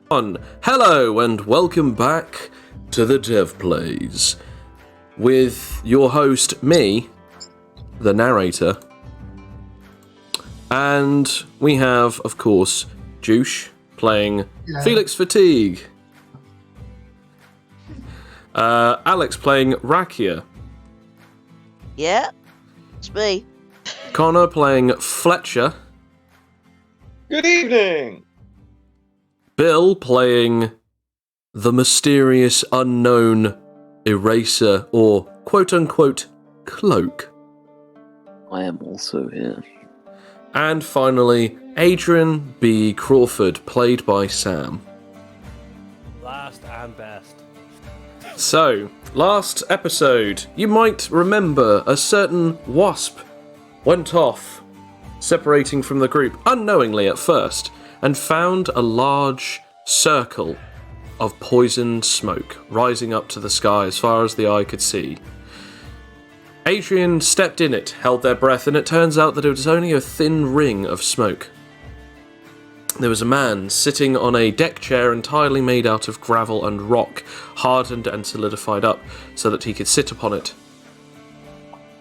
Hello and welcome back to the Dev Plays with your host, me, the narrator, and we have, of course, Juice playing Felix Fatigue, Alex playing Rakia, Yeah, it's me. Connor playing Fletcher, Good evening! Bill playing the mysterious unknown eraser or quote-unquote cloak. I am also here. And finally, Adrian B. Crawford, played by Sam. Last and best. So, last episode, you might remember a certain wasp went off, separating from the group unknowingly at first, and found a large circle of poisoned smoke rising up to the sky as far as the eye could see. Adrian stepped in it, held their breath, and it turns out that it was only a thin ring of smoke. There was a man sitting on a deck chair entirely made out of gravel and rock, hardened and solidified up so that he could sit upon it.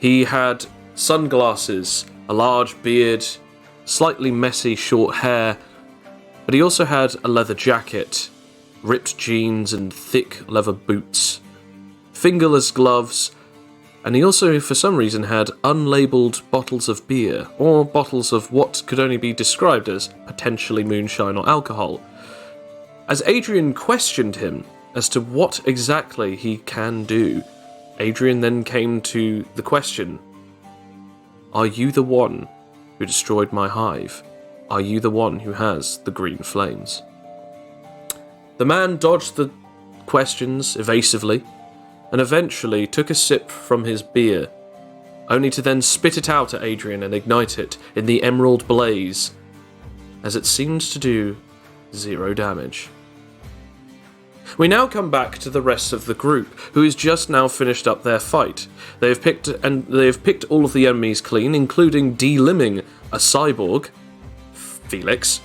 He had sunglasses, a large beard, slightly messy short hair, but he also had a leather jacket, ripped jeans and thick leather boots, fingerless gloves, and he also, for some reason, had unlabelled bottles of beer, or bottles of what could only be described as potentially moonshine or alcohol. As Adrian questioned him as to what exactly he can do, Adrian then came to the question, "Are you the one who destroyed my hive? Are you the one who has the green flames?" The man dodged the questions evasively, and eventually took a sip from his beer, only to then spit it out at Adrian and ignite it in the emerald blaze, as it seemed to do 0 damage. We now come back to the rest of the group, who has just now finished up their fight. They have picked all of the enemies clean, including delimbing a cyborg, Felix.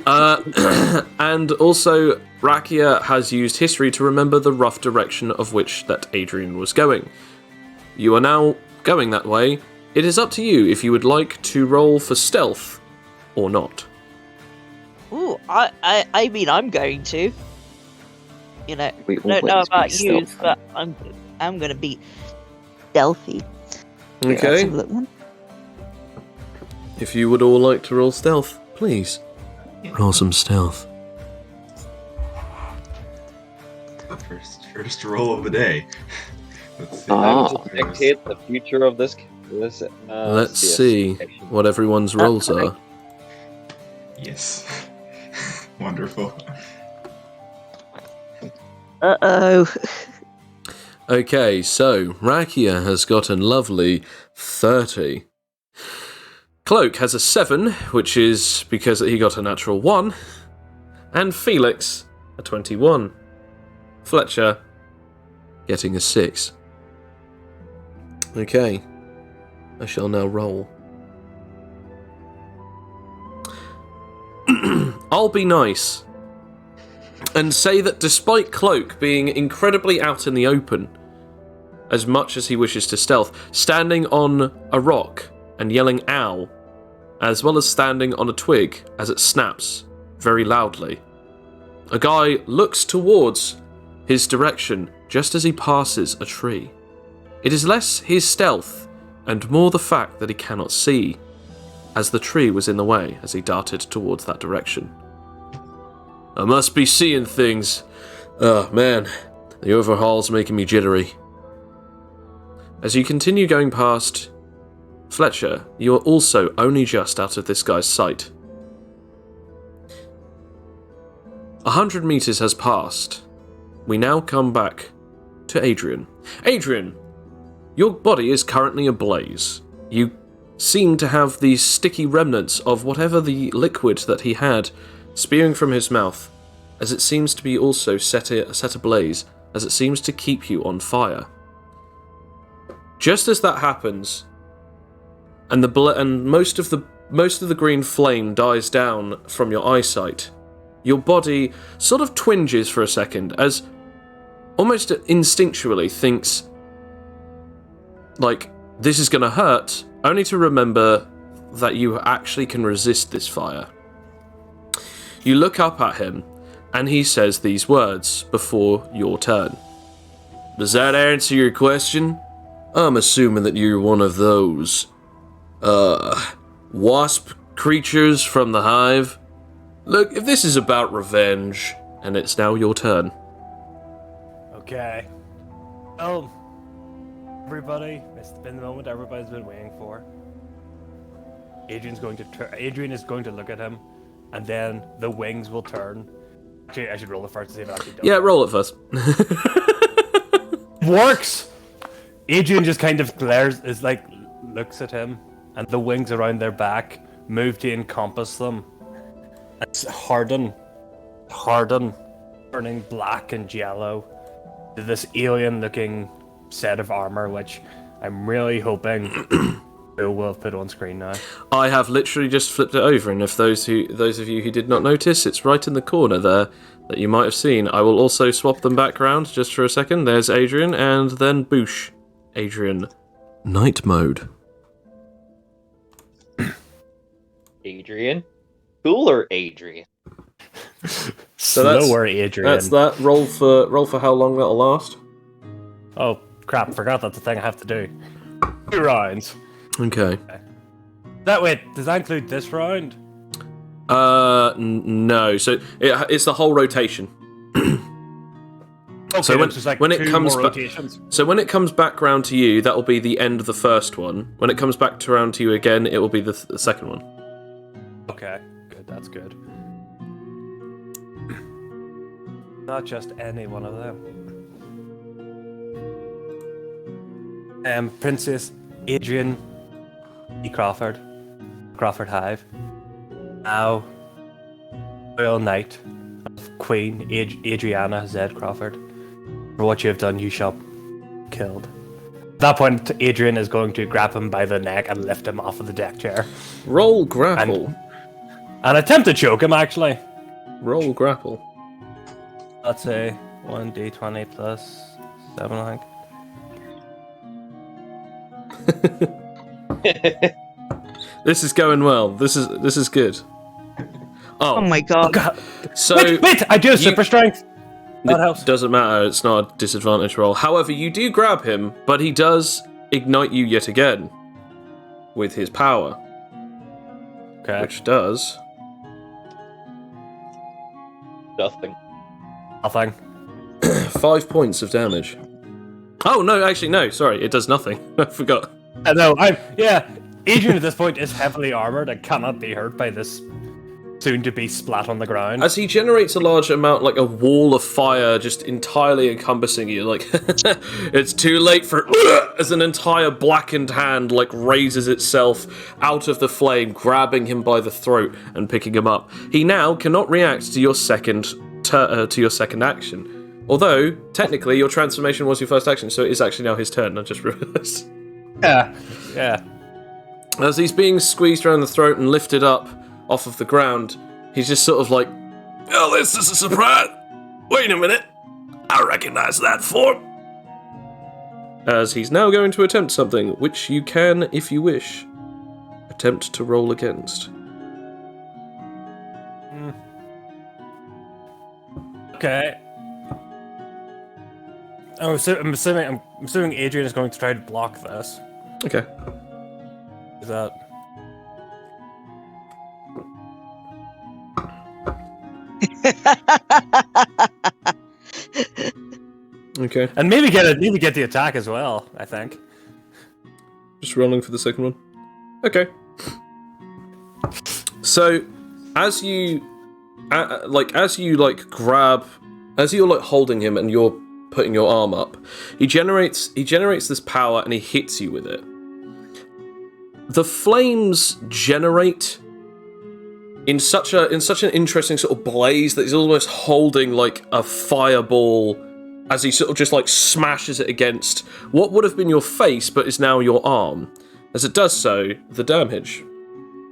And also, Rakia has used history to remember the rough direction of which that Adrian was going. You are now going that way. It is up to you if you would like to roll for stealth or not. Ooh, I mean, I'm going to. You know, We I don't know always about be you, stealthy. but I'm gonna be stealthy. Okay. Let's have a look. If you would all like to roll stealth, please. Roll some stealth. First roll of the day. Let's see. Ah. Dictate the future of this. Let's see what everyone's rolls are. Yes. Wonderful. Uh-oh. Okay, so Rakia has got a lovely 30. Cloak has a 7, which is because he got a natural 1. And Felix, a 21. Fletcher, getting a 6. Okay, I shall now roll. I'll be nice and say that despite Cloak being incredibly out in the open, as much as he wishes to stealth, standing on a rock and yelling ow, as well as standing on a twig as it snaps very loudly, a guy looks towards his direction just as he passes a tree. It is less his stealth and more the fact that he cannot see, as the tree was in the way as he darted towards that direction. I must be seeing things. Oh man, the overhaul's making me jittery. As you continue going past Fletcher, you are also only just out of this guy's sight. 100 meters has passed. We now come back to Adrian. Adrian, your body is currently ablaze. You seem to have these sticky remnants of whatever the liquid that he had spewing from his mouth, as it seems to be also set ablaze, as it seems to keep you on fire. Just as that happens, and most of the green flame dies down from your eyesight, your body sort of twinges for a second as almost instinctually thinks, like, this is going to hurt, only to remember that you actually can resist this fire. You look up at him, and he says these words before your turn. Does that answer your question? I'm assuming that you're one of those, wasp creatures from the hive. Look, if this is about revenge, and it's now your turn. Okay. Well, everybody, it's been the moment everybody's been waiting for. Adrian is going to look at him, and then the wings will turn. Actually, I should roll it first to see if it actually does. Yeah, roll it first. Works! Adrian just kind of looks at him, and the wings around their back move to encompass them. It's harden, turning black and yellow to this alien-looking set of armor, which I'm really hoping we'll put on screen now. I have literally just flipped it over, and if those of you who did not notice, it's right in the corner there that you might have seen. I will also swap them back around just for a second. There's Adrian, and then Boosh. Adrian, night mode. Adrian? Cooler Adrian. So that's- Slower, Adrian. That's that. Roll for how long that'll last. Oh, crap, forgot that's the thing I have to do. 2 rounds. Okay. Does that include this round? No. So it's the whole rotation. Okay, So that's just like when it 2 comes more back, rotations. so when it comes back round to you, that will be the end of the first one. When it comes back to round to you again, it will be the second one. Okay, good, that's good. Not just any one of them. Princess Adrian E. Crawford Hive. Now, Royal Knight of Queen Adriana Z. Crawford. For what you have done, you shall be killed. At that point, Adrian is going to grab him by the neck and lift him off of the deck chair. Roll grapple. And attempt to choke him, actually. Roll grapple. Let's say 1d20 plus 7, I think. This is going well. This is good. Oh my god. So Wait! I do have super strength! That helps. it doesn't matter. It's not a disadvantage roll. However, you do grab him, but he does ignite you yet again with his power, Okay. which does Nothing. Nothing. 5 points of damage. Oh no, actually no. Sorry, it does nothing. I forgot. I know, Adrian at this point is heavily armored and cannot be hurt by this soon-to-be splat on the ground. As he generates a large amount, like a wall of fire, just entirely encompassing you, like, it's too late for as an entire blackened hand, like, raises itself out of the flame, grabbing him by the throat and picking him up. He now cannot react to your second action. Although, technically, your transformation was your first action, so it is actually now his turn, I just realised. Yeah. As he's being squeezed around the throat and lifted up off of the ground, he's just sort of like, oh, this is a surprise. Wait a minute. I recognize that form. As he's now going to attempt something, which you can, if you wish, attempt to roll against. Okay. I'm assuming Adrian is going to try to block this. Okay. Is that... Okay. And maybe get the attack as well, I think. Just rolling for the second one. Okay. So, as you're holding him and you're putting your arm up, he generates this power and he hits you with it. The flames generate in such an interesting sort of blaze that he's almost holding like a fireball as he sort of just like smashes it against what would have been your face but is now your arm. As it does so, the damage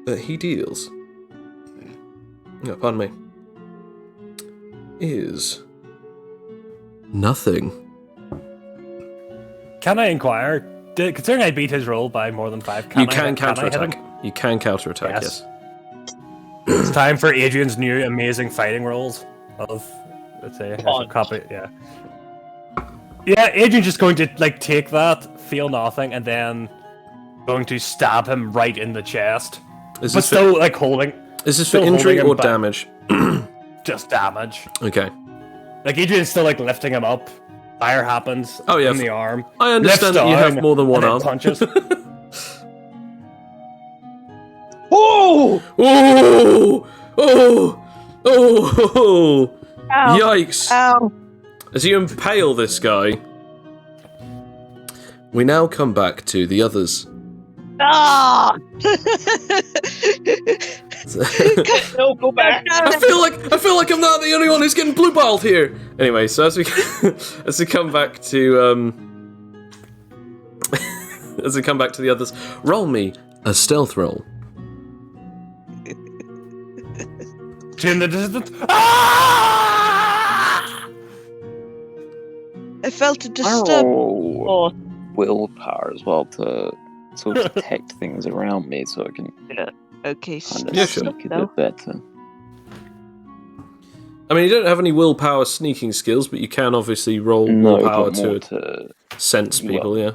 that he deals... No, pardon me. is nothing. Can I inquire? Considering I beat his roll by more than 5, You can counterattack. him? You can counterattack, yes. It's time for Adrian's new amazing fighting rolls of, let's say, Punch. copy. Yeah. Yeah, Adrian's just going to take that, feel nothing, and then going to stab him right in the chest. Is But this still, holding. is this for still injury holding him or back. damage? Just damage. Okay. Adrian's still lifting him up. Fire happens Oh, yeah. in the arm. I understand lifts that you have down, more than one and then arm. punches. Oh! Oh! Oh! Oh! Ow. Yikes! Ow. As you impale this guy, we now come back to the others. Ah! No, go back. I feel like I'm not the only one who's getting blue balled here. Anyway, so as we come back to as we come back to the others, roll me a stealth roll. In the distance. Ah! I felt a disturbance. Oh, willpower as well to sort of detect things around me so I can Okay, kind of Yeah, sure. sneak a bit better. I mean, you don't have any willpower sneaking skills, but you can obviously roll No, willpower but more to sense people. Yeah.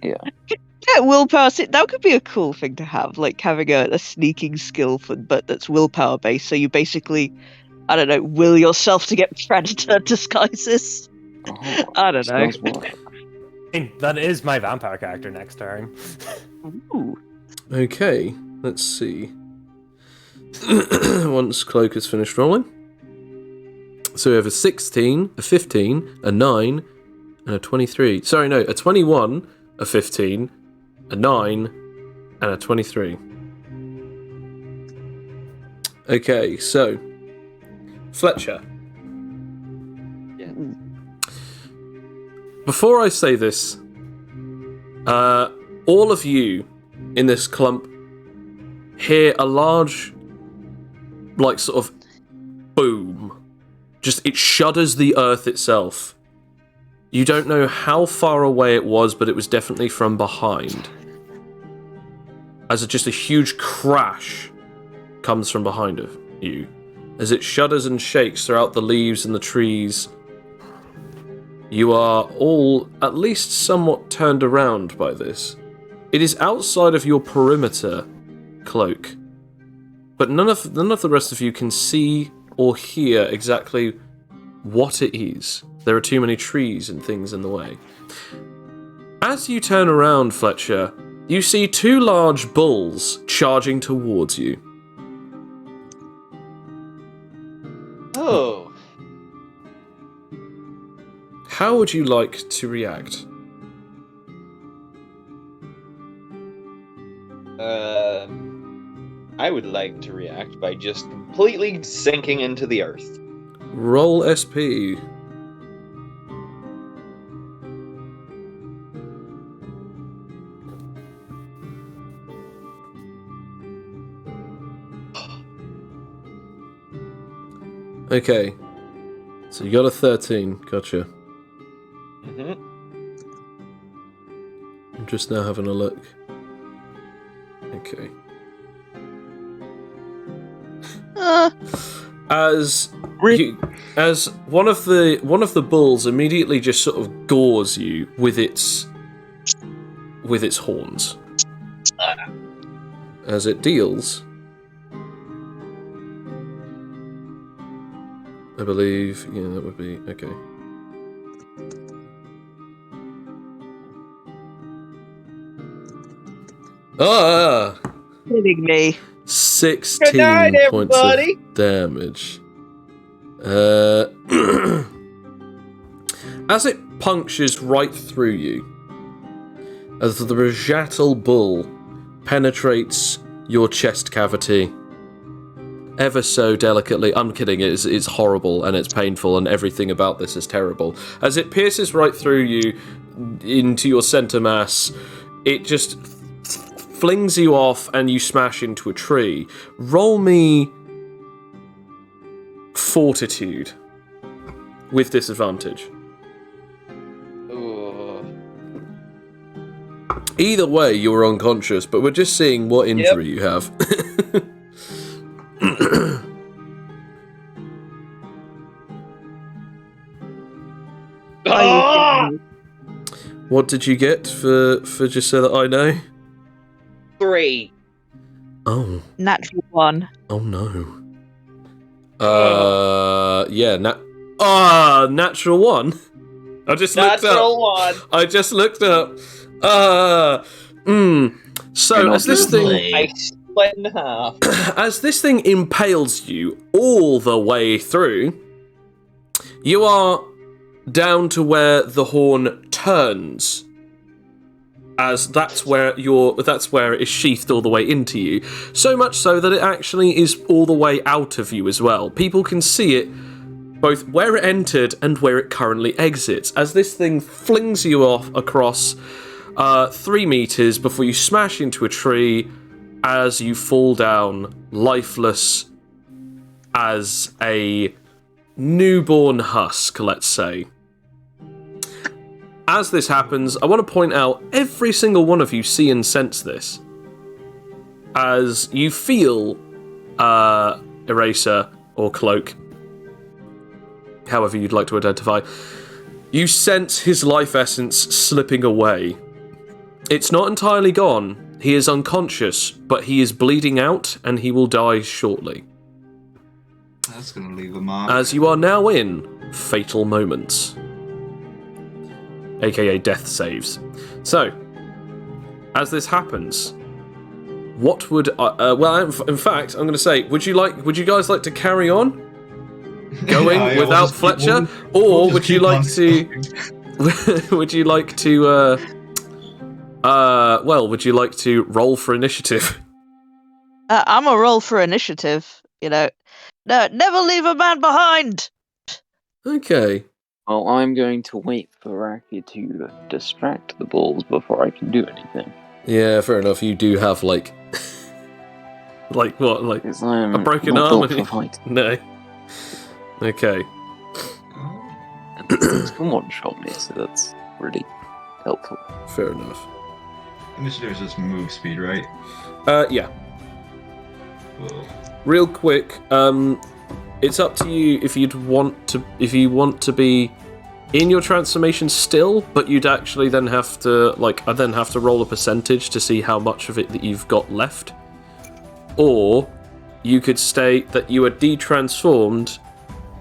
Yeah, willpower. That could be a cool thing to have, having a sneaking skill but that's willpower based. So you basically, I don't know, will yourself to get predator disguises. Oh, I don't know. does work. That is my vampire character next turn. Ooh. Okay, let's see. Once Cloak has finished rolling. So we have a 16, a 15, a 9, and a 23. Sorry, no, a 21, a 15, a 9, and a 23. Okay, so Fletcher. Yeah. Before I say this, all of you in this clump hear a large, sort of boom. Just, it shudders the earth itself. You don't know how far away it was, but it was definitely from behind. As just a huge crash comes from behind of you. As it shudders and shakes throughout the leaves and the trees, you are all at least somewhat turned around by this. It is outside of your perimeter, Cloak. But none of the rest of you can see or hear exactly what it is. There are too many trees and things in the way. As you turn around, Fletcher, you see two large bulls charging towards you. Oh. How would you like to react? I would like to react by just completely sinking into the earth. Roll SP. Okay. So you got a 13. Gotcha. Mm-hmm. I'm just now having a look. Okay. As one of the bulls immediately just sort of gores you with its horns. As it deals, I believe, yeah, that would be okay. Kidding me. 16 Good night, points everybody. of damage. As it punctures right through you, as the Rajatl bull penetrates your chest cavity ever so delicately. I'm kidding, it's horrible and it's painful and everything about this is terrible. As it pierces right through you into your center mass, it just flings you off and you smash into a tree. Roll me Fortitude. with disadvantage. Ooh. Either way, you're unconscious, but we're just seeing what injury you have. Ah! What did you get for just so that I know? 3. Oh. Natural 1. Oh no. Yeah, natural 1. I just looked up. Natural 1. I just looked up. So as this thing I split in half. as this thing impales you all the way through, you are down to where the horn turns. As that's where it is sheathed all the way into you. So much so that it actually is all the way out of you as well. People can see it both where it entered and where it currently exits, as this thing flings you off across 3 meters before you smash into a tree as you fall down lifeless as a newborn husk, let's say. As this happens, I want to point out every single one of you see and sense this. As you feel Eraser or Cloak, however you'd like to identify, you sense his life essence slipping away. It's not entirely gone. He is unconscious, but he is bleeding out and he will die shortly. That's gonna leave a mark. As you are now in fatal moments. AKA death saves. So, as this happens, what would in fact, I'm going to say, would you guys like to carry on going Yeah, without Fletcher, or would you like to? Would you like to? Would you like to roll for initiative? I'm a roll for initiative. No, never leave a man behind. Okay. Well, I'm going to wait for Raki to distract the bulls before I can do anything. Yeah, fair enough. You do have like what? Like Because I'm a broken not arm? built for fighting. No. Okay. And these things can one-shot me, so that's really helpful. Fair enough. Initiative is just move speed, right? Yeah. Cool. Real quick, it's up to you if you want to be in your transformation still, but you'd actually then have to roll a percentage to see how much of it that you've got left. Or you could state that you are de-transformed,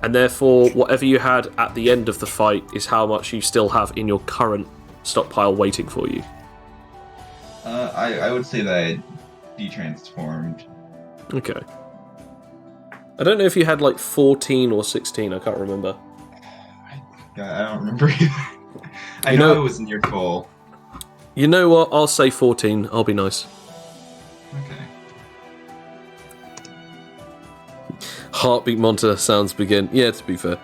and therefore whatever you had at the end of the fight is how much you still have in your current stockpile waiting for you. I would say that I de-transformed. Okay. I don't know if you had like 14 or 16, I can't remember. I don't remember either. I know it was near full. You know what? I'll say 14. I'll be nice. Okay. Heartbeat monitor sounds begin. Yeah, to be fair.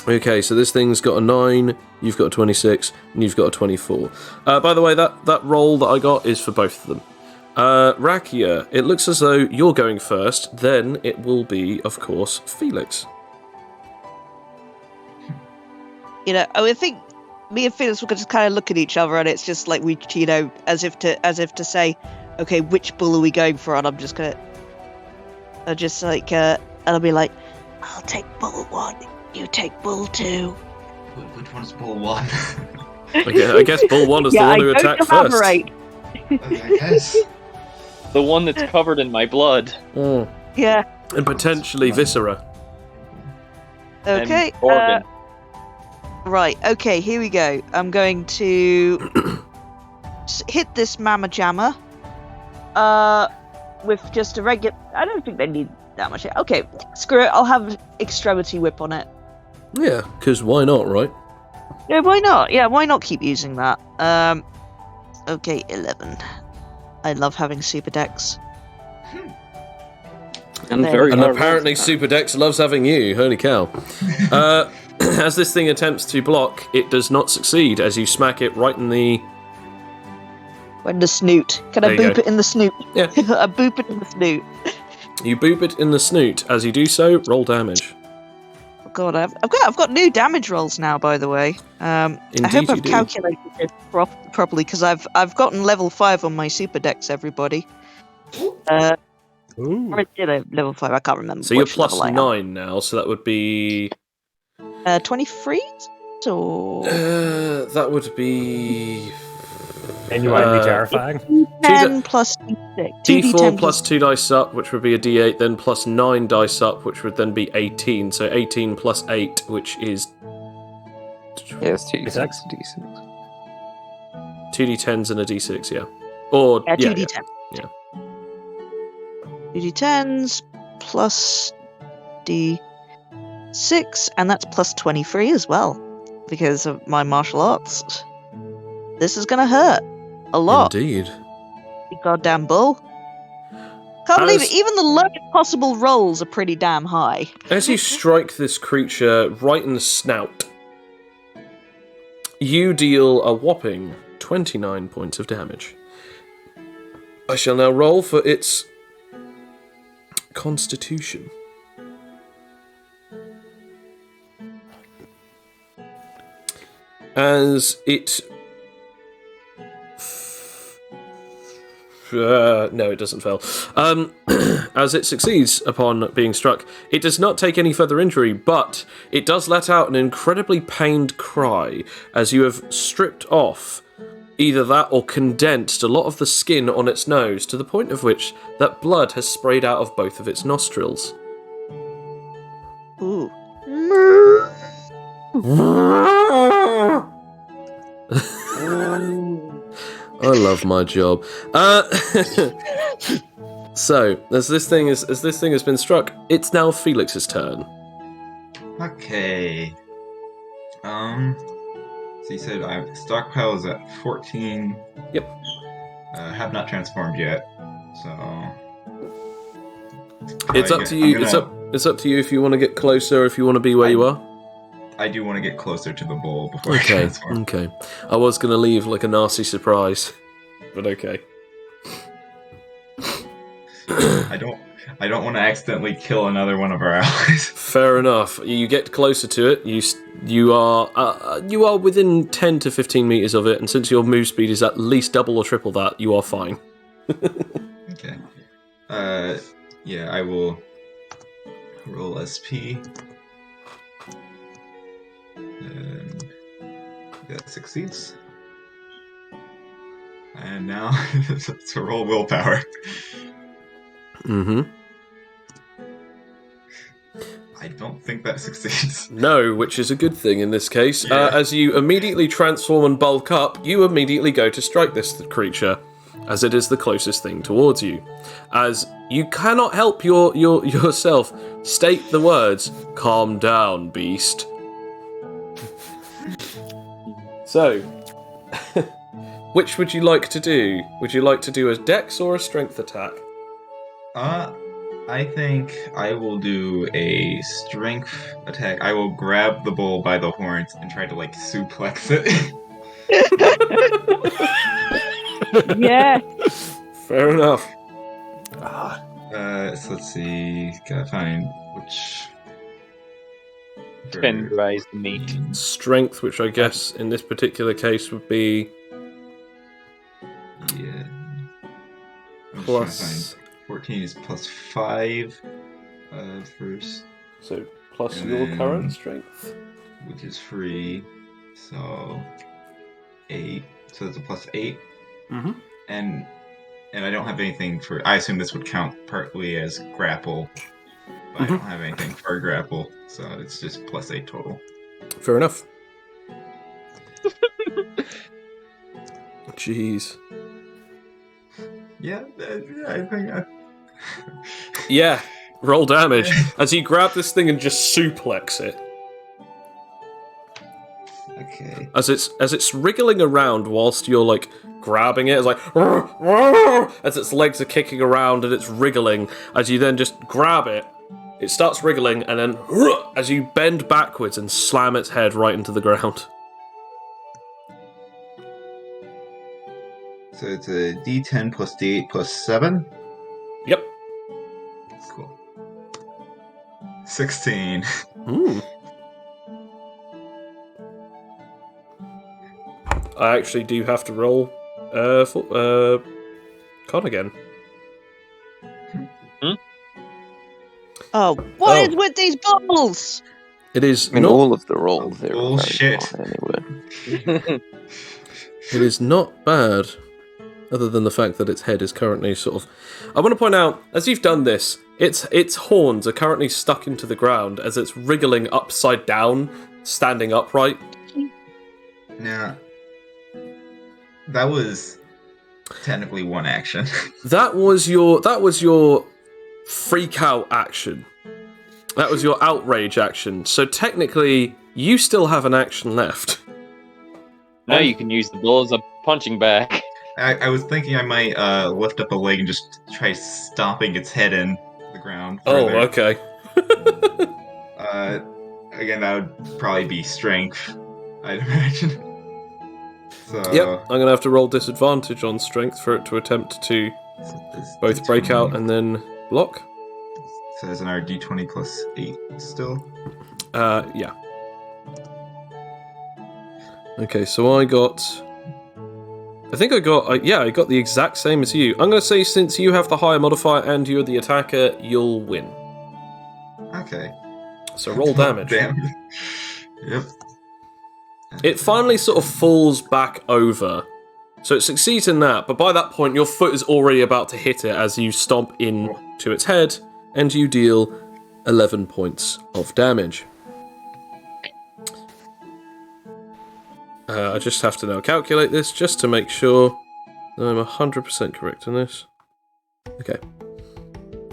Okay, so this thing's got a 9, you've got a 26, and you've got a 24. By the way, that roll that I got is for both of them. Rakia, it looks as though you're going first, then it will be, of course, Felix. I would think me and Felix will just kind of look at each other, and it's just like we, as if to say, okay, which bull are we going for? And I'm just gonna, and I'll be like, I'll take bull 1, you take bull 2. Which one's bull 1? I guess bull 1 is the one who attacked first. I guess. The one that's covered in my blood. Mm. Yeah. And potentially viscera. Okay. And organ. Right. Okay. Here we go. I'm going to hit this Mama Jammer. With just a regular. I don't think they need that much. Okay. Screw it. I'll have Extremity Whip on it. Yeah, because why not, right? Yeah. Why not? Yeah. Why not keep using that? Okay. 11. I love having Super Dex. And apparently Super Dex loves having you. Holy cow. As this thing attempts to block, it does not succeed as you smack it right in the... In the snoot. Can I boop it in the snoot? Yeah. I boop it in the snoot. You boop it in the snoot. As you do so, roll damage. Oh God, I've got new damage rolls now. By the way, I Indeed hope you I've do. calculated this properly because I've gotten level 5 on my super decks. Everybody, or did I level 5? I can't remember. So you're which plus level I am. 9 now, so that would be... 23 or that would be... Genuinely terrifying. 10 plus D6. D4 plus 2 dice up, which would be a D8, then plus 9 dice up, which would then be 18. So 18 plus 8, which is... Yeah, it's 2d6. D6. 2d10s and a d6, yeah. Or, yeah, 2d10. yeah. 2d10s plus d6, and that's plus 23 as well because of my martial arts. This is gonna hurt a lot. Indeed. You goddamn bull. Can't believe it. Even the lowest possible rolls are pretty damn high. As you strike this creature right in the snout, you deal a whopping 29 points of damage. I shall now roll for its constitution. As it... no, it doesn't fail. As it succeeds upon being struck, it does not take any further injury, but it does let out an incredibly pained cry as you have stripped off either that or condensed a lot of the skin on its nose to the point of which that blood has sprayed out of both of its nostrils. Ooh. I love my job. So, as this thing has been struck, it's now Felix's turn. Okay. So you said stockpile is at 14. Yep. Have not transformed yet, so. It's up to you. It's up to you if you want to get closer, or if you want to be where you are. I do want to get closer to the bowl before I Okay. transform. Okay. I was gonna leave like a nasty surprise, but okay. I don't want to accidentally kill another one of our allies. Fair enough. You get closer to it. You are within 10 to 15 meters of it, and since your move speed is at least double or triple that, you are fine. Okay. Yeah, I will roll SP. And that succeeds. And now to roll willpower. Mm-hmm. I don't think that succeeds. No, which is a good thing in this case. Yeah. As you immediately transform and bulk up, you immediately go to strike this creature, as it is the closest thing towards you. As you cannot help yourself state the words, "Calm down, beast." So, which would you like to do? Would you like to do a dex or a strength attack? I think I will do a strength attack. I will grab the bull by the horns and try to suplex it. Yeah. Fair enough. So let's see. Gotta find which. Tenderize the meat. Strength, which I guess in this particular case would be Yeah. I'm just trying to plus. find 14 is plus 5 first, So plus And your then- current strength. which is free. So 8. So that's a plus 8. Mm-hmm. And I don't have anything for. I assume this would count partly as grapple. But I don't have anything for grapple, so it's just plus 8 total. Fair enough. Jeez. Yeah, I think. Yeah, roll damage as you grab this thing and just suplex it. Okay. As it's wriggling around whilst you're grabbing it, it's as its legs are kicking around and it's wriggling. As you then just grab it, it starts wriggling, and then as you bend backwards and slam its head right into the ground. So it's a D10 plus D8 plus 7. Yep. 16. Hmm. I actually do have to roll for con again. Oh, what is with these bubbles? It is I mean, not. all of the rolls there are Bullshit. very high anyway. It is not bad, other than the fact that its head is currently sort of. I want to point out, as you've done this, its horns are currently stuck into the ground as it's wriggling upside down, standing upright. Now, that was technically one action. That was your freak out action. That was your outrage action. So technically, you still have an action left. Now you can use the bull as a punching bag. I was thinking I might lift up a leg and just try stomping its head in the ground. Oh, further. okay. Again, that would probably be strength, I'd imagine. So, Yep, I'm going to have to roll disadvantage on strength for it to attempt to both break out and then block. So there's another d20 plus 8 still. Yeah. Okay, so I got the exact same as you. I'm going to say since you have the higher modifier and you're the attacker, you'll win. Okay. So roll damage. Damn. Yep. It finally sort of falls back over. So it succeeds in that, but by that point your foot is already about to hit it as you stomp into its head, and you deal 11 points of damage. I just have to now calculate this just to make sure that I'm 100% correct on this. Okay.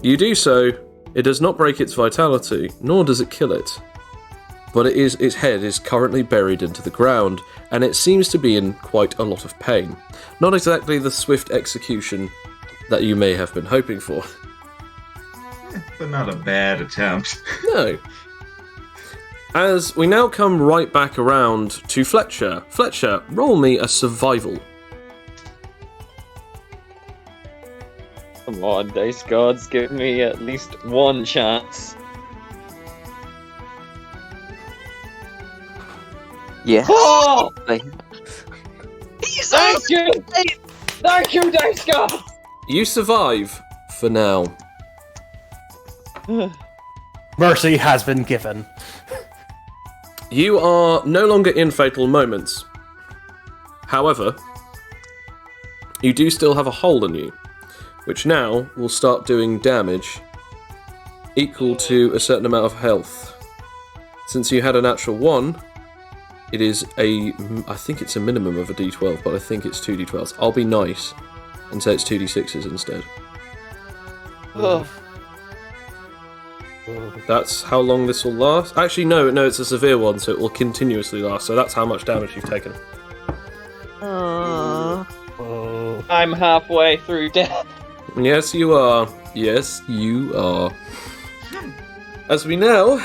You do so, it does not break its vitality, nor does it kill it. But its head is currently buried into the ground, and it seems to be in quite a lot of pain. Not exactly the swift execution that you may have been hoping for. But not a bad attempt. No. As we now come right back around to Fletcher. Fletcher, roll me a survival. Come on, dice gods, give me at least one chance. Yes. Oh! They- Thank you! Thank you, dice gods! You survive for now. Mercy has been given. You are no longer in fatal moments. However, you do still have a hole in you, which now will start doing damage equal to a certain amount of health. Since you had a natural 1, it is I think it's a minimum of a d12, but I think it's 2 d12s. I'll be nice and say it's 2 d6s instead. Ugh. That's how long this will last. Actually, no, it's a severe one, so it will continuously last. So that's how much damage you've taken. Oh. Oh. I'm halfway through death. Yes, you are. Yes, you are. As we now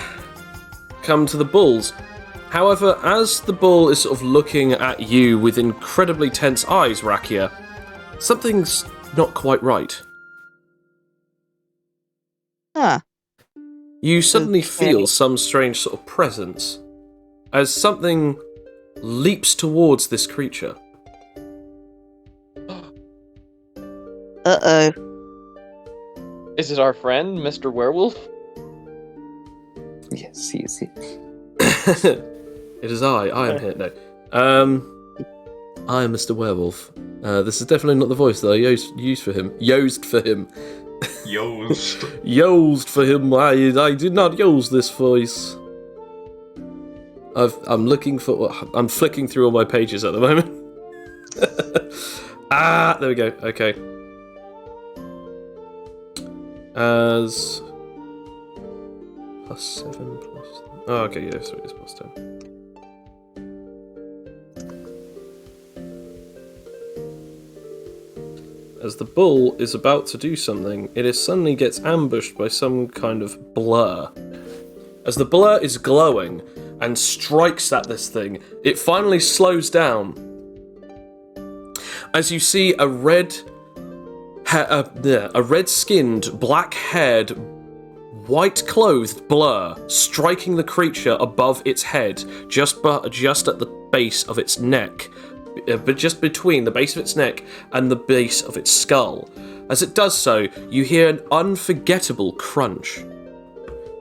come to the bulls. However, as the bull is sort of looking at you with incredibly tense eyes, Rakia, something's not quite right. Huh. You suddenly Okay. feel some strange sort of presence as something leaps towards this creature. Uh-oh. Is it our friend, Mr. Werewolf? yes, he is here. It is I am here. No. I am Mr. Werewolf. This is definitely not the voice that I used for him. Used for him. Yost. Used for him. I did not use this voice. I'm flicking through all my pages at the moment. There we go. Okay. As +7 plus. Oh, okay, yeah, so it is +10. As the bull is about to do something, it suddenly gets ambushed by some kind of blur. As the blur is glowing and strikes at this thing, it finally slows down. As you see a red-skinned, black-haired white-clothed blur striking the creature above its head, just at the base of its neck, but just between the base of its neck and the base of its skull. As it does so, you hear an unforgettable crunch.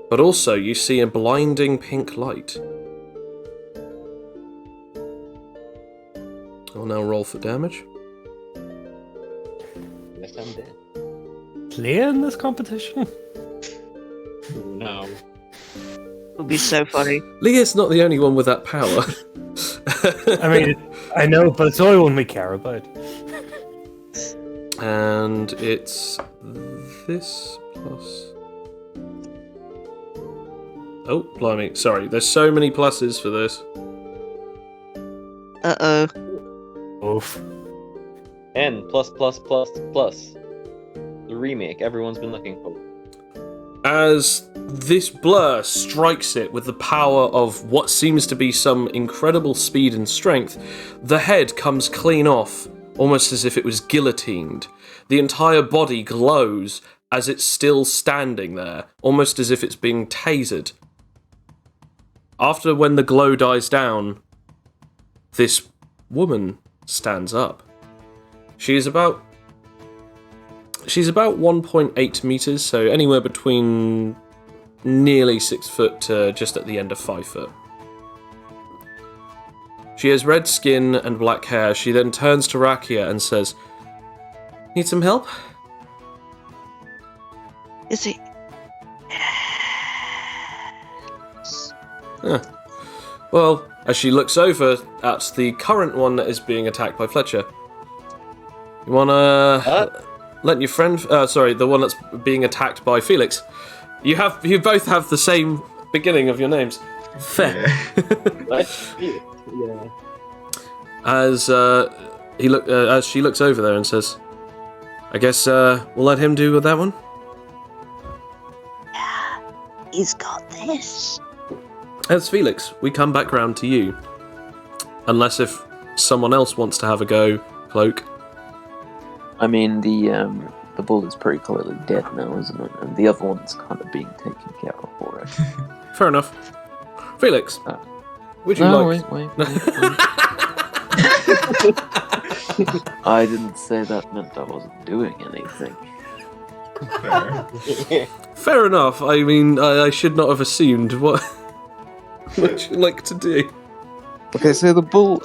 But also, you see a blinding pink light. I'll now roll for damage. Yes, I'm dead. Playing this competition? No. It would be so funny. Leah's not the only one with that power. I mean, I know, but it's the only one we care about. And it's this plus... Oh, blimey. Sorry, there's so many pluses for this. Uh-oh. Oof. And plus, plus, plus, plus. The remake everyone's been looking for. As this blur strikes it with the power of what seems to be some incredible speed and strength, the head comes clean off, almost as if it was guillotined. The entire body glows as it's still standing there, almost as if it's being tasered. After when the glow dies down, this woman stands up. She's about 1.8 meters, so anywhere between nearly 6 foot to just at the end of 5 foot. She has red skin and black hair. She then turns to Rakia and says, "Need some help?" Is it? Well, as she looks over at the current one that is being attacked by Fletcher, you wanna let your friend? The one that's being attacked by Felix. You both have the same beginning of your names. Fair. Yeah. As she looks over there and says, "I guess we'll let him do with that one." He's got this. As Felix, we come back round to you. Unless if someone else wants to have a go, Cloak. I mean, the bull is pretty clearly dead now, isn't it? And the other one's kind of being taken care of already. Fair enough. Felix, would you No, like... wait. I didn't say that meant I wasn't doing anything. Fair. Fair enough. I mean, I should not have assumed. What would you like to do? Okay, so the bull,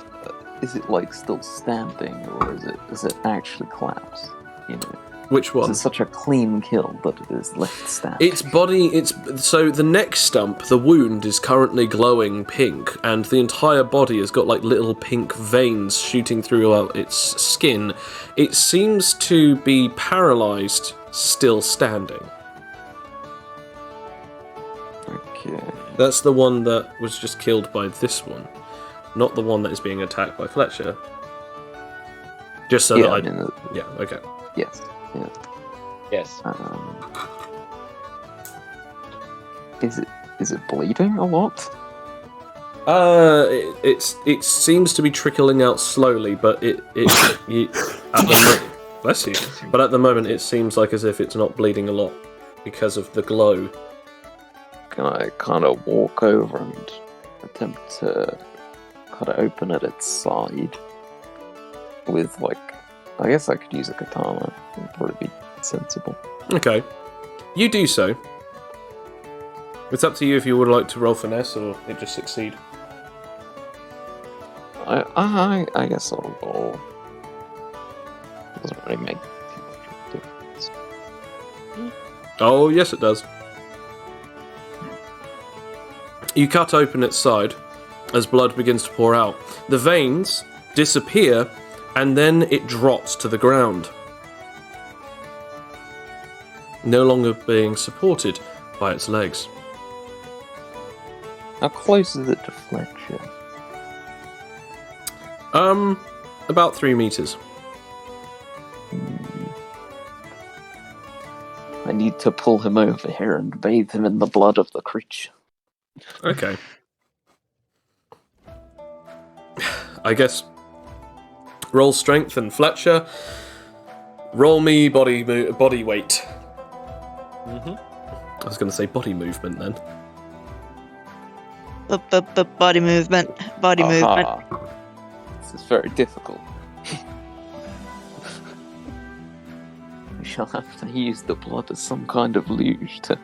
is it like still standing, or is it actually collapsed? You know, Which one? it's such a clean kill that it is left standing. Its body, so the neck stump, the wound is currently glowing pink, and the entire body has got like little pink veins shooting through its skin. It seems to be paralyzed, still standing. Okay. That's the one that was just killed by this one, not the one that is being attacked by Fletcher. Just so that yeah, okay. Yes. Yeah. Yes. Is it bleeding a lot? It seems to be trickling out slowly, but bless you. But at the moment, it seems like as if it's not bleeding a lot because of the glow. Can I kind of walk over and attempt to kind of open at its side with, like, I guess I could use a katana. It would probably be sensible. Okay, you do so. It's up to you if you would like to roll finesse or it just succeed. I guess I'll roll. Doesn't really make too much of a difference. Oh, yes, it does. You cut open its side as blood begins to pour out. The veins disappear, and then it drops to the ground, no longer being supported by its legs. How close is it to Fletcher? About 3 meters. I need to pull him over here and bathe him in the blood of the creature. Okay. I guess roll strength and Fletcher. Roll me body weight. Mm-hmm. I was going to say body movement then. Body movement. Body movement. Aha. This is very difficult. We shall have to use the blood as some kind of luge to...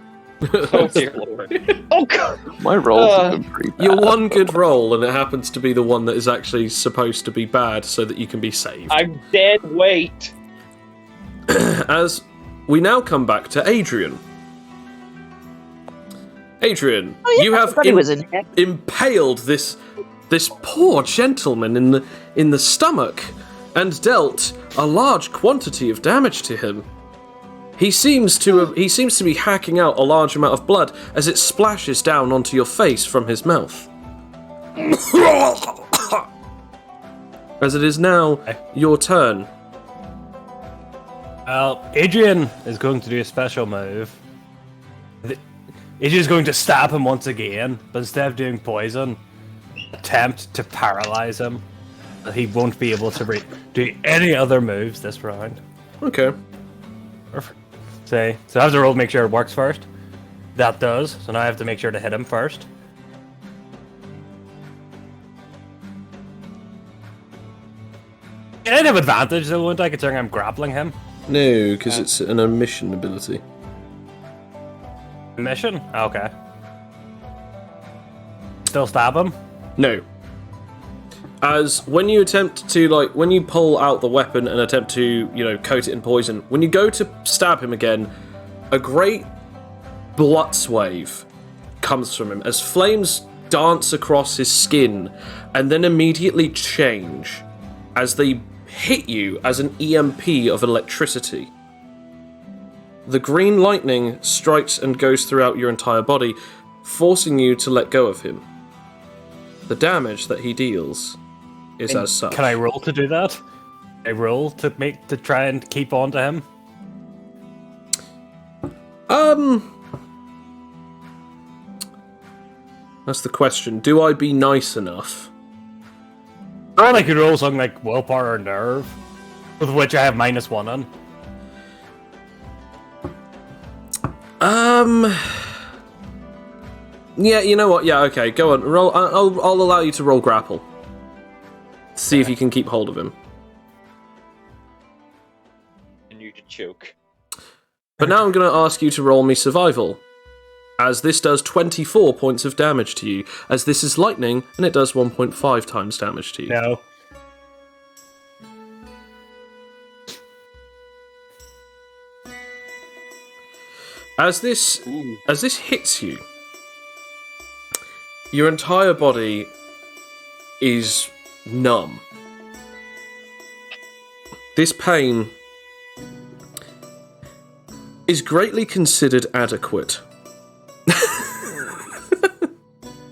Oh dear lord. Oh god! My rolls have been pretty bad. Your one good roll, and it happens to be the one that is actually supposed to be bad so that you can be saved. I'm dead weight. As we now come back to Adrian. Adrian, Oh, yeah, you have everybody was in here. impaled this poor gentleman in the stomach and dealt a large quantity of damage to him. He seems to be hacking out a large amount of blood as it splashes down onto your face from his mouth. As it is now your turn. Well, Adrian is going to do a special move. Adrian's going to stab him once again, but instead of doing poison, attempt to paralyze him. He won't be able to do any other moves this round. Okay. Perfect. So I have to roll to make sure it works first. That does, so now I have to make sure to hit him first. I'd have advantage though, wouldn't I, considering I'm grappling him? No, because it's an omission ability. Mission? Okay. Still stab him? No. As when you attempt to, when you pull out the weapon and attempt to, coat it in poison, when you go to stab him again, a great blood wave comes from him as flames dance across his skin and then immediately change as they hit you as an EMP of electricity. The green lightning strikes and goes throughout your entire body, forcing you to let go of him. The damage that he deals is as such. Can I roll to do that? I roll to try and keep on to him? That's the question. Do I be nice enough? Or I could roll something like willpower or nerve, with which I have -1 on. Yeah, you know what? Yeah, okay, go on. Roll. I'll allow you to roll grapple. See if you can keep hold of him. And you to choke. But now I'm going to ask you to roll me survival, as this does 24 points of damage to you, as this is lightning, and it does 1.5 times damage to you. No. As this hits you, your entire body is numb. This pain is greatly considered adequate.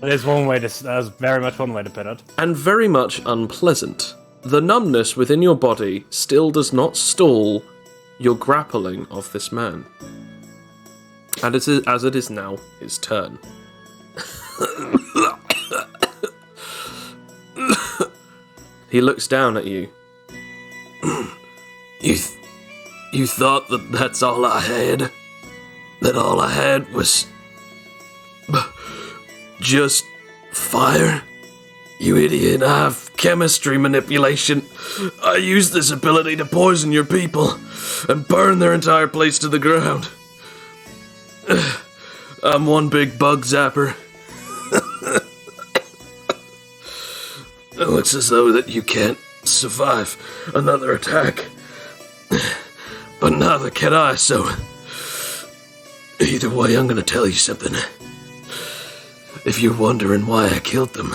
That's very much one way to put it. And very much unpleasant. The numbness within your body still does not stall your grappling of this man. And as it is now his turn. He looks down at you. You thought that that's all I had? That all I had was just fire? You idiot, I have chemistry manipulation. I use this ability to poison your people and burn their entire place to the ground. I'm one big bug zapper. It looks as though that you can't survive another attack. But neither can I, so... Either way, I'm gonna tell you something. If you're wondering why I killed them...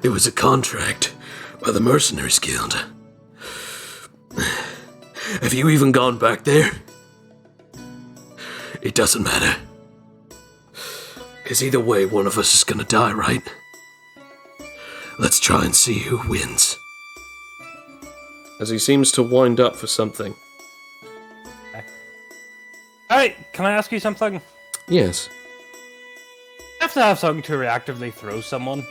It was a contract by the Mercenaries Guild. Have you even gone back there? It doesn't matter. Because either way, one of us is gonna die, right? Let's try and see who wins. As he seems to wind up for something. Alright, can I ask you something? Yes. You have to have something to reactively throw someone.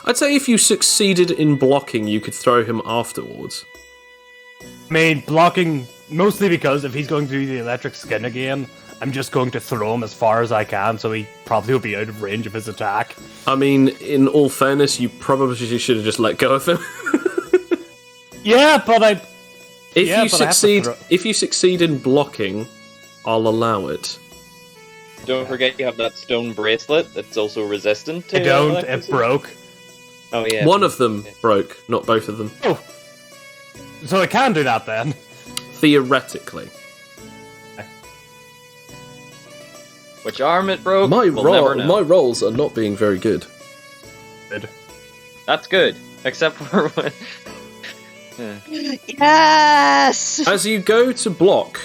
I'd say if you succeeded in blocking, you could throw him afterwards. I mean, blocking, mostly because if he's going to do the electric skin again, I'm just going to throw him as far as I can, so he probably will be out of range of his attack. I mean, in all fairness, you probably should have just let go of him. Yeah, but If you succeed in blocking, I'll allow it. Don't forget you have that stone bracelet that's also resistant to I don't, it electricity. broke. Oh yeah. One of them broke, not both of them. Oh. So I can do that then. Theoretically. Which arm it broke? My we'll never know. my rolls are not being very good. Good. That's good, except for when. Yes! As you go to block,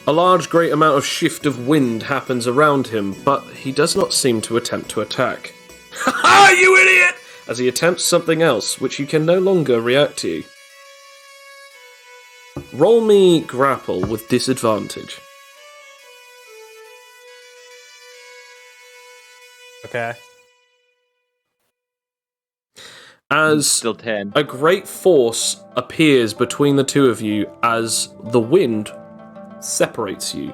a large, great amount of shift of wind happens around him, but he does not seem to attempt to attack. Ha! You idiot! As he attempts something else, which you can no longer react to. Roll me grapple with disadvantage. Okay. As Still 10. a great force appears between the two of you as the wind separates you.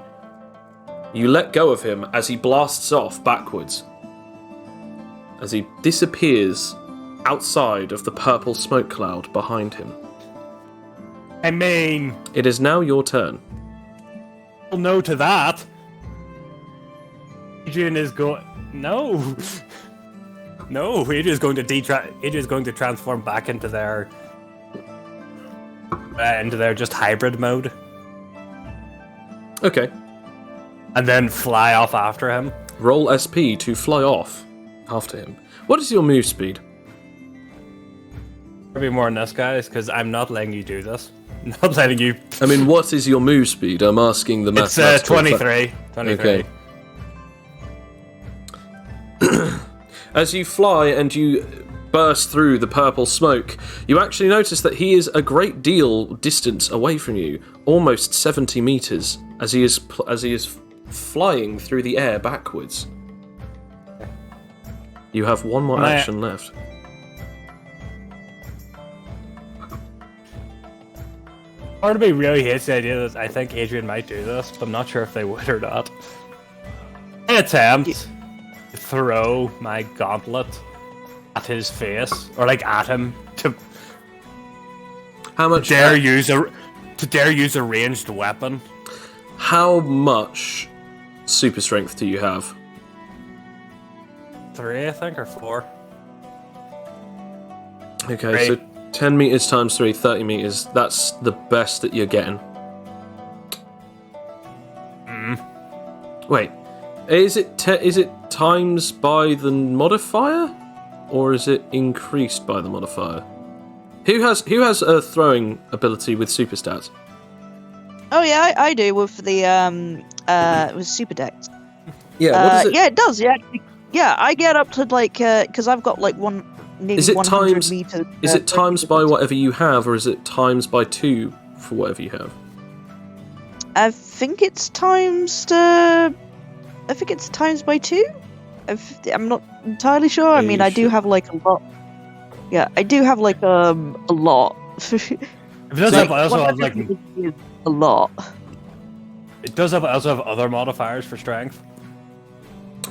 You let go of him as he blasts off backwards. As he disappears outside of the purple smoke cloud behind him. I mean, It is now your turn. well, no to that. Adrian is going. No. No, Adrian's going to Adrian's going to transform back into their just hybrid mode, Okay. and then fly off after him. Roll SP to fly off after him. What is your move speed? Maybe more than this, guys, because I'm not letting you do this. Not letting you. I mean, what is your move speed? I'm asking the It's mathematical... 23. 23. Okay. As you fly and you burst through the purple smoke, you actually notice that he is a great deal distance away from you, almost 70 meters, as he is flying through the air backwards. You have one more action left. Part of me really hates the idea that I think Adrian might do this, but I'm not sure if they would or not. I attempt to throw my gauntlet at his face, or like at him, to How much? dare use a ranged weapon. How much super strength do you have? 3, I think, or 4. Okay, so 10 meters times 3, 30 meters. That's the best that you're getting. Wait, is it times by the modifier, or is it increased by the modifier? Who has a throwing ability with super stats? Oh yeah, I do with the with super dex. Yeah, what is it? Yeah, it does. Yeah, I get up to like because I've got like nearly Is it 100 times? meters. Is it times by whatever you have, or is it times by 2 for whatever you have? I think it's times. I think it's times by 2. I'm not entirely sure. I mean, you I do sure? have like a lot. Yeah, I do have like a lot. It does have also have like a lot. it does have also have other modifiers for strength.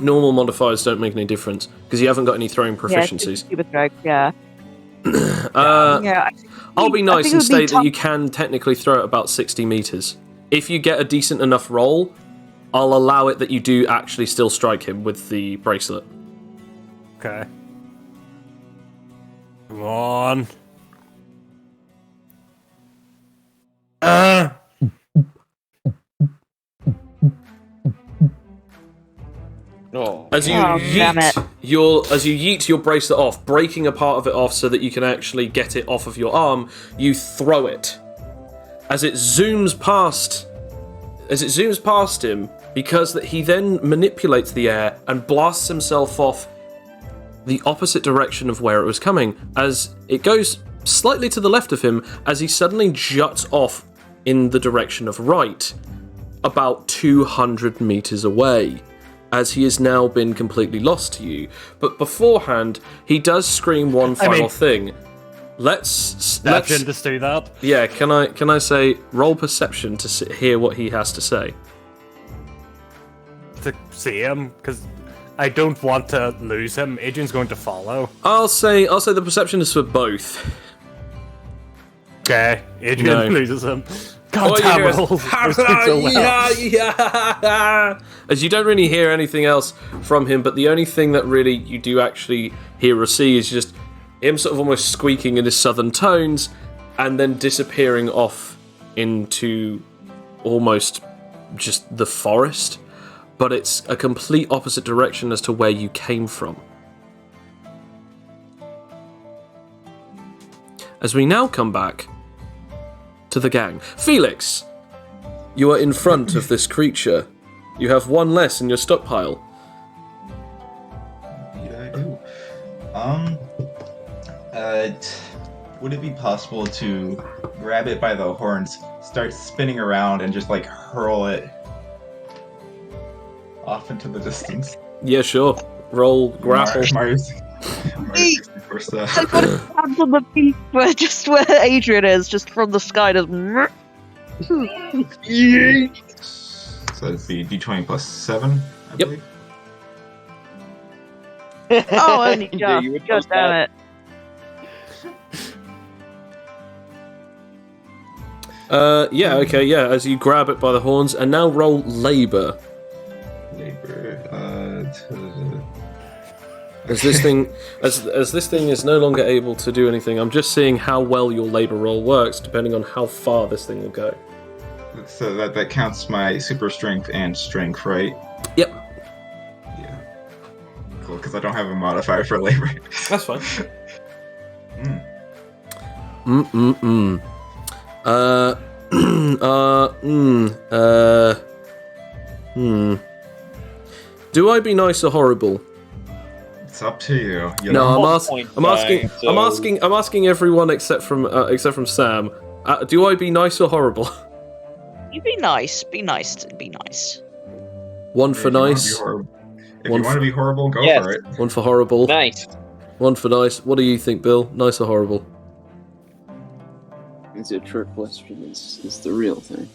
Normal modifiers don't make any difference because you haven't got any throwing proficiencies. Yeah, super strength. Yeah. Yeah, I'll be nice and it would be state that you can technically throw it about 60 meters. If you get a decent enough roll, I'll allow it that you do actually still strike him with the bracelet. Okay. Come on. Oh, As you damn it. yeet your bracelet off, breaking a part of it off so that you can actually get it off of your arm, you throw it. As it zooms past him, because that he then manipulates the air and blasts himself off the opposite direction of where it was coming, as it goes slightly to the left of him, as he suddenly juts off in the direction of right, about 200 meters away, as he has now been completely lost to you. But beforehand, he does scream one final thing. let's Perception to do that. yeah. Can I say roll perception to hear what he has to say? To see him, because I don't want to lose him. Adrian's going to follow. I'll say the perception is for both. Okay, Adrian No. loses him. All God you damn hear is, rolls. Those things are well. yeah. As you don't really hear anything else from him, but the only thing that really you do actually hear or see is just him sort of almost squeaking in his southern tones and then disappearing off into almost just the forest, but it's a complete opposite direction as to where you came from. As we now come back to the gang. Felix, you are in front of this creature. You have one less in your stockpile. Indeed I do. Would it be possible to grab it by the horns, start spinning around, and just like hurl it off into the distance? Yeah, sure. Roll grapple. Mario's 64 stuff. I got a hand on the beak where Adrian is, just from the sky. Just... So that'd be d20 plus 7, I Yep. believe. Oh, only Yeah, just. you would God post damn that. it. Yeah, okay, yeah, as you grab it by the horns, and now roll labor. Labor. As this thing as this thing is no longer able to do anything, I'm just seeing how well your labor roll works, depending on how far this thing will go. So that counts my super strength and strength, right? Yep. Yeah. Cool, because I don't have a modifier for labor. That's fine. Do I be nice or horrible? It's up to you. You No, know? I'm asking everyone except from Sam. Do I be nice or horrible? You be nice. Be nice. Be nice. One for If you wanna nice, be horrible- If One you want to be horrible, go Yes. for it. one for horrible, Nice. one for nice. What do you think, Bill? Nice or horrible? It's a trick question. Is the real thing.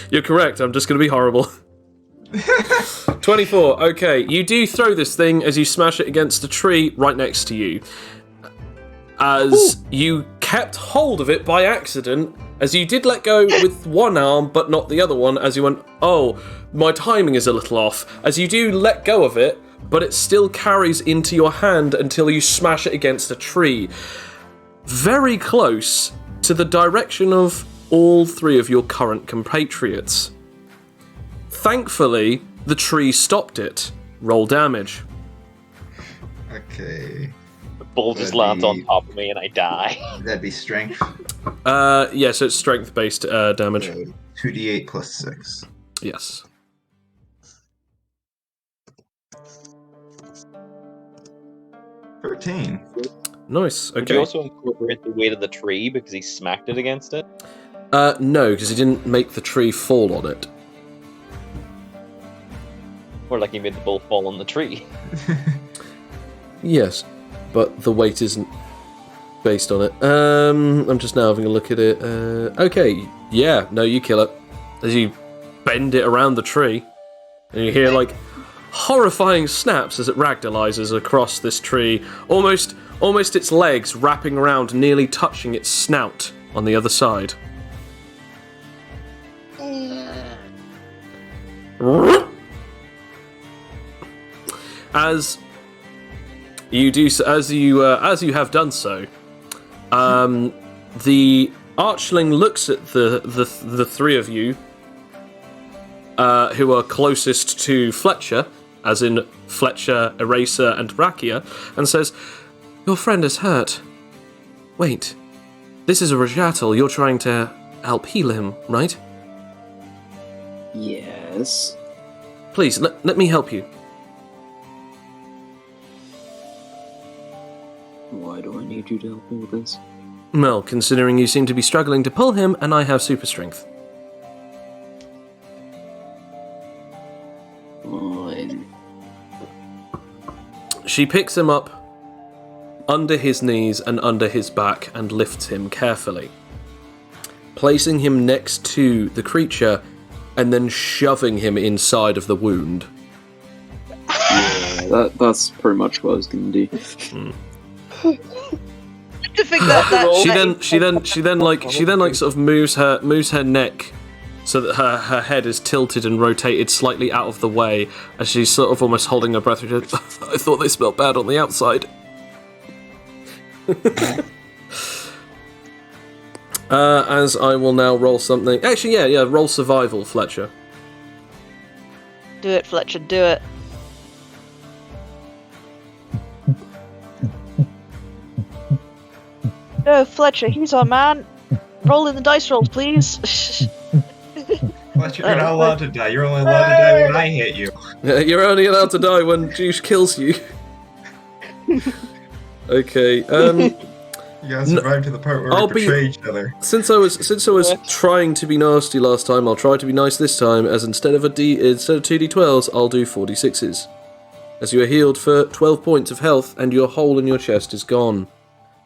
You're correct. I'm just going to be horrible. 24. Okay, you do throw this thing as you smash it against a tree right next to you. As you kept hold of it by accident, as you did let go with one arm but not the other one, as you went, oh, my timing is a little off. As you do let go of it, but it still carries into your hand until you smash it against a tree. Very close to the direction of all three of your current compatriots. Thankfully, the tree stopped it. Roll damage. Okay. The bull just That'd lands on be- top of me and I die. That'd be strength. Yeah, so it's strength-based damage. 2d8 plus 6. Yes. $13. Nice. Would you Okay. also incorporate the weight of the tree because he smacked it against it? No, because he didn't make the tree fall on it. Or like he made the bull fall on the tree? Yes, but the weight isn't based on it. I'm just now having a look at it. Okay, yeah, no, you kill it. As you bend it around the tree, and you hear, like, horrifying snaps as it ragdollizes across this tree, almost its legs wrapping around, nearly touching its snout on the other side. As you do, as you have done so, the archling looks at the three of you who are closest to Fletcher, as in Fletcher, Eraser, and Brachia, and says, "Your friend is hurt. Wait, this is a Rajatal. You're trying to help heal him, right? Yes. Please, let me help you." Why do I need you to help me with this? Well, considering you seem to be struggling to pull him, and I have super strength. Fine. She picks him up under his knees and under his back and lifts him carefully, placing him next to the creature and then shoving him inside of the wound. Yeah, that's pretty much what I was gonna do. To think that She then sort of moves her neck so that her head is tilted and rotated slightly out of the way as she's sort of almost holding her breath. She goes, I thought they smelled bad on the outside. As I will now roll something. Actually, yeah, roll survival, Fletcher. Do it, Fletcher, do it. No, Fletcher, he's our man. Roll in the dice rolls, please. Fletcher, you're not allowed to die. You're only allowed to die when I hit you. You're only allowed to die when Juice kills you. Okay. You gotta survive to the part where we betray each other. Since I was trying to be nasty last time, I'll try to be nice this time. As instead of 2d12s, I'll do 46s. As you are healed for 12 points of health, and your hole in your chest is gone.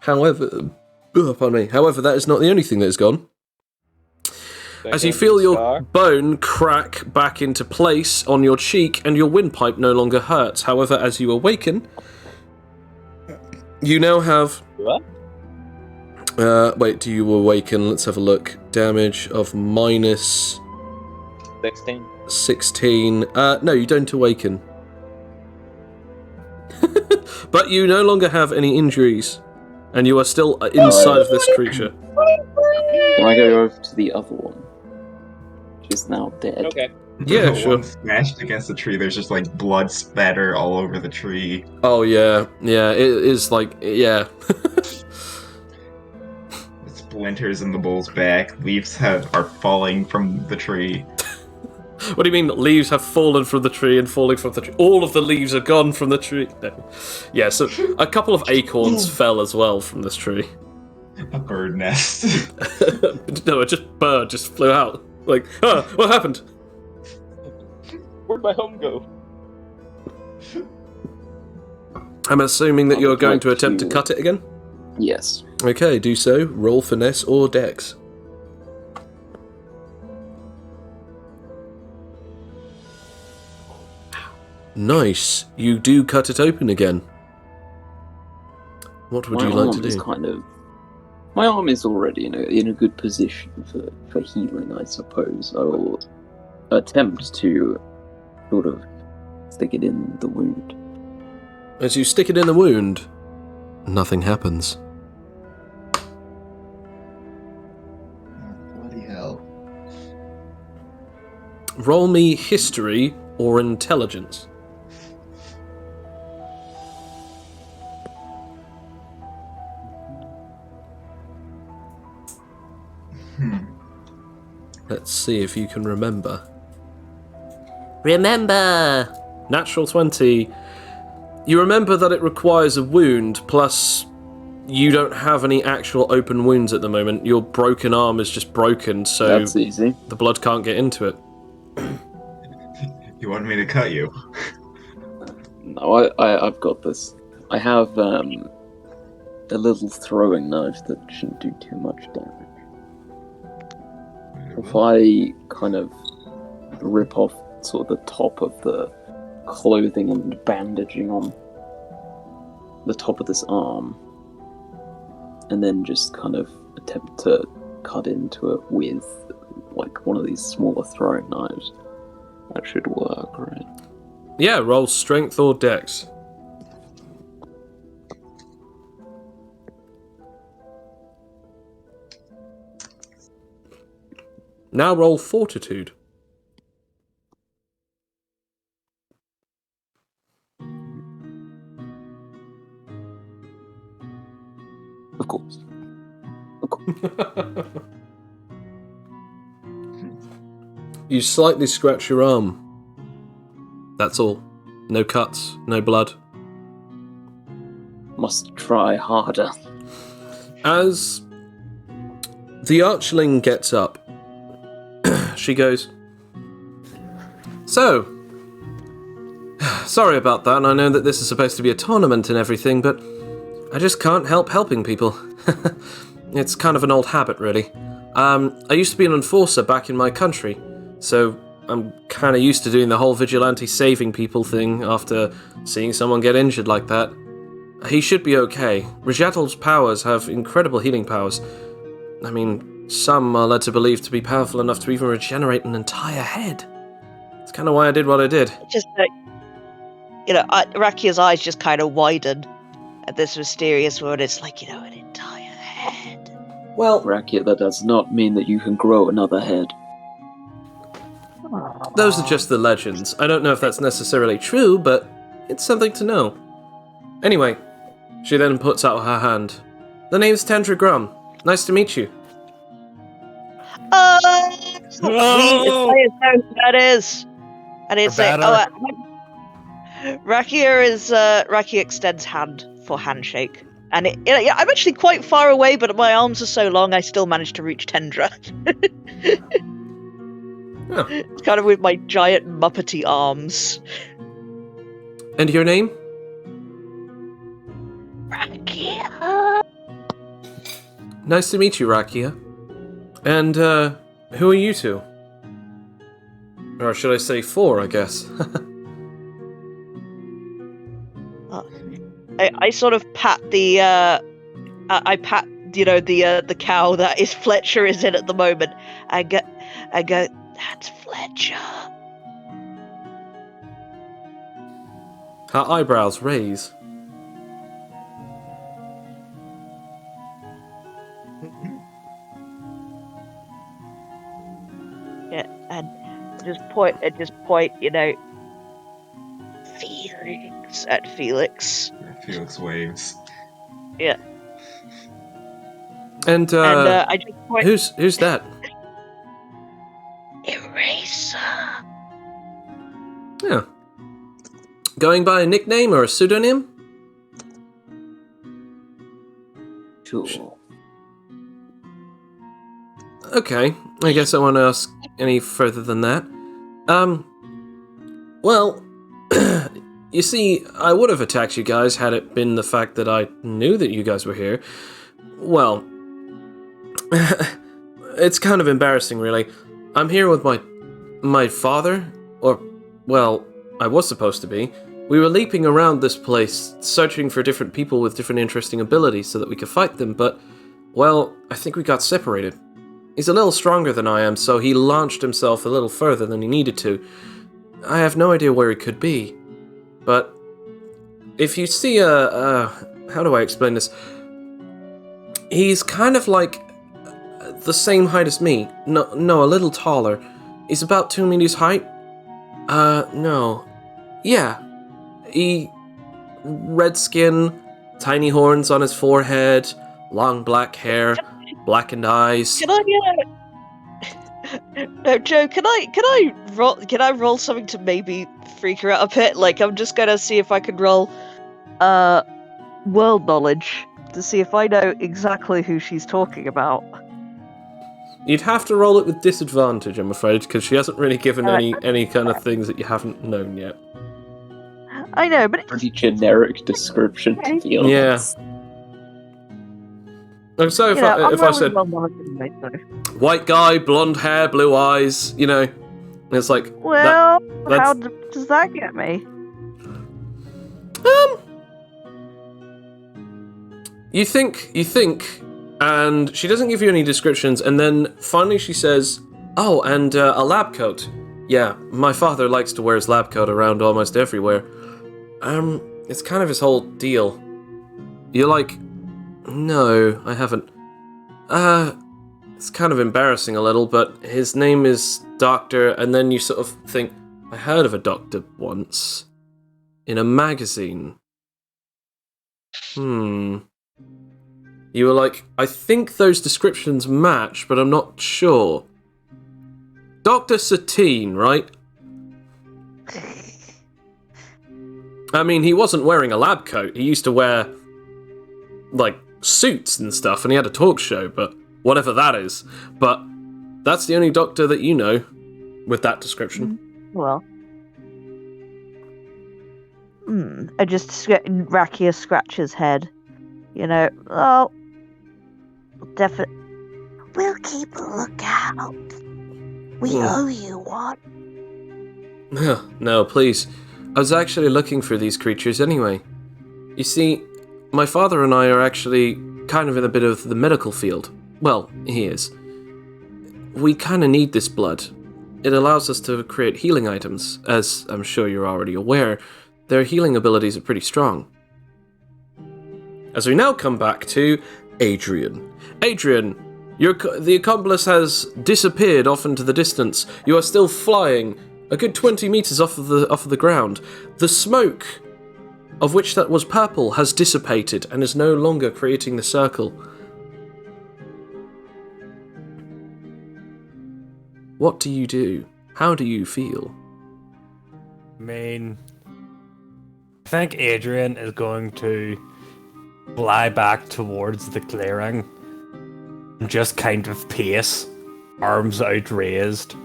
However, that is not the only thing that is gone. As you feel your bone crack back into place on your cheek, and your windpipe no longer hurts. However, as you awaken, you now have... What? Wait, do you awaken? Let's have a look. Damage of minus... 16. 16. No, you don't awaken. But you no longer have any injuries. And you are still inside of this creature. Can I go over to the other one? Which is now dead. Okay. Yeah, The sure. one smashed against the tree. There's just like blood spatter all over the tree. Oh, yeah. Yeah, it is like... Yeah. Splinters in the bull's back. Leaves are falling from the tree. What do you mean leaves have fallen from the tree and falling from the tree? All of the leaves are gone from the tree. No. Yeah, so a couple of acorns fell as well from this tree. A bird nest. No, a bird just flew out. Like, what happened? Where'd my home go? I'm assuming that you're going to attempt to cut it again? Yes. Okay, do so. Roll finesse or dex. Nice. You do cut it open again. What would you like to do? My arm is already in a good position for healing, I suppose. I will attempt to sort of stick it in the wound. As you stick it in the wound, nothing happens. Bloody hell. Roll me history or intelligence. Let's see if you can remember. Remember! Natural 20. You remember that it requires a wound, plus you don't have any actual open wounds at the moment. Your broken arm is just broken, so that's easy. The blood can't get into it. You want me to cut you? No, I've got this. I have a little throwing knife that shouldn't do too much damage. If I kind of rip off sort of the top of the clothing and bandaging on the top of this arm, and then just kind of attempt to cut into it with like one of these smaller throwing knives, that should work, right? Yeah, roll strength or dex. Now roll fortitude. Of course. You slightly scratch your arm. That's all. No cuts, no blood. Must try harder. As the archling gets up, she goes, "So, sorry about that, and I know that this is supposed to be a tournament and everything, but I just can't help helping people. It's kind of an old habit, really. I used to be an enforcer back in my country, so I'm kind of used to doing the whole vigilante saving people thing after seeing someone get injured like that. He should be okay. Rajatel's powers have incredible healing powers. I mean, some are led to believe to be powerful enough to even regenerate an entire head. It's kind of why I did what I did. Just, Rakia's eyes just kind of widen at this mysterious word. It's like, an entire head. Well, Rakia, that does not mean that you can grow another head. those are just the legends. I don't know if that's necessarily true, but it's something to know. Anyway, she then puts out her hand. The name's Tendra Grum. Nice to meet you. That is. And it's like, Rakia extends hand for handshake. And I'm actually quite far away, but my arms are so long, I still manage to reach Tendra. Oh. It's kind of with my giant Muppety arms. And your name? Rakia. Nice to meet you, Rakia. And, who are you two? Or should I say 4, I guess. I sort of pat the the cow that is Fletcher is in at the moment. I go, that's Fletcher. Her eyebrows raise. Yeah, and just point, Felix at Felix. Felix waves. Yeah. And I just point. who's that? Eraser. Yeah. Going by a nickname or a pseudonym? Sure. Okay, I guess I won't ask any further than that. Well, you see, I would have attacked you guys had it been the fact that I knew that you guys were here. Well, it's kind of embarrassing, really. I'm here with my father, or, well, I was supposed to be. We were leaping around this place, searching for different people with different interesting abilities so that we could fight them, but, well, I think we got separated. He's a little stronger than I am, so he launched himself a little further than he needed to. I have no idea where he could be, but if you see how do I explain this? He's kind of like the same height as me. No, a little taller. He's about 2 meters height. No. Yeah. Red skin, tiny horns on his forehead, long black hair, blackened eyes. Can I no, Joe, can I roll something to maybe freak her out a bit? Like, I'm just gonna see if I can roll world knowledge to see if I know exactly who she's talking about. You'd have to roll it with disadvantage, I'm afraid, because she hasn't really given any kind of things that you haven't known yet. I know, but Pretty generic description, to be honest. Yeah. I'm sorry if I said white guy, blonde hair, blue eyes, it's like... Well, how does that get me? You think, and she doesn't give you any descriptions, and then finally she says, oh, and a lab coat. Yeah, my father likes to wear his lab coat around almost everywhere. It's kind of his whole deal. You're like, no, I haven't. It's kind of embarrassing a little, but his name is Doctor, and then you sort of think, I heard of a doctor once. In a magazine. You were like, I think those descriptions match, but I'm not sure. Dr. Satine, right? I mean, he wasn't wearing a lab coat. He used to wear, like, suits and stuff, and he had a talk show, but whatever that is. But that's the only doctor that you know with that description. Well. I just Rakia scratches head. Oh, definitely. We'll keep a lookout. We owe you one. No, please. I was actually looking for these creatures anyway. You see, my father and I are actually kind of in a bit of the medical field. Well, he is. We kind of need this blood. It allows us to create healing items. As I'm sure you're already aware, their healing abilities are pretty strong. As we now come back to Adrian. Adrian, the accomplice has disappeared off into the distance. You are still flying a good 20 meters off of the ground. The smoke, of which that was purple, has dissipated and is no longer creating the circle. What do you do? How do you feel? I mean, I think Adrian is going to fly back towards the clearing and just kind of pace, arms outraised.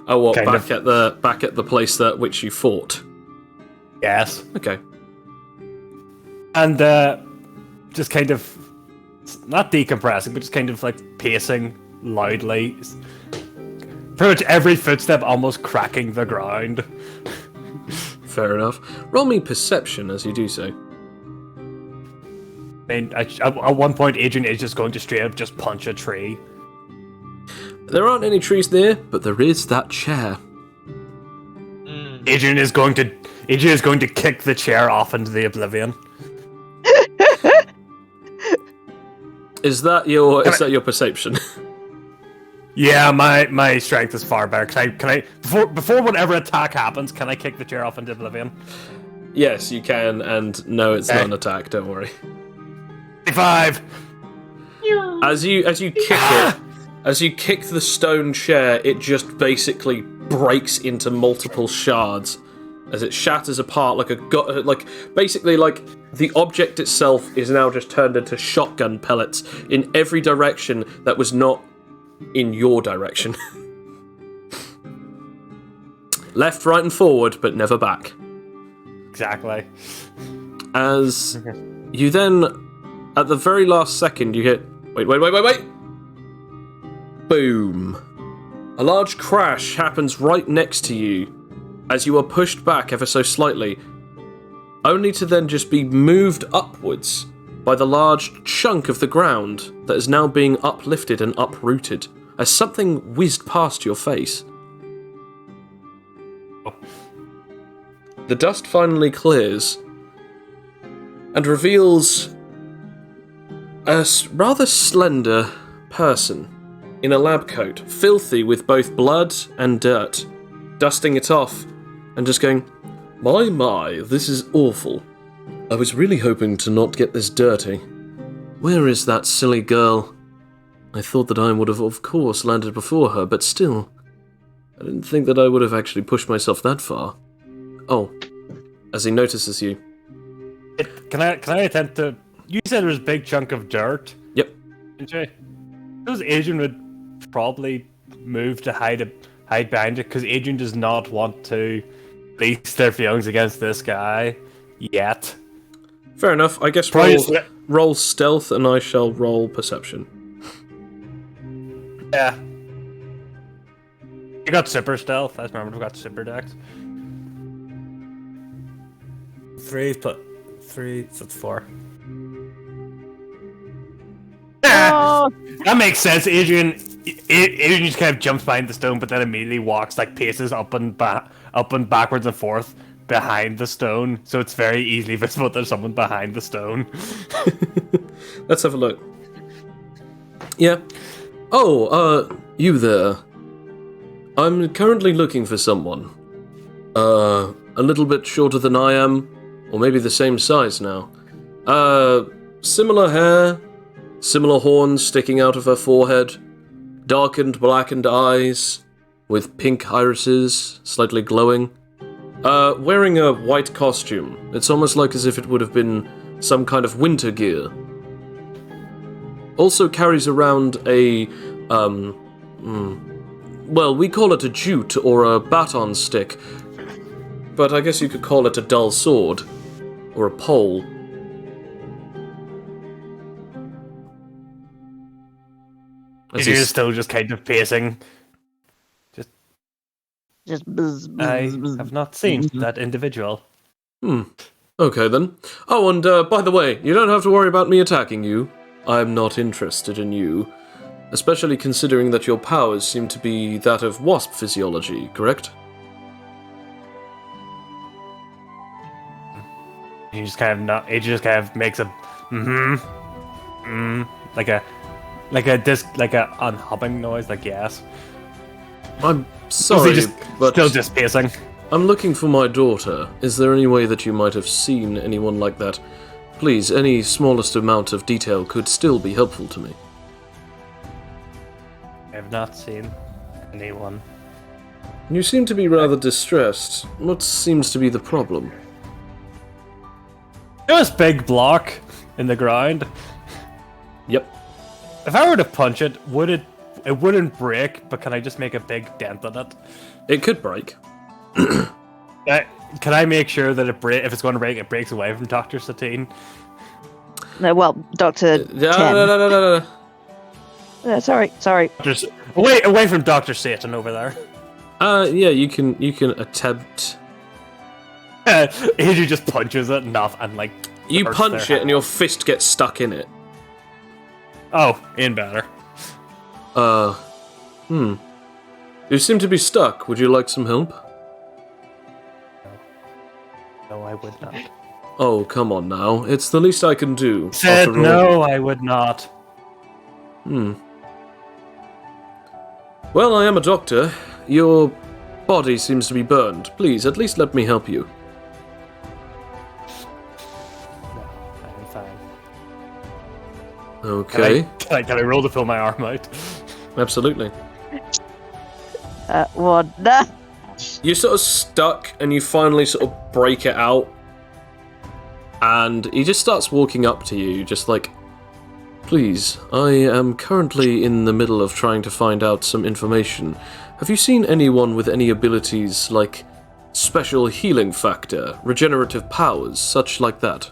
Oh, what? Back at the place that which you fought. Yes. Okay. And just kind of not decompressing, but just kind of like pacing loudly. Pretty much every footstep almost cracking the ground. Fair enough. Roll me perception as you do so. I mean, at one point, Adrian is just going to straight up just punch a tree. There aren't any trees there, but there is that chair. Adrian is going to kick the chair off into the oblivion. Is that your perception? Yeah, my strength is far better. Can I before whatever attack happens, can I kick the chair off into oblivion? Yes, you can, and no, it's not an attack. Don't worry. 5. As you kick it, as you kick the stone chair, it just basically breaks into multiple shards as it shatters apart like basically the object itself is now just turned into shotgun pellets in every direction that was not in your direction. Left, right, and forward, but never back. Exactly. As you then, at the very last second, you hit. Wait. Boom. A large crash happens right next to you as you are pushed back ever so slightly, only to then just be moved upwards by the large chunk of the ground that is now being uplifted and uprooted as something whizzed past your face. The dust finally clears and reveals a rather slender person in a lab coat, filthy with both blood and dirt, dusting it off and just going, My, this is awful. I was really hoping to not get this dirty. Where is that silly girl? I thought that I would have, of course, landed before her, but still, I didn't think that I would have actually pushed myself that far. Oh, as he notices you. Can I attempt to... You said there was a big chunk of dirt. Yep. Didn't you? Because Adrian would probably move to hide behind it, because Adrian does not want to release their feelings against this guy yet. Fair enough. I guess roll stealth, and I shall roll perception. Yeah. You got super stealth. I remember we got super dex. 3 plus 3, so it's 4. Oh. That makes sense. Adrian just kind of jumps behind the stone, but then immediately walks paces up and backwards and forth behind the stone, so it's very easily visible there's someone behind the stone. Let's have a look. Yeah. Oh, you there. I'm currently looking for someone. A little bit shorter than I am, or maybe the same size now. Similar hair, similar horns sticking out of her forehead, darkened, blackened eyes, with pink irises, slightly glowing. Wearing a white costume. It's almost like as if it would have been some kind of winter gear. Also carries around a, well, we call it a jute or a baton stick, but I guess you could call it a dull sword, or a pole. Adrian's still just kind of pacing. Just buzz, I buzz, buzz. have not seen that individual. Okay then. Oh, and by the way, you don't have to worry about me attacking you. I'm not interested in you. Especially considering that your powers seem to be that of wasp physiology, correct? He just kind of not. He just kind of makes a like a unhubbing noise, like yes. I'm sorry, but still just pacing. I'm looking for my daughter. Is there any way that you might have seen anyone like that? Please, any smallest amount of detail could still be helpful to me. I have not seen anyone. You seem to be rather distressed. What seems to be the problem? There was big block in the ground. Yep. If I were to punch it, it wouldn't break, but can I just make a big dent in it? It could break. Can I make sure that if it's going to break, it breaks away from Dr. Satine? No, well, Dr. No. Sorry. Away from Dr. Satan over there. Yeah, you can attempt. He just punches it enough and like. You hurts punch their it and your fist gets stuck in it. Oh, in better. You seem to be stuck. Would you like some help? No, I would not. Oh, come on now. It's the least I can do. Said after all. no, I would not. Well, I am a doctor. Your body seems to be burned. Please, at least let me help you. No, I'm fine. Okay. Can I roll to fill my arm out? Absolutely. One. Nah. You're sort of stuck, and you finally sort of break it out. And he just starts walking up to you, just like, please, I am currently in the middle of trying to find out some information. Have you seen anyone with any abilities like special healing factor, regenerative powers, such like that?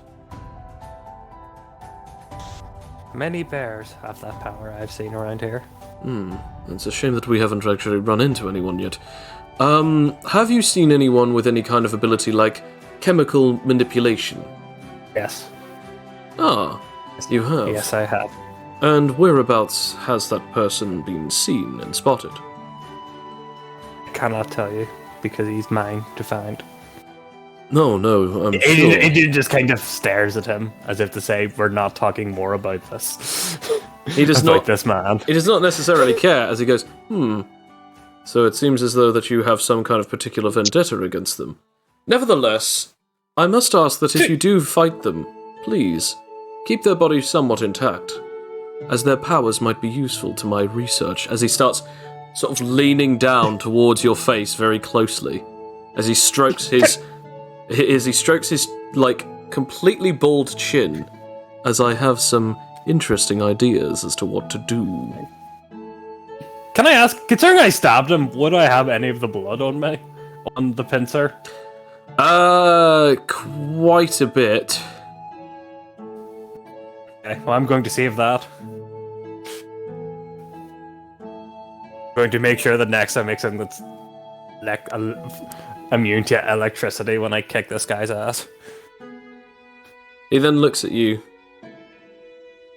Many bears have that power I've seen around here. It's a shame that we haven't actually run into anyone yet. Have you seen anyone with any kind of ability like chemical manipulation? Yes. Ah, you have. Yes, I have. And whereabouts has that person been seen and spotted? I cannot tell you because he's mine to find. No, I'm sure. It just kind of stares at him as if to say, "We're not talking more about this." He does about not. this man. He does not necessarily care. As he goes, So it seems as though that you have some kind of particular vendetta against them. Nevertheless, I must ask that if you do fight them, please keep their bodies somewhat intact, as their powers might be useful to my research. As he starts sort of leaning down towards your face very closely, as he strokes his like completely bald chin, as I have some interesting ideas as to what to do. Can I ask, considering I stabbed him, would I have any of the blood on me? On the pincer? Quite a bit. Okay, well, I'm going to save that. Going to make sure that next time I make something that's immune to electricity when I kick this guy's ass. He then looks at you.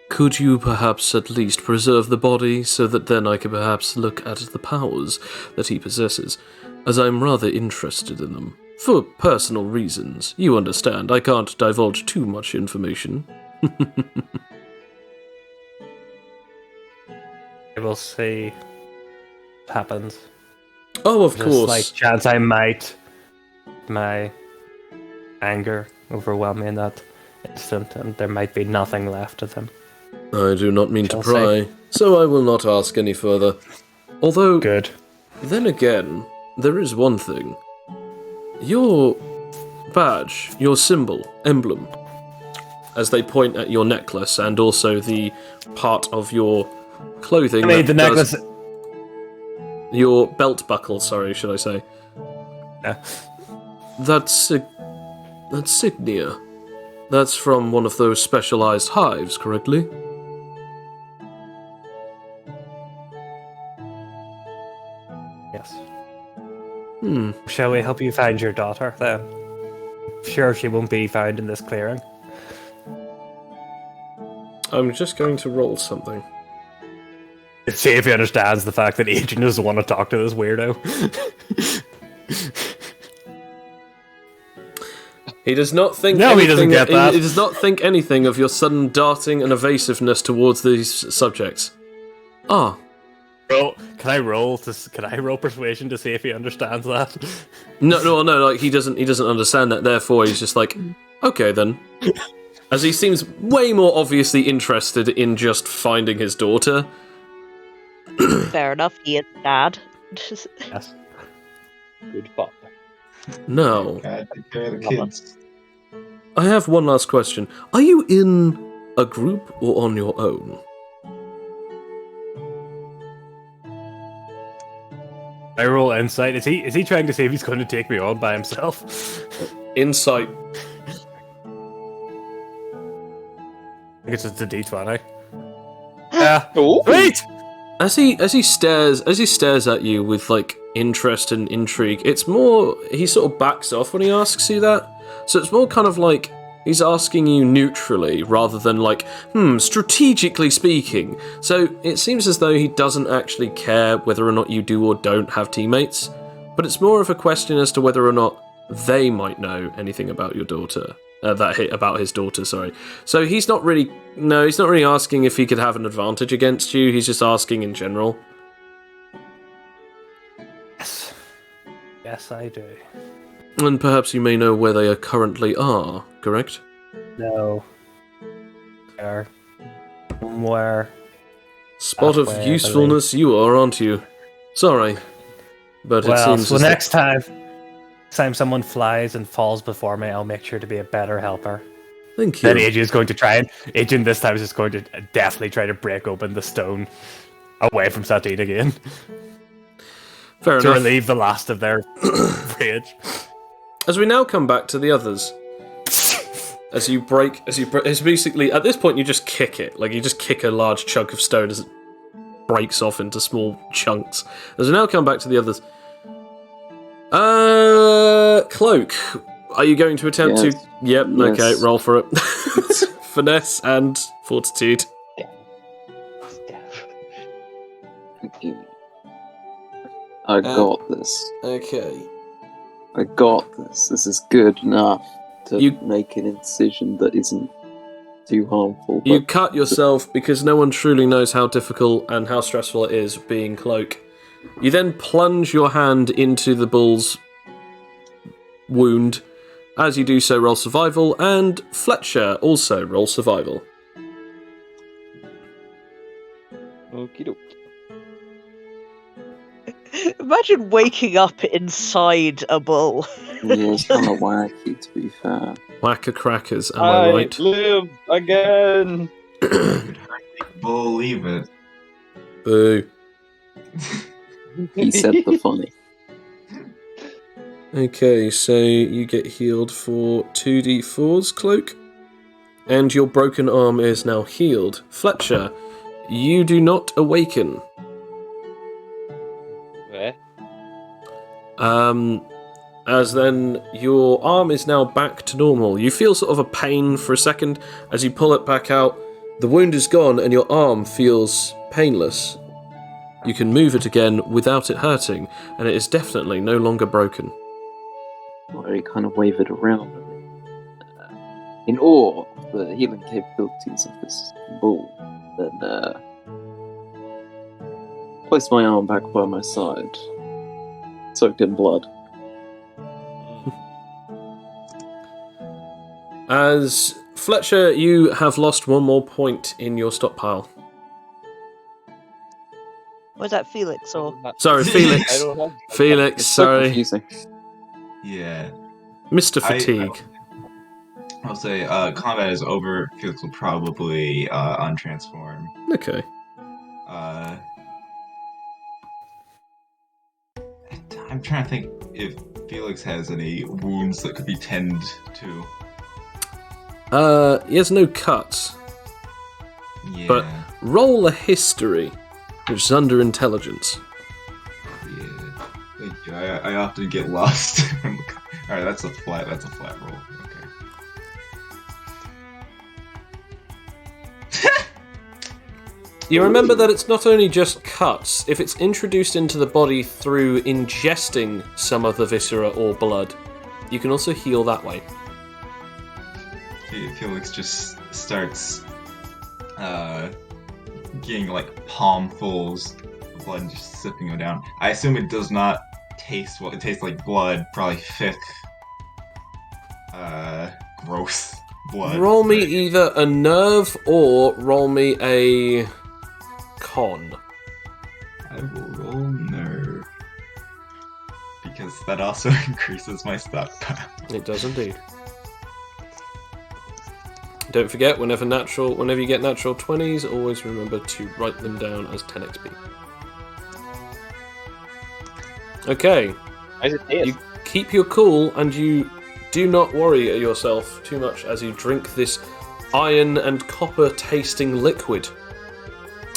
Could you perhaps at least preserve the body so that then I could perhaps look at the powers that he possesses, as I'm rather interested in them. For personal reasons. You understand, I can't divulge too much information. I will see what happens. Oh, of There's a course. slight chance I might my anger overwhelm me in that instant, and there might be nothing left of him. I do not mean to Shall pry, so I will not ask any further. Although, Good. then again, there is one thing. Your badge, your symbol, emblem, as they point at your necklace and also the part of your clothing. I made the that necklace. does- Your belt buckle, sorry, should I say. Yeah. That's Signia. That's from one of those specialized hives, correctly? Shall we help you find your daughter, then? Sure, she won't be found in this clearing. I'm just going to roll something. See if he understands the fact that Adrian doesn't want to talk to this weirdo. He does not think. No, he doesn't get that. He does not think anything of your sudden darting and evasiveness towards these subjects. Ah. Can I roll persuasion to see if he understands that? No, like he doesn't understand that. Therefore, he's just like, okay then. As he seems way more obviously interested in just finding his daughter. Fair enough, he is dad. Yes. Good father. Now, God, take care of the kids. I have one last question. Are you in a group or on your own? I roll insight. Is he trying to see if he's going to take me on by himself? Insight. I guess it's a D20. Yeah. Oh. Wait! As he stares at you with like interest and intrigue, it's more he sort of backs off when he asks you that. So it's more kind of like he's asking you neutrally rather than like, strategically speaking. So it seems as though he doesn't actually care whether or not you do or don't have teammates, but it's more of a question as to whether or not they might know anything about your daughter. About his daughter, sorry. So he's not really asking if he could have an advantage against you, he's just asking in general. Yes, I do. And perhaps you may know where they currently are, correct? No. They're somewhere. Spot of Halfway, I usefulness you are, aren't you? Sorry. But it seems so as next time someone flies and falls before me, I'll make sure to be a better helper. Thank you. Then Adrian's going to try and... Adrian this time is just going to definitely try to break open the stone away from Satine again. Fair to enough. relieve the last of their rage. As we now come back to the others, as basically, at this point you just kick it. Like, you just kick a large chunk of stone as it breaks off into small chunks. As we now come back to the others, Cloak, are you going to attempt to... Yep, Yes. okay, roll for it. Finesse and fortitude. I got this. Okay. I got this. This is good enough to You- make an incision that isn't too harmful. You But cut yourself because no one truly knows how difficult and how stressful it is being Cloak. You then plunge your hand into the bull's wound. As you do so, roll survival, and Fletcher also roll survival. Okie doke. Imagine waking up inside a bull. yeah, it's kind of wacky, to be fair. Whack-a-crackers, am I right? live again. Could hardly believe it. Boo. He said the funny. Okay, so you get healed for 2d4s, Cloak. And your broken arm is now healed. Fletcher, you do not awaken. Where? As then your arm is now back to normal. You feel sort of a pain for a second as you pull it back out. The wound is gone and your arm feels painless. You can move it again without it hurting, and it is definitely no longer broken. I kind of wave it around in awe of the healing capabilities of this bull. Then place my arm back by my side, soaked in blood. As Fletcher, you have lost one more point in your stockpile. Was that Felix or? Sorry, I Felix. don't have. Felix, It's so sorry. confusing. Yeah. Mr. Fatigue. I'll say combat is over. Felix will probably untransform. Okay. I'm trying to think if Felix has any wounds that could be tended to. He has no cuts. Yeah. But roll a history, which is under intelligence. Yeah. Thank you. I I often get lost. Alright, that's a flat roll. Okay. You remember that it's not only just cuts. If it's introduced into the body through ingesting some of the viscera or blood, you can also heal that way. Felix just starts getting like palmfuls of blood and just sipping them down. I assume it does not taste well. It tastes like blood, probably thick, gross blood. Roll me either a nerve or roll me a con. I will roll nerve. Because that also increases my stockpile. It does indeed. Don't forget, whenever you get natural 20s, always remember to write them down as 10 XP. Okay. You keep your cool, and you do not worry yourself too much as you drink this iron and copper tasting liquid.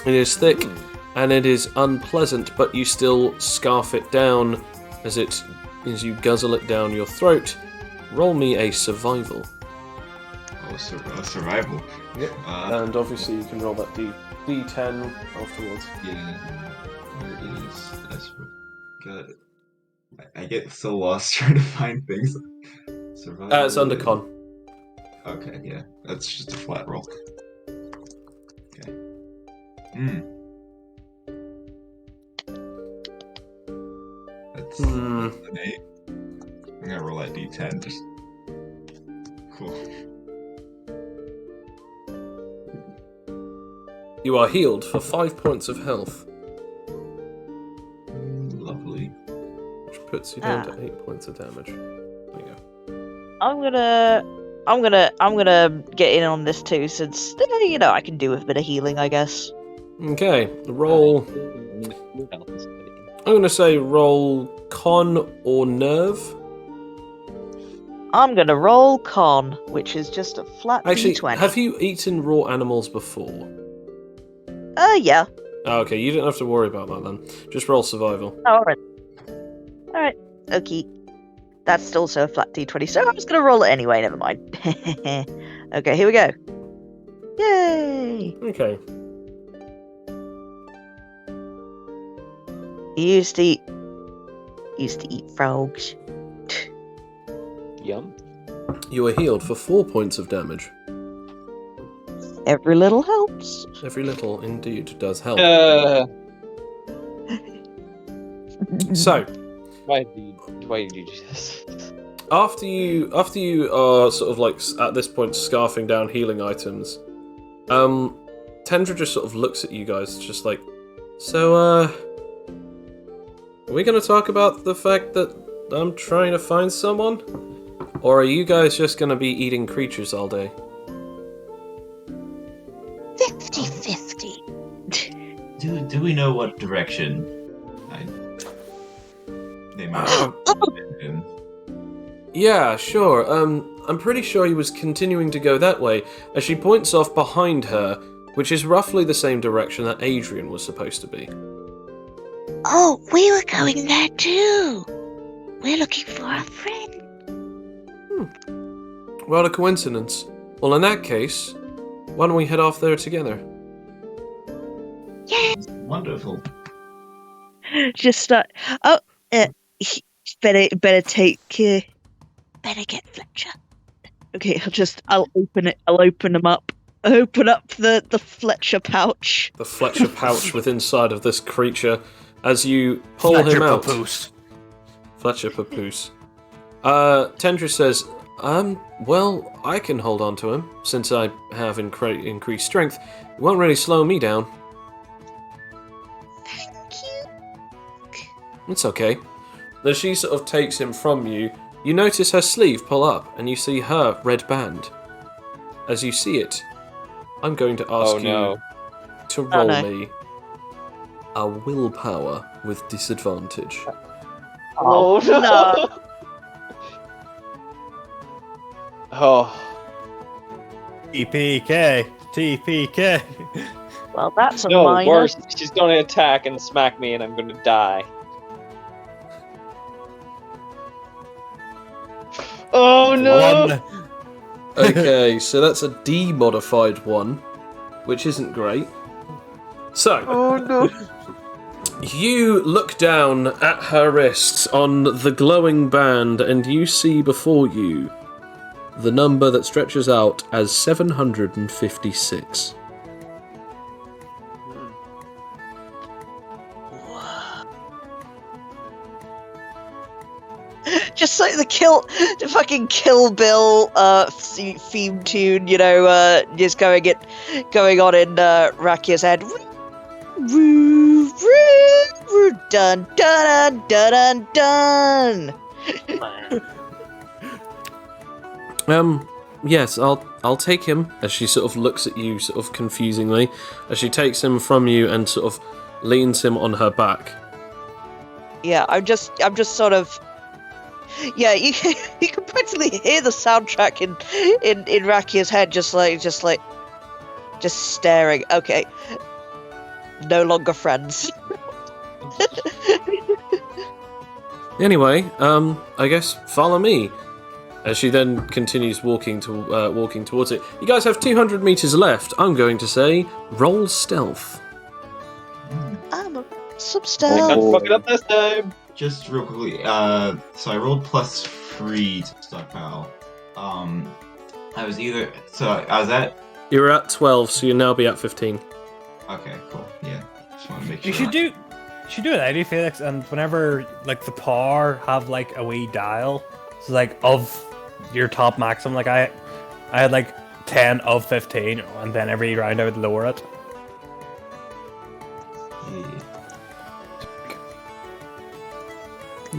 It is thick and it is unpleasant, but you still scarf it down as you guzzle it down your throat. Roll me a survival. Oh, survival. Yep. And obviously you can roll that D10 afterwards. Yeah. Where is that's good. I get so lost trying to find things. Survival. It's under con. Okay, yeah. That's just a flat roll. Okay. That's an 8. I'm gonna roll that D10. Just cool. You are healed for 5 points of health, Lovely. which puts you down to 8 points of damage. There you go. I'm gonna get in on this too, since I can do with a bit of healing, I guess. Okay, roll. I'm gonna say roll con or nerve. I'm gonna roll con, which is just a flat Actually, D20. have you eaten raw animals before? Yeah. Oh, okay, you don't have to worry about that then. Just roll survival. Oh, alright. Okay. That's also a flat D20, so I'm just gonna roll it anyway, never mind. Okay, here we go. Yay! Okay. You used to eat frogs. Yum. You are healed for 4 points of damage. Every little helps. Every little indeed does help. So, Why did you do this? after you are sort of like at this point scarfing down healing items, Tendra just sort of looks at you guys, just like, so are we gonna talk about the fact that I'm trying to find someone? Or are you guys just gonna be eating creatures all day? 50-50. Do we know what direction they might have been? Yeah, sure. I'm pretty sure he was continuing to go that way, as she points off behind her, which is roughly the same direction that Adrian was supposed to be. Oh, we were going there too. We're looking for a friend. What a coincidence. Well, in that case, why don't we head off there together? Yeah. Wonderful. Just start. Better take care. Better get Fletcher. Okay, I'll open it. I'll open them up. Open up the Fletcher pouch. The Fletcher pouch with inside of this creature, as you pull him out. Fletcher Papoose. Tendra says, well, I can hold on to him, since I have increased strength. It won't really slow me down. Thank you. It's okay. As she sort of takes him from you, you notice her sleeve pull up, and you see her red band. As you see it, I'm going to ask you to roll me a willpower with disadvantage. Oh no! Oh. TPK. Well, that's a No, minor. worse. She's going to attack and smack me, and I'm going to die. Oh no! Okay, so that's a D-modified one, which isn't great. So, Oh no! you look down at her wrists on the glowing band, and you see before you the number that stretches out as 756. Just like the fucking Kill Bill theme tune, just going on in Rakia's head. Dun dun dun dun dun. Yes, I'll take him. As she sort of looks at you, sort of confusingly, as she takes him from you and sort of leans him on her back. Yeah, I'm just sort of. Yeah, you can practically hear the soundtrack in Rakia's head, just staring. Okay, no longer friends. Anyway, I guess follow me. As she then continues walking towards it. You guys have 200 meters left. I'm going to say roll stealth. I'm some I stealth. can't fuck it up this time. Just real quickly, so I rolled +3 to stockpile. I was at. You're at 12, so you'll now be at 15. Okay, cool. Yeah, just want to make sure. You should do it, Eddie Felix, and whenever like the par have like a wee dial, so like of your top maximum, like I had like 10 of 15, and then every round I would lower it. Yeah.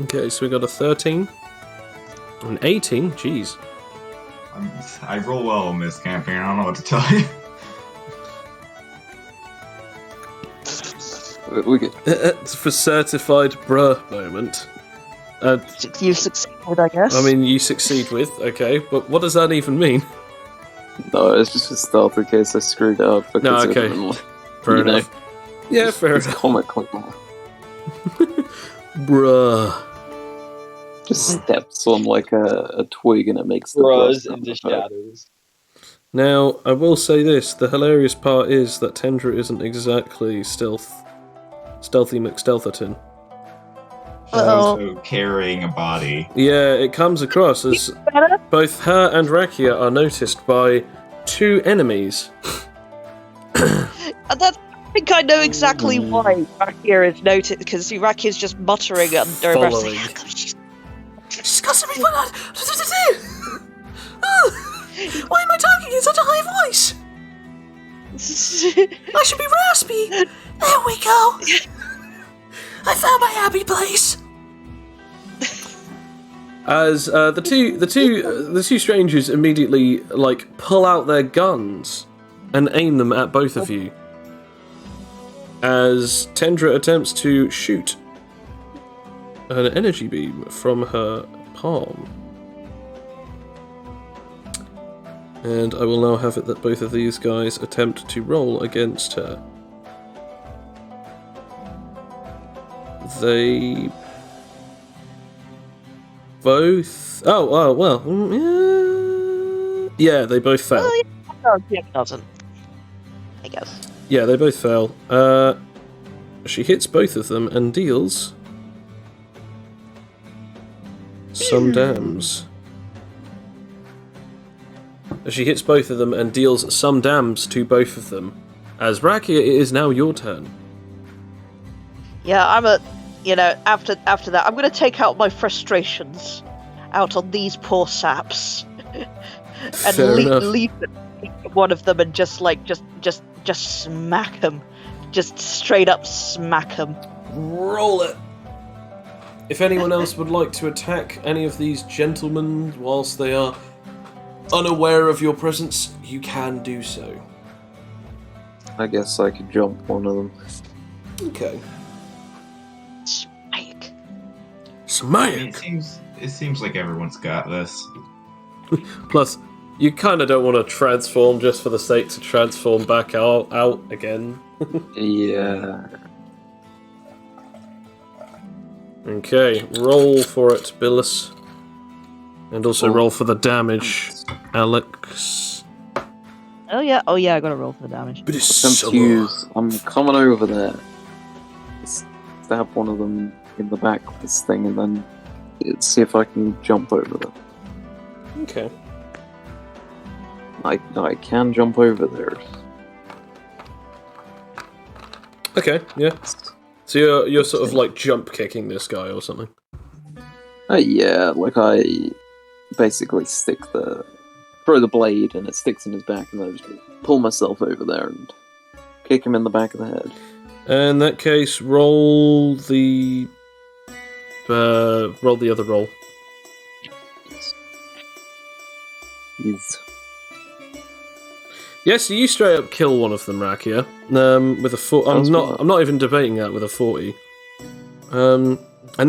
Okay, so we got a 13. An 18, jeez. I roll well on this campaign. I don't know what to tell you. We get For certified bruh moment. You've succeeded, I guess. I mean, you succeed with, okay, but what does that even mean? no. It's just a stealth in case I screwed up. Because No, okay. Fair you know, enough. Yeah, fair it's enough. comical. Bruh. Just steps on like a twig and it makes the Bros brush in the sound effect. shadows. Now, I will say this, the hilarious part is that Tendra isn't exactly Stealthy McStealtherton. She's also carrying a body. Yeah, it comes across as both her and Rakia are noticed by two enemies. And I think I know exactly why Rakia is noted, because Rakia's just muttering under her breath. Following. Like, "Oh, She's got something like that! Why am I talking in such a high voice? I should be raspy! There we go! I found my happy place! As the two strangers immediately pull out their guns and aim them at both of you. As Tendra attempts to shoot an energy beam from her palm. And I will now have it that both of these guys attempt to roll against her. They both... Oh, well. Yeah, they both fail. oh, yeah, it doesn't. I guess. Yeah, they both fail. She hits both of them and deals some dams. She hits both of them and deals some dams to both of them. As Rakia, it is now your turn. Yeah, after that, I'm going to take out my frustrations out on these poor saps. And Fair enough. leap at one of them and just smack him. Just straight up smack him. Roll it! If anyone else would like to attack any of these gentlemen whilst they are unaware of your presence, you can do so. I guess I could jump one of them. Okay. Spike. I mean, it seems like everyone's got this. Plus, you kind of don't want to transform just for the sake to transform back out again. Yeah. Okay, roll for it, Billis. And also roll for the damage, Alex. Oh yeah, I gotta roll for the damage. But it's I'm coming over there. Stab one of them in the back with this thing, and then see if I can jump over them. Okay. I can jump over there. Okay, yeah. So you're sort of like jump kicking this guy or something. Yeah, like I basically throw the blade and it sticks in his back, and then I just pull myself over there and kick him in the back of the head. In that case, roll the other roll. Yes, you straight up kill one of them, Rakia. With a 40. I'm not even debating that with a 40. And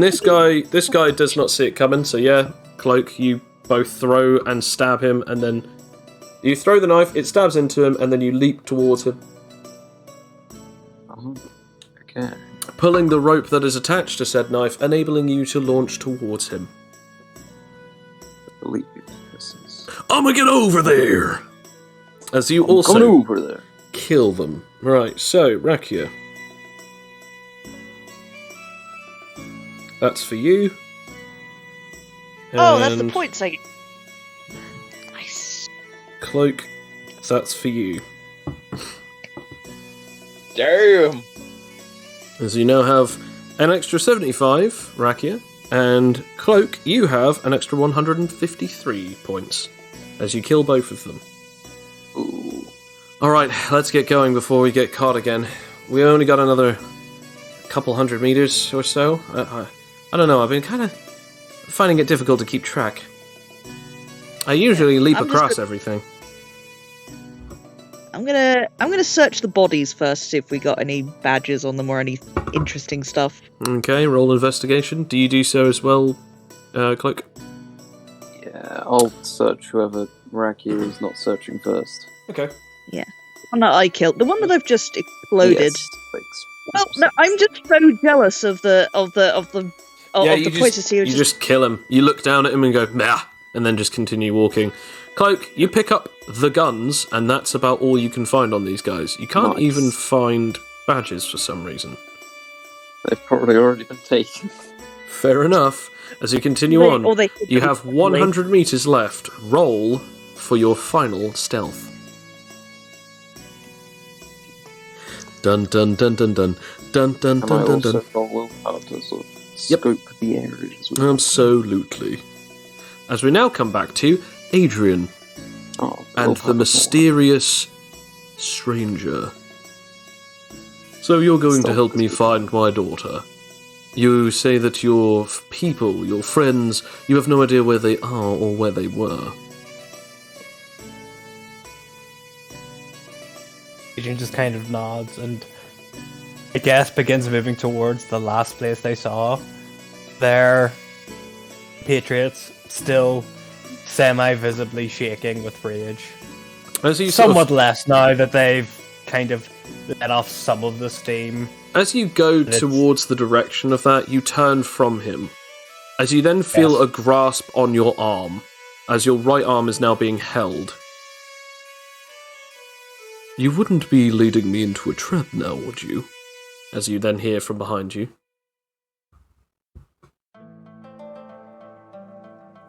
this guy does not see it coming. So yeah, Cloak, you both throw and stab him, and then you throw the knife. It stabs into him, and then you leap towards him. Okay. Pulling the rope that is attached to said knife, enabling you to launch towards him. I believe this is. I'ma get over there. As you I'm also coming over there. Kill them. Right, so, Rakia. That's for you. Oh, that's the And points I get. Nice. Cloak, that's for you. Damn! As you now have an extra 75, Rakia, and Cloak, you have an extra 153 points, as you kill both of them. Ooh. Alright, let's get going before we get caught again. We only got another couple hundred meters or so. I don't know, I've been kind of finding it difficult to keep track. I usually leap across everything. I'm gonna search the bodies first, see if we got any badges on them or any interesting stuff. Okay, roll investigation. Do you do so as well, Cloak? Yeah, I'll search whoever Rakia is not searching first. Okay. One that I killed, the one that I've just exploded. Yes, Well, no, I'm just so jealous of the points to see. You just kill him. You look down at him and go, nah, and then just continue walking. Cloak, you pick up the guns, and that's about all you can find on these guys. You can't even find badges for some reason. They've probably already been taken. Fair enough. As you continue on, you have 100 meters left. Roll for your final stealth. Dun dun dun dun dun dun dun And dun I dun also dun. roll willpower to sort of scope the areas. Absolutely. As we now come back to Adrian and the mysterious stranger. So you're going to help me find my daughter. You say that your people, your friends, you have no idea where they are or where they were. Adrian just kind of nods and I guess begins moving towards the last place they saw. Their patriots still semi-visibly shaking with rage. As you Somewhat less now that they've kind of let off some of the steam. As you go towards the direction of that, you turn from him. As you then feel a grasp on your arm, as your right arm is now being held. You wouldn't be leading me into a trap now, would you? As you then hear from behind you.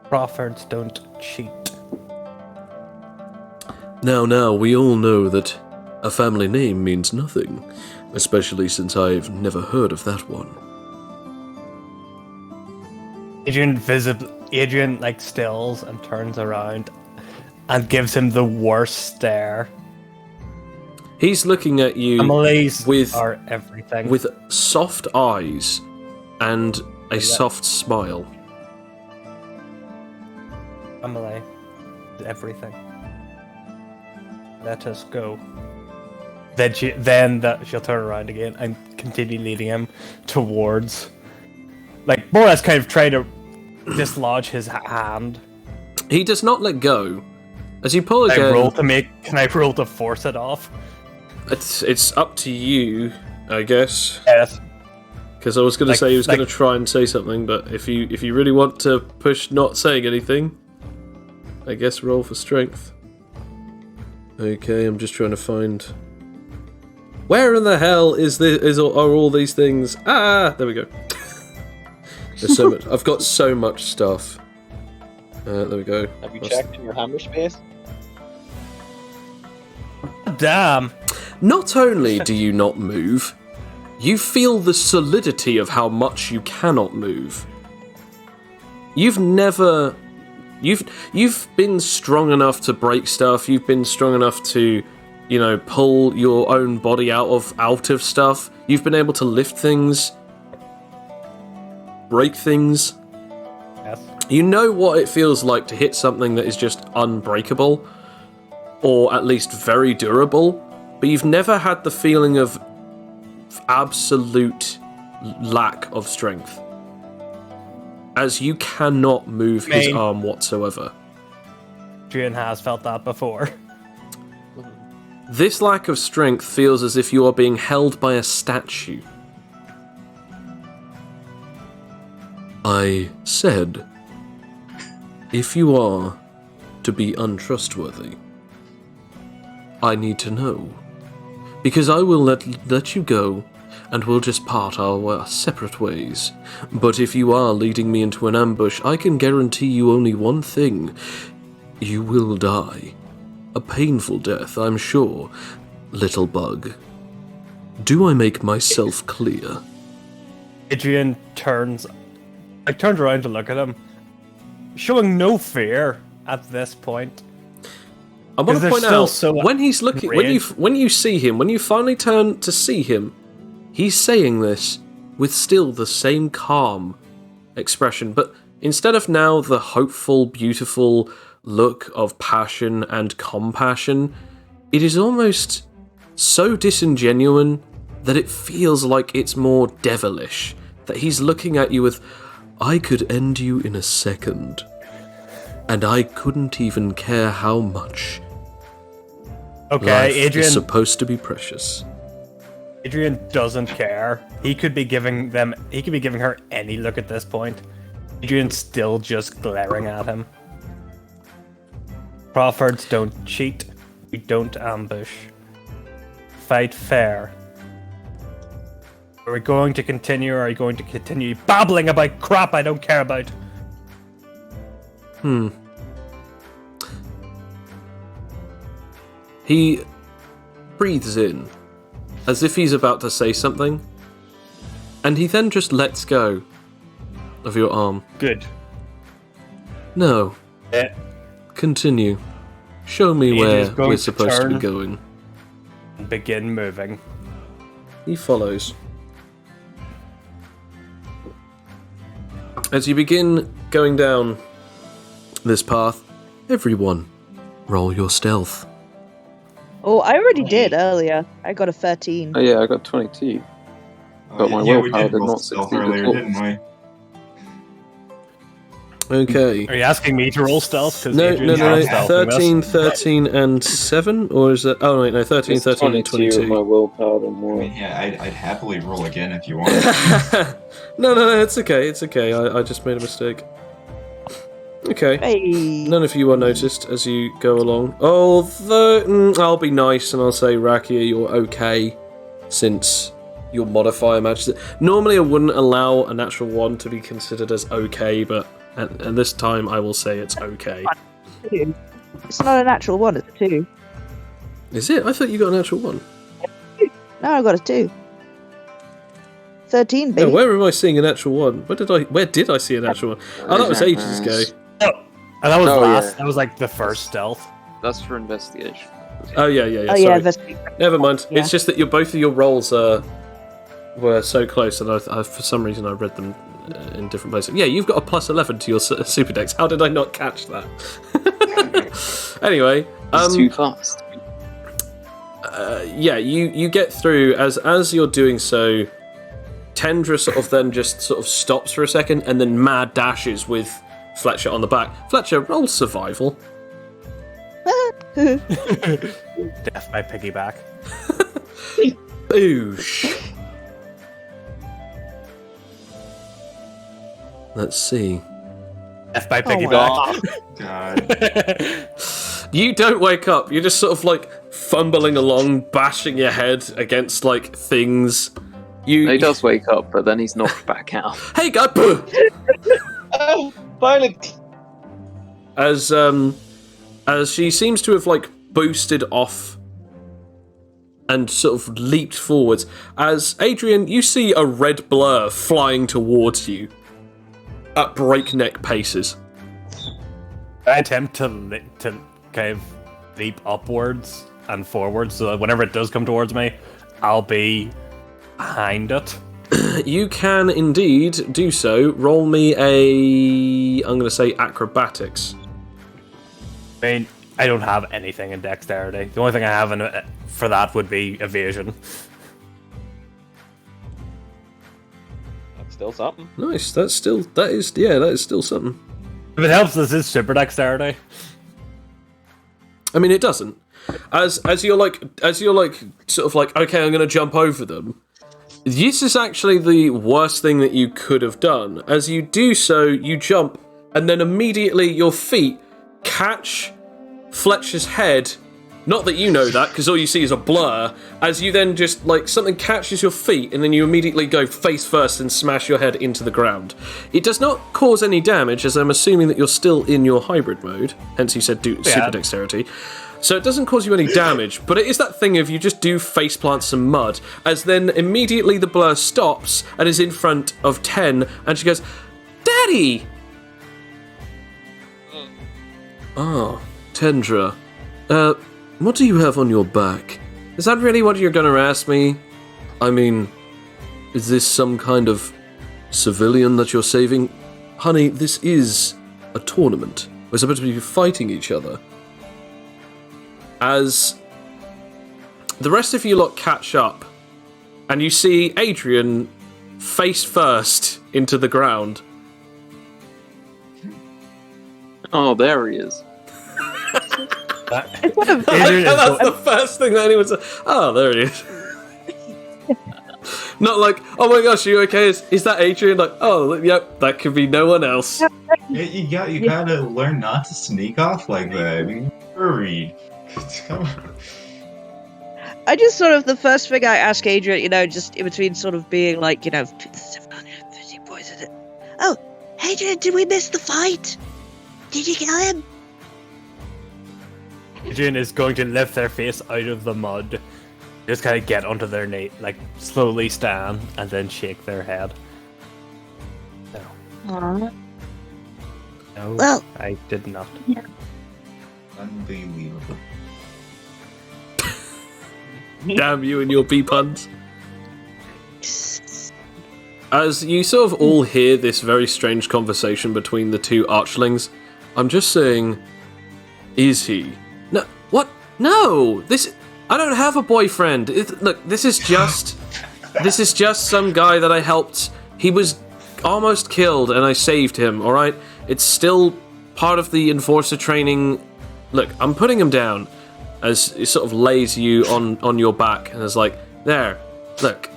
Crawfords don't cheat. Now, we all know that a family name means nothing, especially since I've never heard of that one. Adrian like stills and turns around and gives him the worst stare. He's looking at you with everything. with soft eyes and a soft smile. Emily, everything. Let us go. Then she'll turn around again and continue leading him towards, like, more or less kind of trying to dislodge his hand. He does not let go. As you pull Can again... Can I roll to force it off? It's up to you, I guess. Yes. Because I was going to say he was going to try and say something, but if you really want to push not saying anything, I guess roll for strength. Okay, I'm just trying to find... Where in the hell are all these things? Ah, there we go. There's so much. I've got so much stuff. There we go. Have you checked in your hammer space? Damn. Not only do you not move, you feel the solidity of how much you cannot move. You've been strong enough to break stuff. You've been strong enough to, pull your own body out of stuff. You've been able to lift things, break things. Yes. You know what it feels like to hit something that is just unbreakable, or at least very durable, but you've never had the feeling of absolute lack of strength, as you cannot move his arm whatsoever. Adrian has felt that before. This lack of strength feels as if you are being held by a statue. I said, if you are to be untrustworthy, I need to know. Because I will let you go, and we'll just part our separate ways. But if you are leading me into an ambush, I can guarantee you only one thing. You will die. A painful death, I'm sure, little bug. Do I make myself clear? Adrian turns around to look at him, showing no fear at this point. I want to point out, when he's looking, rage. when you see him, when you finally turn to see him, he's saying this with still the same calm expression, but instead of now the hopeful, beautiful look of passion and compassion, it is almost so disingenuine that it feels like it's more devilish, that he's looking at you with, I could end you in a second, and I couldn't even care how much. Okay, Life Adrian is supposed to be precious. Adrian doesn't care. He could be giving her any look at this point. Adrian's still just glaring at him. Crawfords don't cheat. We don't ambush. Fight fair. Are we going to continue, or are you going to continue babbling about crap I don't care about? He breathes in, as if he's about to say something, and he then just lets go of your arm. Good. No. Yeah. Continue. Show me Adrian's where going we're to supposed to be turn. going. Begin moving. He follows. As you begin going down this path, everyone, roll your stealth. Oh, I already did earlier. I got a 13. Oh yeah, I got 22. But my we willpower did did roll not stealth succeed earlier, at all. didn't we? Okay. Are you asking me to roll stealth? 'Cause No. Adrian's not stealthing this. 13, 13, and 7? Or is it... Oh, wait, no, 13, It's 13, and 22 with my 22. willpower than I more. mean, yeah, I'd happily roll again if you want. No, it's okay, I just made a mistake. Okay. Hey. None of you are noticed as you go along. Although, I'll be nice and I'll say, Rakia, you're okay, since your modifier matches it. Normally I wouldn't allow a natural 1 to be considered as okay, but and this time I will say it's okay. It's not a natural 1, it's a 2. Is it? I thought you got a natural 1. No, I got a 2. 13, baby. No, where am I seeing a natural 1? Where did I see a natural 1? Oh, that was ages ago. And that was Oh, last. yeah. That was like the first stealth. That's for investigation. Oh, yeah, Oh, sorry. yeah, that's... Never mind. Yeah. It's just that both of your rolls were so close, and I, for some reason I read them in different places. Yeah, you've got a plus 11 to your super dex. How did I not catch that? Anyway, It's too fast. yeah, you get through. As you're doing so, Tendra sort of stops for a second, and then mad dashes with Fletcher on the back. Fletcher, roll survival. Death by piggyback. Boosh. Let's see. F by Oh piggyback. God. You don't wake up. You're just sort of like fumbling along, bashing your head against like things. He does wake up, but then he's knocked back out. Hey, God! Oh, finally. As she seems to have like boosted off and sort of leaped forwards. As Adrian, you see a red blur flying towards you at breakneck paces. I attempt to kind of leap upwards and forwards, so that whenever it does come towards me, I'll be behind it. You can indeed do so. Roll me a... I'm going to say acrobatics. I mean, I don't have anything in dexterity. The only thing I have for that would be evasion. That's still something. Nice. That is still something. If it helps, this is super dexterity. I mean, it doesn't. As you're sort of like, okay, I'm going to jump over them. This is actually the worst thing that you could have done. As you do so, you jump, and then immediately your feet catch Fletcher's head. Not that you know that, because all you see is a blur. As you then just, like, something catches your feet, and then you immediately go face first and smash your head into the ground. It does not cause any damage, as I'm assuming that you're still in your hybrid mode. Hence you said super dexterity. So it doesn't cause you any damage, but it is that thing of you just do faceplant some mud, as then immediately the blur stops and is in front of 10, and she goes, Daddy! Oh, Tendra. What do you have on your back? Is that really what you're gonna ask me? I mean, is this some kind of civilian that you're saving? Honey, this is a tournament. We're supposed to be fighting each other. As the rest of you lot catch up, and you see Adrian face first into the ground. Oh, there he is. Adrian That's the first thing that anyone said. Oh, there he is. Not like, oh my gosh, are you okay? Is that Adrian? Like, oh, yep, that could be no one else. You gotta learn not to sneak off like that. You're worried. Come on. I just sort of, the first thing I ask Adrian, just in between sort of being like, 750 boys, is it? Oh, Adrian, did we miss the fight? Did you kill him? Adrian is going to lift their face out of the mud, just kind of get onto their knee, like slowly stand, and then shake their head. No. No, Well- I did not. Unbelievable. Damn you and your bee puns. As you sort of all hear this very strange conversation between the two archlings, I'm just saying, is he? No, what? No! I don't have a boyfriend. Look, this is just some guy that I helped. He was almost killed and I saved him, alright? It's still part of the enforcer training. Look, I'm putting him down. As it sort of lays you on your back and is like, there, look,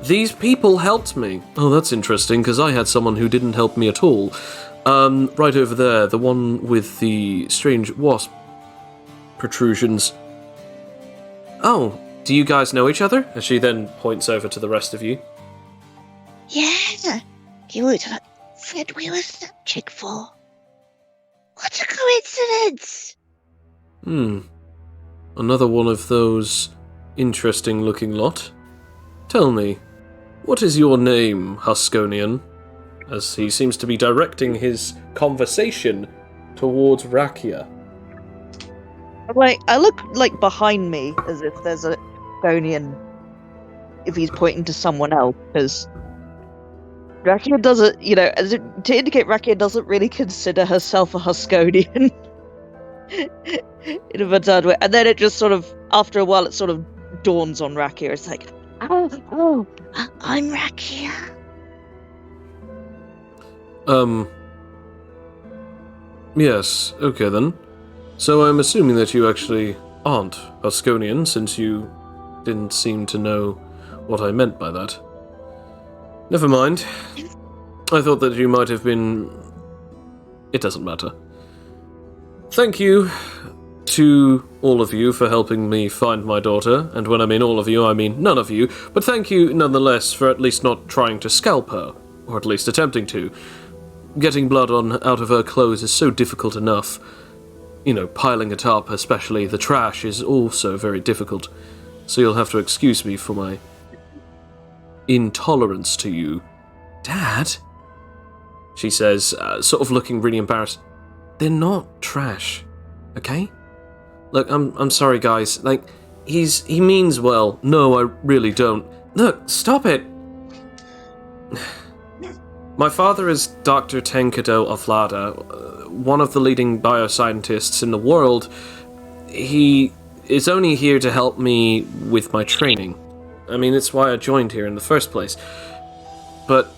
these people helped me. Oh, that's interesting, because I had someone who didn't help me at all. Right over there, the one with the strange wasp protrusions. Oh, do you guys know each other? As she then points over to the rest of you. Yeah. He looked at Fred we were searching for. What a coincidence! Another one of those interesting-looking lot. Tell me, what is your name, Huskonian? As he seems to be directing his conversation towards Rakia. I look like behind me as if there's a Gonian, if he's pointing to someone else, because Rakia doesn't, to indicate Rakia doesn't really consider herself a Huskonian. In a bad way. And then it just sort of, after a while, it sort of dawns on Rakia. It's like, Oh, I'm Rakia. Yes, okay then. So I'm assuming that you actually aren't Huskonian, since you didn't seem to know what I meant by that. Never mind. I thought that you might have been it doesn't matter. Thank you to all of you for helping me find my daughter, and when I mean all of you, I mean none of you, but thank you nonetheless for at least not trying to scalp her, or at least attempting to. Getting blood out of her clothes is so difficult enough. You know, piling it up, especially the trash, is also very difficult, so you'll have to excuse me for my intolerance to you. Dad? She says, sort of looking really embarrassed. They're not trash, okay? Look, I'm sorry, guys. Like, he means well. No, I really don't. Look, stop it! My father is Dr. Tenkado of Lada, one of the leading bioscientists in the world. He is only here to help me with my training. I mean, it's why I joined here in the first place. But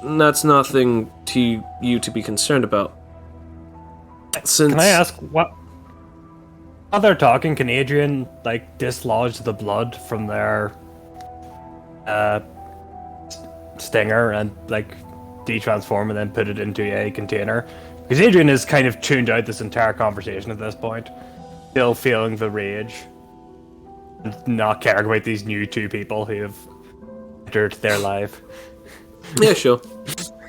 that's nothing to you to be concerned about. Can I ask what? While they're talking, can Adrian dislodge the blood from their stinger and de-transform and then put it into a container? Because Adrian is kind of tuned out this entire conversation at this point, still feeling the rage, and not caring about these new two people who have entered their life. Yeah, sure.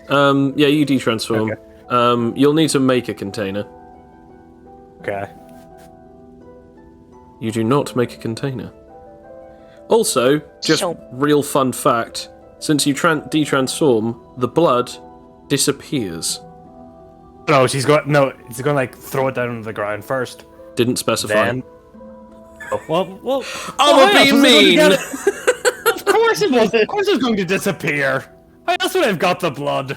Yeah, you de-transform. Okay. You'll need to make a container. Okay. You do not make a container. Also, just real fun fact, since you de-transform, the blood disappears. No, he's going to throw it down on the ground first. Didn't specify. Then... Well, we're being mean! Of course it was. Of course it's going to disappear. How else would I have got the blood?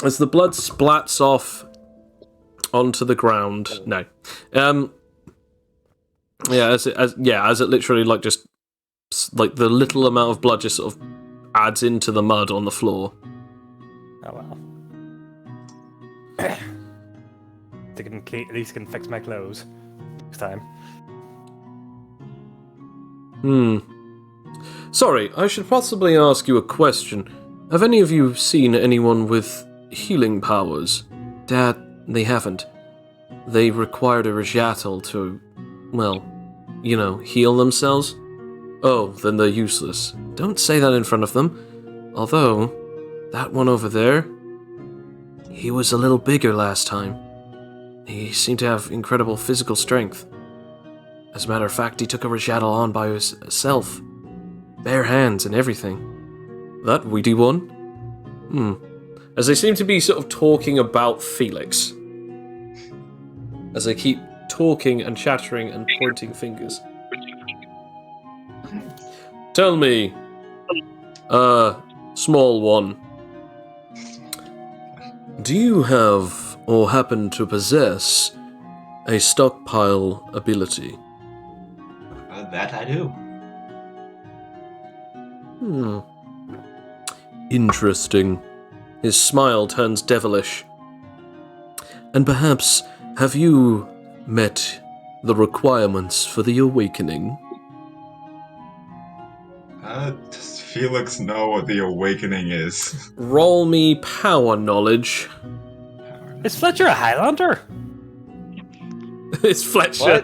As the blood splats off onto the ground. No. Yeah, as it literally just the little amount of blood just sort of adds into the mud on the floor. Oh well. They can at least fix my clothes next time. Sorry, I should possibly ask you a question. Have any of you seen anyone with healing powers? Dad, they haven't. They required a Rajatl to, well, heal themselves. Oh, then they're useless. Don't say that in front of them. Although, that one over there, he was a little bigger last time. He seemed to have incredible physical strength. As a matter of fact, he took a Rajatl on by himself. Bare hands and everything. That weedy one? As they seem to be sort of talking about Felix. As they keep talking and chattering and pointing fingers. Tell me, small one, do you have or happen to possess a stockpile ability? That I do. Interesting. His smile turns devilish. And perhaps, have you met the requirements for the awakening? Does Felix know what the awakening is? Roll me power knowledge. Is Fletcher a Highlander? It's Fletcher.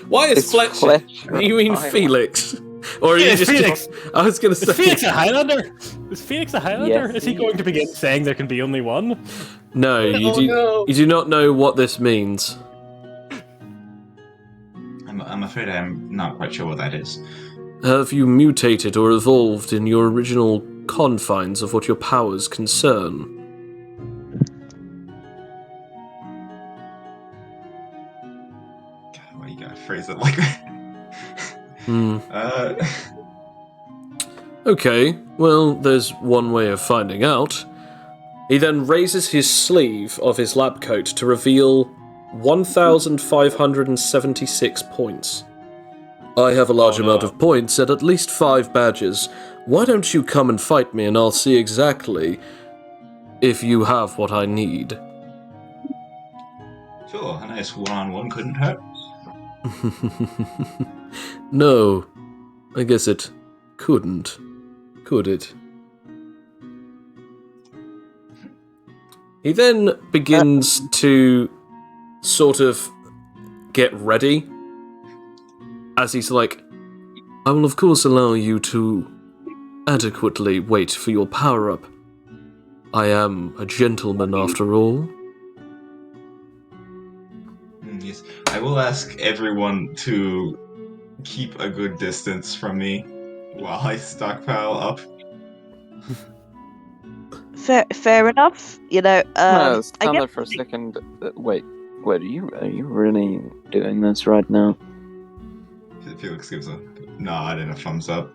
Why is Fletcher? You mean Felix? Or are you just Felix. I was going to say... Is Felix a Highlander? Is Felix a Highlander? Yes, Is he going to begin saying there can be only one? No, you do not know what this means. I'm afraid I'm not quite sure what that is. Have you mutated or evolved in your original confines of what your powers concern? God, why you gotta phrase it like that? Okay, well, there's one way of finding out. He then raises his sleeve of his lab coat to reveal 1,576 points. I have a large amount of points at least 5 badges. Why don't you come and fight me and I'll see exactly if you have what I need. Sure, a nice one-on-one couldn't hurt. No, I guess it couldn't. Could it? He then begins to sort of get ready as he's like, I will of course allow you to adequately wait for your power-up. I am a gentleman after all. Yes, I will ask everyone to keep a good distance from me while I stockpile up. Fair enough. You know, I Stand guess there for a second. Wait, are you really doing this right now? Felix gives a nod and a thumbs up.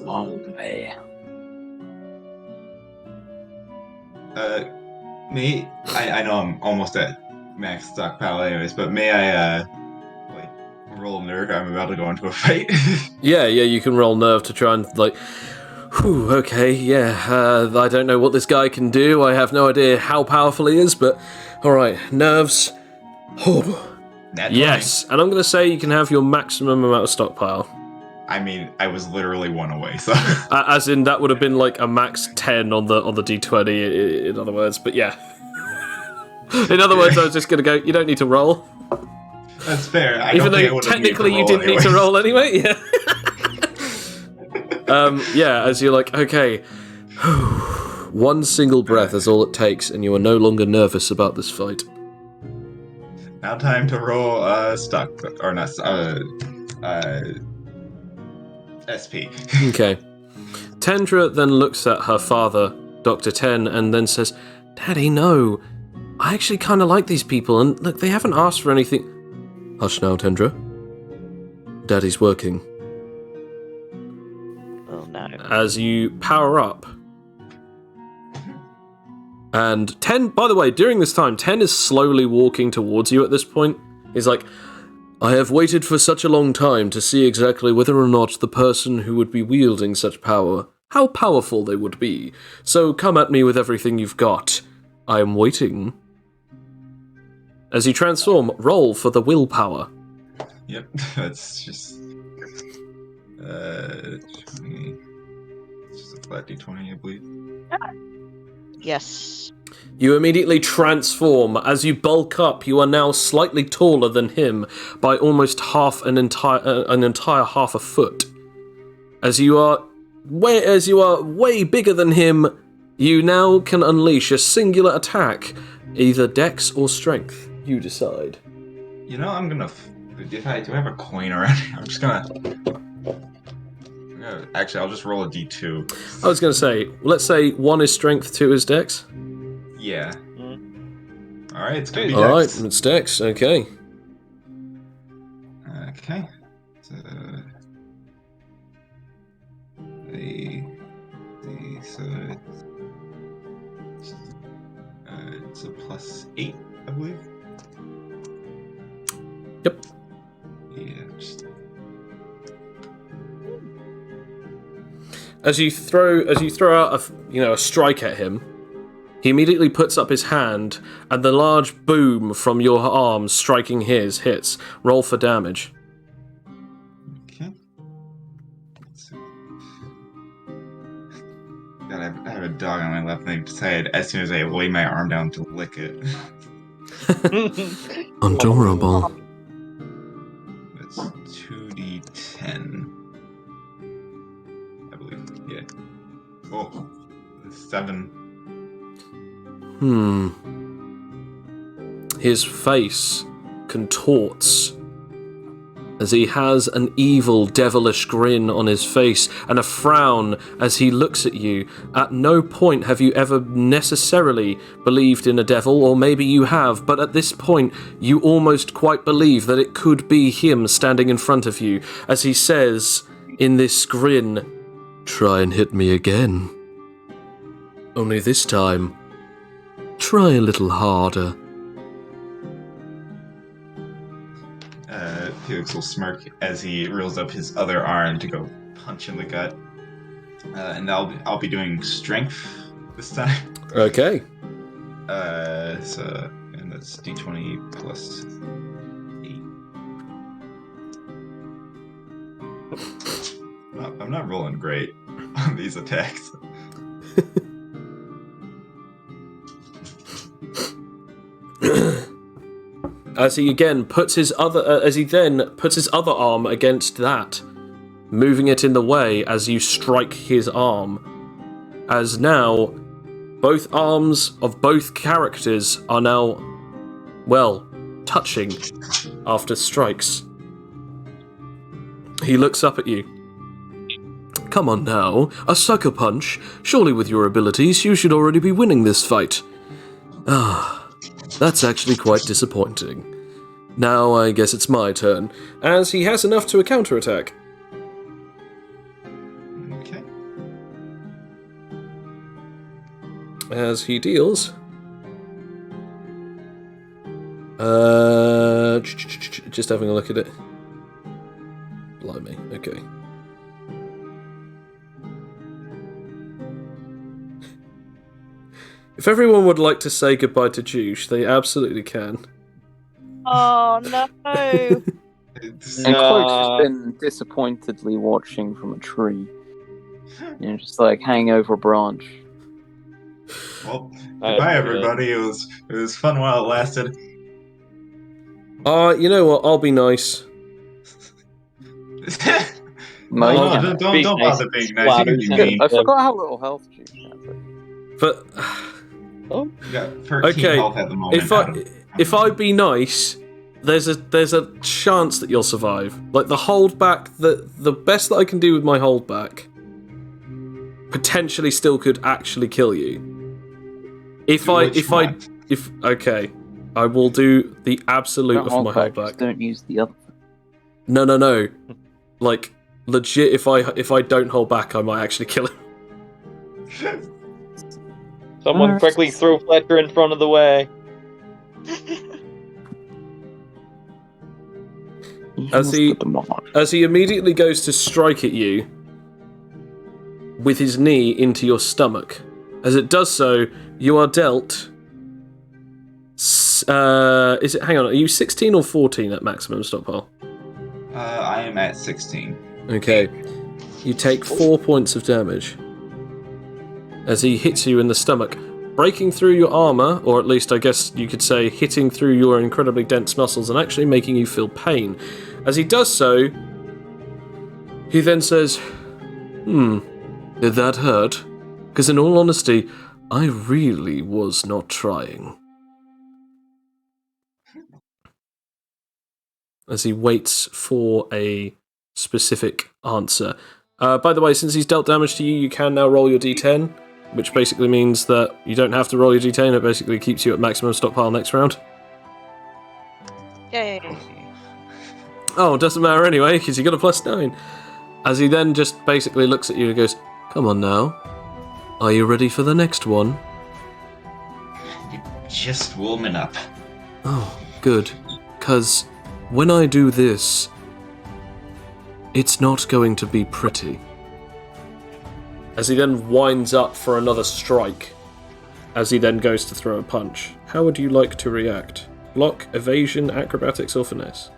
Okay. I know I'm almost at max stockpile anyways, but may I, roll nerve? I'm about to go into a fight. Yeah, you can roll nerve to try and, whew, okay, yeah, I don't know what this guy can do. I have no idea how powerful he is, but alright, nerves. Oh. Nat 20. Yes, and I'm going to say you can have your maximum amount of stockpile. I mean, I was literally one away, so... As in, that would have been like a max 10 on the D20, in other words, but yeah. In other words, I was just going to go, you don't need to roll. That's fair. Even though technically you didn't need to roll anyway, yeah. Yeah, as you're like, okay, one single breath is all it takes, and you are no longer nervous about this fight. Now time to roll, SP. Okay. Tendra then looks at her father, Dr. Ten, and then says, Daddy, no. I actually kind of like these people, and look, they haven't asked for anything. Hush now, Tendra. Daddy's working. Oh no. As you power up. And Ten, by the way, during this time, Ten is slowly walking towards you at this point. He's like, I have waited for such a long time to see exactly whether or not the person who would be wielding such power, how powerful they would be. So come at me with everything you've got. I am waiting. As you transform, roll for the willpower. Yep, that's just... 20... It's just a flat D20, I believe. Yes. You immediately transform. As you bulk up, you are now slightly taller than him by almost half an entire half a foot. As you are way bigger than him, you now can unleash a singular attack, either dex or strength. You decide. You know, I'm gonna... do I have a coin around here? I'm just gonna... Actually, I'll just roll a D2. I was going to say, let's say 1 is strength, 2 is dex. Yeah. Alright, it's gonna be Alright, dex. it's dex, okay. Okay. So... So it's a +8, I believe. Yep. Yeah, just... As you throw out a strike at him, he immediately puts up his hand, and the large boom from your arm striking his hits. Roll for damage. Okay. God, I have a dog on my left leg. Decided as soon as I lay my arm down to lick it. Adorable. That's 2d10. I believe. Yeah. Oh, 7. His face contorts as he has an evil, devilish grin on his face and a frown as he looks at you. At no point have you ever necessarily believed in a devil, or maybe you have, but at this point you almost quite believe that it could be him standing in front of you, as he says in this grin, "Try and hit me again. Only this time, try a little harder." Felix will smirk as he reels up his other arm to go punch in the gut. And I'll be doing strength this time. Okay. And that's D20 plus 8. I'm not rolling great on these attacks. As he again puts his other arm against that, moving it in the way as you strike his arm. As now, both arms of both characters are now, well, touching after strikes. He looks up at you. Come on now, a sucker punch. Surely with your abilities, you should already be winning this fight. Ah, that's actually quite disappointing. Now I guess it's my turn, as he has enough to a counterattack. Okay. As he deals... just having a look at it. Blimey, okay. If everyone would like to say goodbye to Juice, they absolutely can. Oh no! And Cloak's just been disappointedly watching from a tree. You know, just like hanging over a branch. Well, goodbye everybody. It was fun while it lasted. You know what? I'll be nice. No, don't bother being nice. You can be mean. I forgot how little health Juice has. But You got 13 health at the moment. if I be nice, there's a chance that you'll survive. Like the holdback, the best that I can do with my holdback potentially still could actually kill you. I will do the absolute of my holdback. Don't use the other. No. Like legit, if I don't hold back, I might actually kill him. Someone quickly throw Fletcher in front of the way. As he immediately goes to strike at you with his knee into your stomach. As it does so, you are dealt... hang on, are you 16 or 14 at maximum stockpile? I am at 16. Okay. You take 4 points of damage as he hits you in the stomach, breaking through your armor, or at least I guess you could say hitting through your incredibly dense muscles and actually making you feel pain. As he does so, he then says, did that hurt? Because in all honesty, I really was not trying. As he waits for a specific answer. By the way, since he's dealt damage to you, you can now roll your d10, which basically means that you don't have to roll your d10, it basically keeps you at maximum stockpile next round. Yay! Oh, it doesn't matter anyway, because you got a +9. As he then just basically looks at you and goes, come on now, are you ready for the next one? Just warming up. Oh, good, because when I do this, it's not going to be pretty. As he then winds up for another strike, as he then goes to throw a punch. How would you like to react? Block, evasion, acrobatics, or finesse?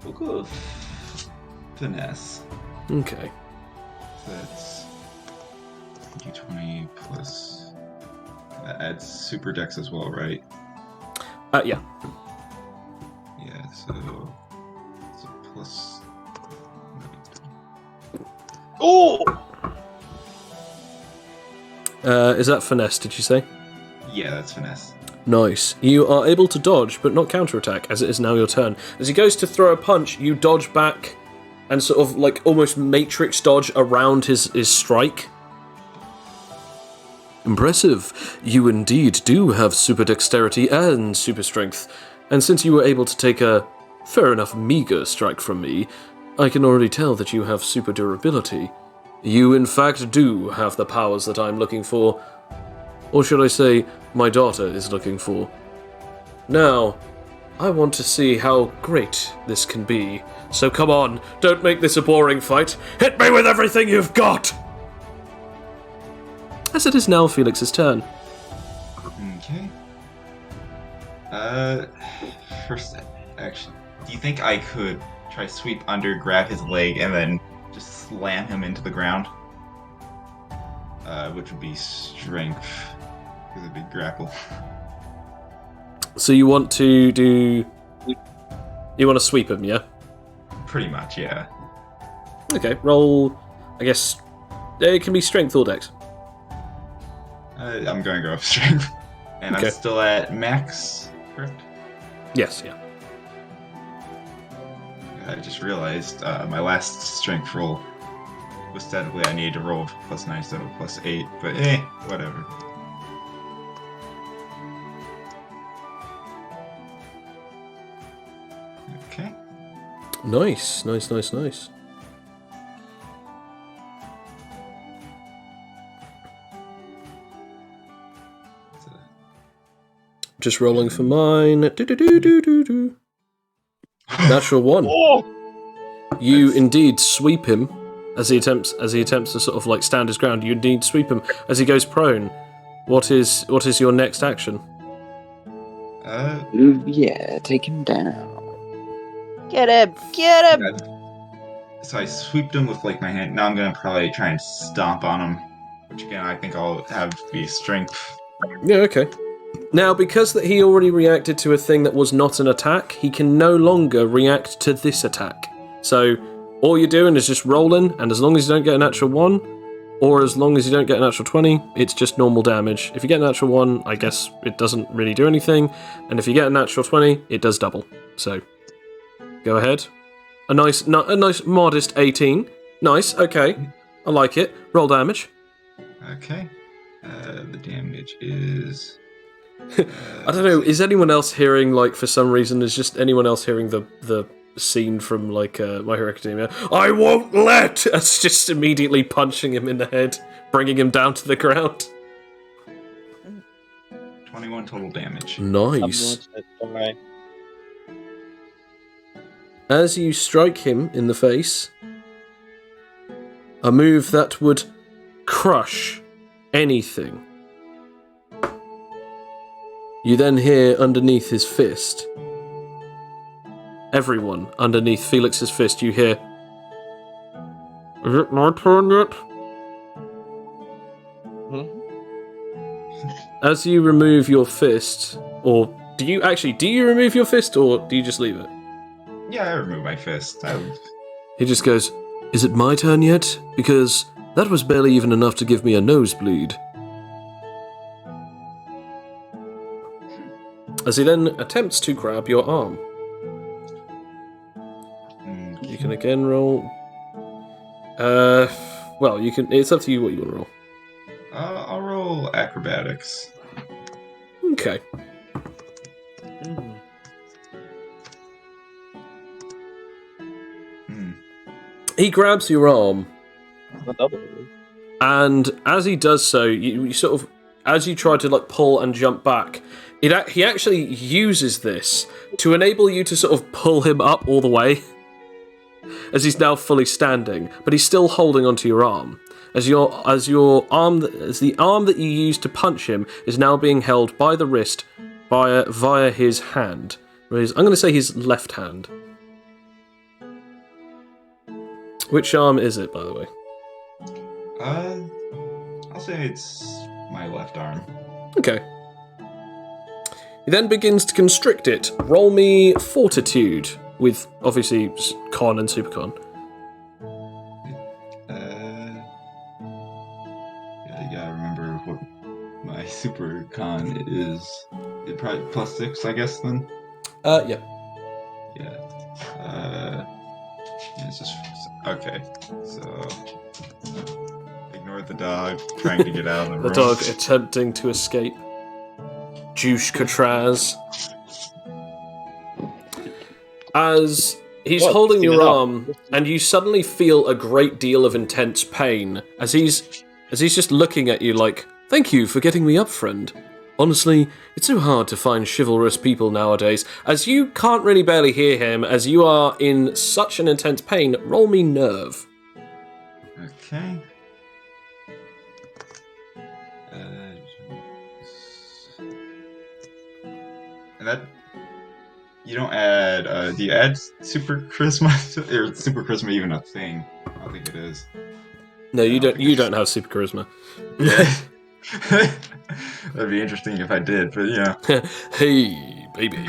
We'll go with finesse. Okay. That's d20 plus... That adds super dex as well, right? Yeah. Yeah, so... It's a plus... Oh! Is that finesse, did you say? Yeah, that's finesse. Nice. You are able to dodge, but not counterattack, as it is now your turn. As he goes to throw a punch, you dodge back and sort of like almost matrix dodge around his strike. Impressive. You indeed do have super dexterity and super strength. And since you were able to take a fair enough meager strike from me, I can already tell that you have super durability. You in fact do have the powers that I'm looking for. Or should I say, my daughter is looking for. Now, I want to see how great this can be. So come on, don't make this a boring fight. Hit me with everything you've got! As it is now Felix's turn. Okay. First action. Do you think I could try sweep under, grab his leg, and then just slam him into the ground? Which would be strength Because it'd be grapple. So you want to do... You want to sweep him, yeah? Pretty much, yeah. Okay, roll... I guess... It can be strength or dex. I'm going to go with strength. And Okay. I'm still at max, correct? Yes, yeah. I just realized my last strength roll was technically I needed to roll +9 instead of +8, but whatever. Okay. Nice. Just rolling for mine. Do. Natural 1. You indeed sweep him as he attempts to sort of like stand his ground. You indeed sweep him as he goes prone. What is your next action? Yeah, take him down. Get him! Get him! So I sweeped him with like my hand. Now I'm gonna probably try and stomp on him, which again I think I'll have be strength. Yeah, okay. Now, because that he already reacted to a thing that was not an attack, he can no longer react to this attack. So, all you're doing is just rolling, and as long as you don't get a natural 1, or as long as you don't get a natural 20, it's just normal damage. If you get a natural 1, I guess it doesn't really do anything, and if you get a natural 20, it does double. So, go ahead. A nice modest 18. Nice, okay. I like it. Roll damage. Okay. The damage is. I don't know, is anyone else hearing, like, for some reason, is just anyone else hearing the scene from, like, My Hero Academia? I won't let! It's just immediately punching him in the head, bringing him down to the ground. 21 total damage. Nice. As you strike him in the face, a move that would crush anything. You then hear underneath his fist, everyone underneath Felix's fist, you hear, "Is it my turn yet?" As you remove your fist, or do you remove your fist, or do you just leave it? Yeah, I remove my fist. He just goes, "Is it my turn yet? Because that was barely even enough to give me a nosebleed." As he then attempts to grab your arm. You can again roll. Well, you can. It's up to you what you want to roll. I'll roll acrobatics. Okay. He grabs your arm, and as he does so, you sort of, as you try to like pull and jump back, he actually uses this to enable you to sort of pull him up all the way, as he's now fully standing, but he's still holding onto your arm. As the arm that you used to punch him is now being held by the wrist via his hand. I'm going to say his left hand. Which arm is it, by the way? I'll say it's my left arm. Okay. He then begins to constrict it. Roll me Fortitude, with obviously con and supercon. Yeah, you gotta remember what my super con is. It probably +6, I guess, then? Yeah. Yeah. It's just... Okay, so... Ignore the dog trying to get out of the room. The dog attempting to escape. Juice Catraz. As he's holding your arm, and you suddenly feel a great deal of intense pain, as he's just looking at you like, "Thank you for getting me up, friend. Honestly, it's so hard to find chivalrous people nowadays." As you can't really barely hear him, as you are in such an intense pain, roll me nerve. Okay. And that... You don't add... do you add super charisma? Or is super charisma even a thing? I don't think it is. No, you don't have super charisma. Yeah. That'd be interesting if I did, but yeah. Hey, baby.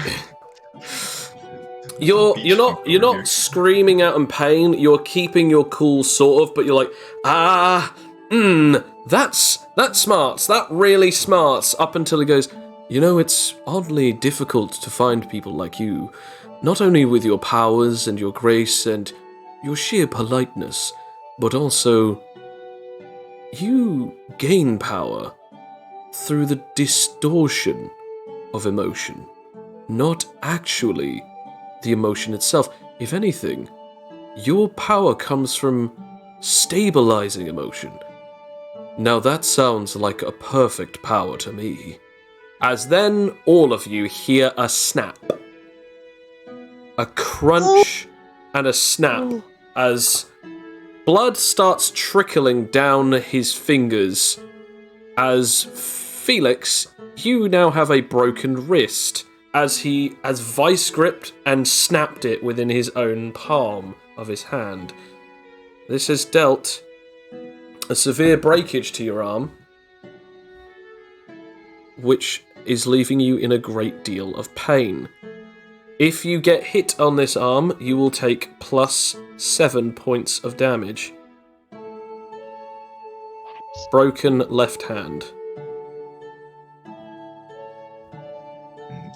You're not screaming out in pain. You're keeping your cool, sort of, but you're like, that's smarts. That really smarts. Up until he goes, it's oddly difficult to find people like you, not only with your powers and your grace and your sheer politeness, but also you gain power through the distortion of emotion, not actually the emotion itself. If anything, your power comes from stabilizing emotion. Now that sounds like a perfect power to me. As then all of you hear a snap. A crunch and a snap as blood starts trickling down his fingers. As Felix, you now have a broken wrist, as Vice gripped and snapped it within his own palm of his hand. This has dealt a severe breakage to your arm, which is leaving you in a great deal of pain. If you get hit on this arm, you will take +7 points of damage. Broken left hand.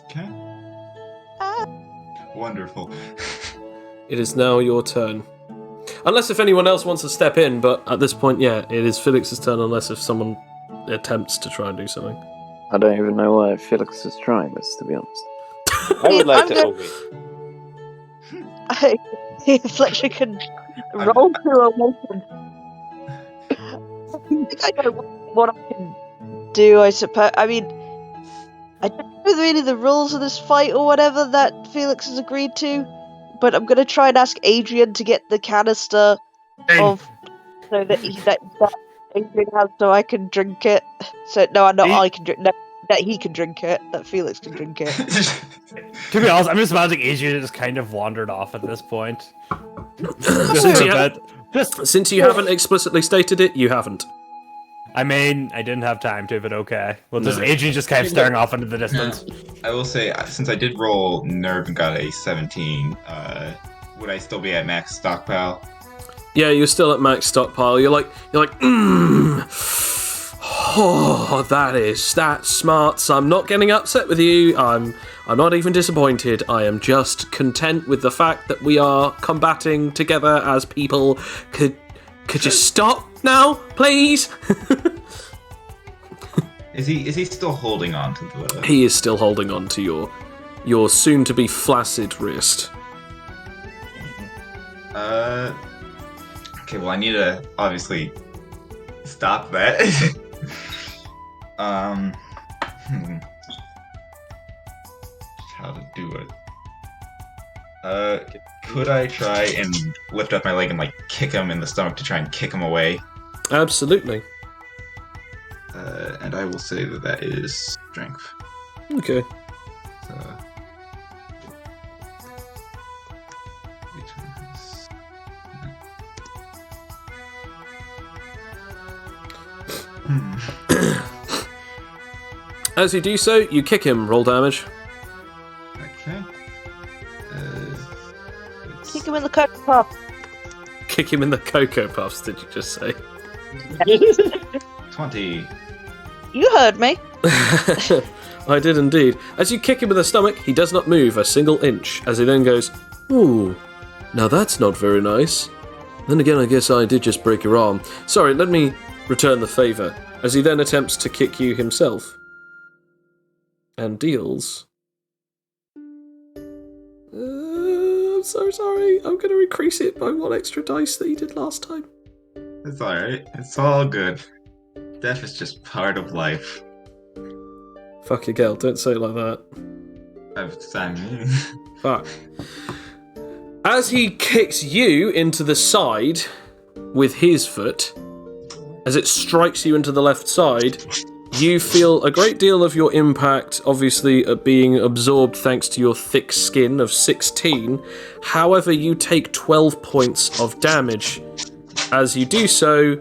Okay. Wonderful. It is now your turn. Unless if anyone else wants to step in, but at this point, yeah, it is Felix's turn unless if someone attempts to try and do something. I don't even know why Felix is trying this, to be honest. I would like to. I'm if Fletcher can roll through a weapon. I don't know what I can do, I suppose. I mean, I don't know really the rules of this fight or whatever that Felix has agreed to, but I'm going to try and ask Adrian to get the canister of so that Adrian has so I can drink it. So no, I can drink. No, that he can drink it. That Felix can drink it. To be honest, I'm just imagining Adrian just kind of wandered off at this point. Since you haven't explicitly stated it, you haven't. I mean, I didn't have time to, but okay. Well, just Adrian just kind of staring off into the distance. I will say, since I did roll nerve and got a 17, would I still be at max stockpile? Yeah, you're still at max stockpile. You're like, oh, that's smart. So I'm not getting upset with you. I'm not even disappointed. I am just content with the fact that we are combating together as people. Could you stop now, please? Is he still holding on to the? He is still holding on to your soon-to-be flaccid wrist. Okay, well, I need to obviously stop that. How to do it? Could I try and lift up my leg and like kick him in the stomach to try and kick him away? Absolutely. And I will say that is strength. Okay. As you do so, you kick him. Roll damage. Okay. Kick him in the Cocoa Puff. Kick him in the Cocoa Puffs, did you just say? 20. You heard me. I did indeed. As you kick him in the stomach, he does not move a single inch, as he then goes, "Ooh, now that's not very nice. Then again, I guess I did just break your arm. Sorry, let me return the favour," as he then attempts to kick you himself. And deals... I'm so sorry. I'm going to increase it by 1 extra dice that you did last time. It's alright. It's all good. Death is just part of life. Fuck your girl, don't say it like that. I mean... Fuck. As he kicks you into the side with his foot, as it strikes you into the left side, you feel a great deal of your impact, obviously, being absorbed thanks to your thick skin of 16. However, you take 12 points of damage. As you do so,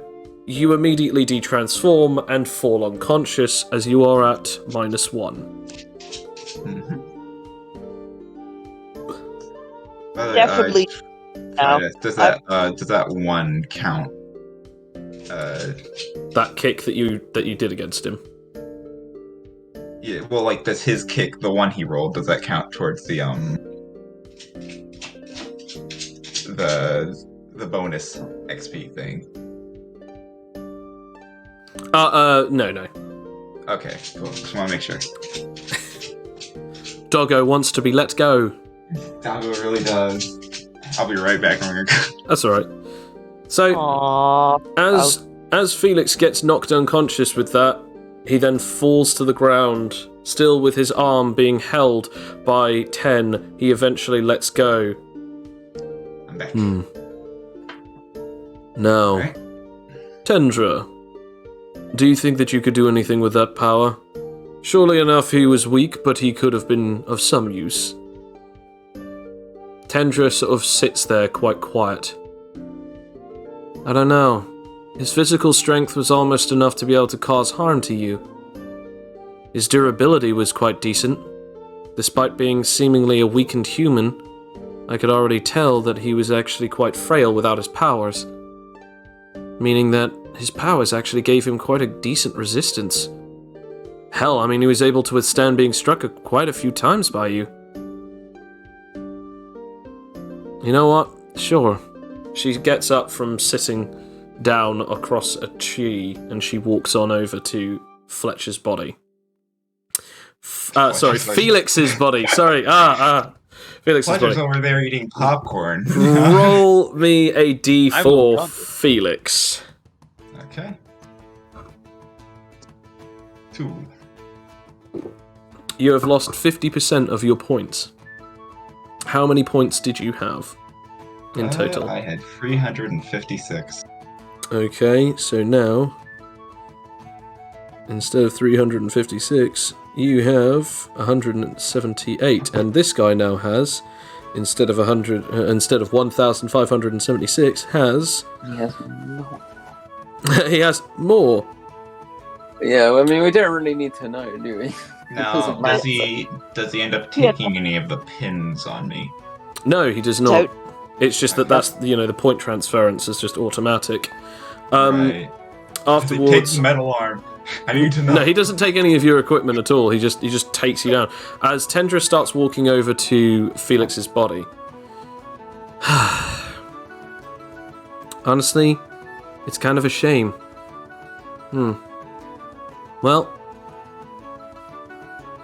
you immediately detransform and fall unconscious as you are at -1. Mhm. Definitely. Now, Does that one count? That kick that you did against him. Yeah. Well, like, does his kick, the one he rolled, does that count towards the bonus XP thing? No. Okay, cool. Just want to make sure. Doggo wants to be let go. Doggo really does. I'll be right back. I'm gonna go. That's alright. So, aww. as Felix gets knocked unconscious with that, he then falls to the ground, still with his arm being held by 10. He eventually lets go. I'm back. Now, Alright. Tendra, do you think that you could do anything with that power? Surely enough, he was weak, but he could have been of some use. Tendra sort of sits there quite quiet. I don't know. His physical strength was almost enough to be able to cause harm to you. His durability was quite decent. Despite being seemingly a weakened human, I could already tell that he was actually quite frail without his powers. Meaning that his powers actually gave him quite a decent resistance. Hell, I mean, he was able to withstand being struck quite a few times by you. You know what? Sure. She gets up from sitting down across a tree and she walks on over to Fletcher's body. Felix's body. Sorry. Felix's Fletcher's body. over there eating popcorn. Roll me a d4, Felix. Okay. 2. You have lost 50% of your points. How many points did you have in total? I had 356. Okay, so now, instead of 356, you have 178, and this guy now has, instead of 1,576, has He has no. he has more. Yeah, I mean, we don't really need to know, do we? Now, Doesn't does matter. he end up taking any of the pins on me? No, he does not. So- It's just that that's the point transference is just automatic. Right. Does it take Afterwards, the metal arm? I need to know. no, he doesn't take any of your equipment at all. He just takes you down. As Tendra starts walking over to Felix's body. Honestly, it's kind of a shame. Well,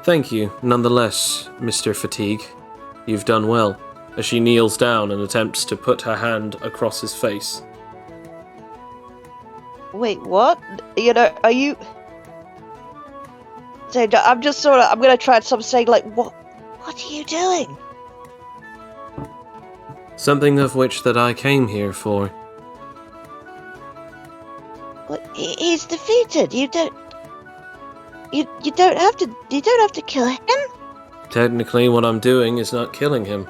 thank you, nonetheless, Mr. Fatigue. You've done well. As she kneels down and attempts to put her hand across his face. Wait, what? You know, are you... So, I'm just sort of... I'm going to try and stop saying, like, what are you doing? Something of which that I came here for. What? He's defeated. You don't have to kill him. Technically, what I'm doing is not killing him.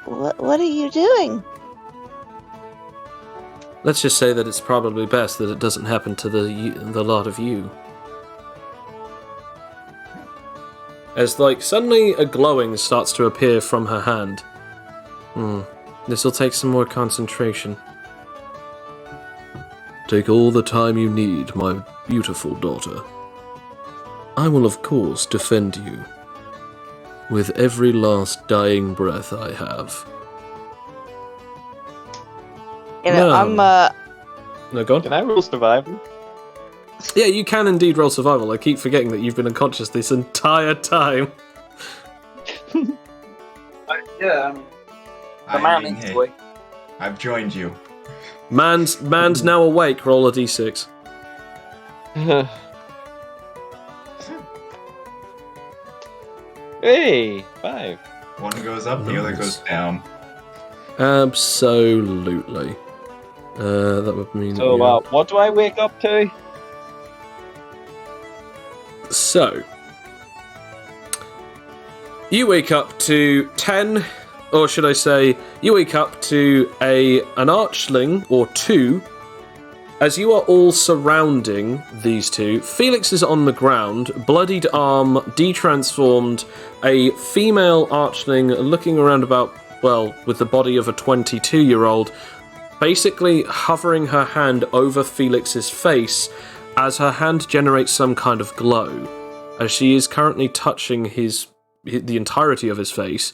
What are you doing? Let's just say that it's probably best that it doesn't happen to the lot of you. As, suddenly a glowing starts to appear from her hand. This'll take some more concentration. Take all the time you need, my beautiful daughter. I will, of course, defend you. With every last dying breath I have. You know, No. I'm, No, go on. Can I roll survival? Yeah, you can indeed roll survival. I keep forgetting that you've been unconscious this entire time. Yeah, I mean, hey, I've joined you. Man's now awake. Roll a d6. Hey, 5. One goes up, the other Nice. goes down. Absolutely. That would mean. So, what do I wake up to? So, you wake up to 10, or should I say, you wake up to an archling, or 2, As you are all surrounding these two, Felix is on the ground, bloodied arm, de-transformed, a female archling looking around about, well, with the body of a 22-year-old, basically hovering her hand over Felix's face as her hand generates some kind of glow. As she is currently touching the entirety of his face,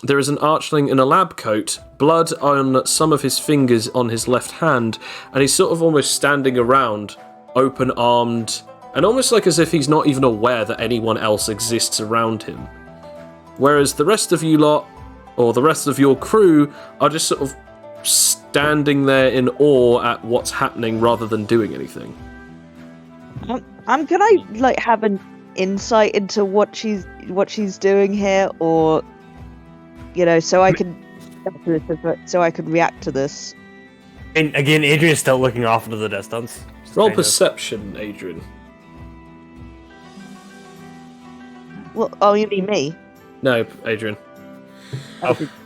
there is an archling in a lab coat, blood on some of his fingers on his left hand, and he's sort of almost standing around, open-armed, and almost like as if he's not even aware that anyone else exists around him. Whereas the rest of you lot, or the rest of your crew, are just sort of standing there in awe at what's happening rather than doing anything. Can I like have an insight into what she's doing here, or so I can react to this? And again, Adrian's still looking off into the distance. Roll perception, Adrian. Well, oh, you mean me? No, Adrian.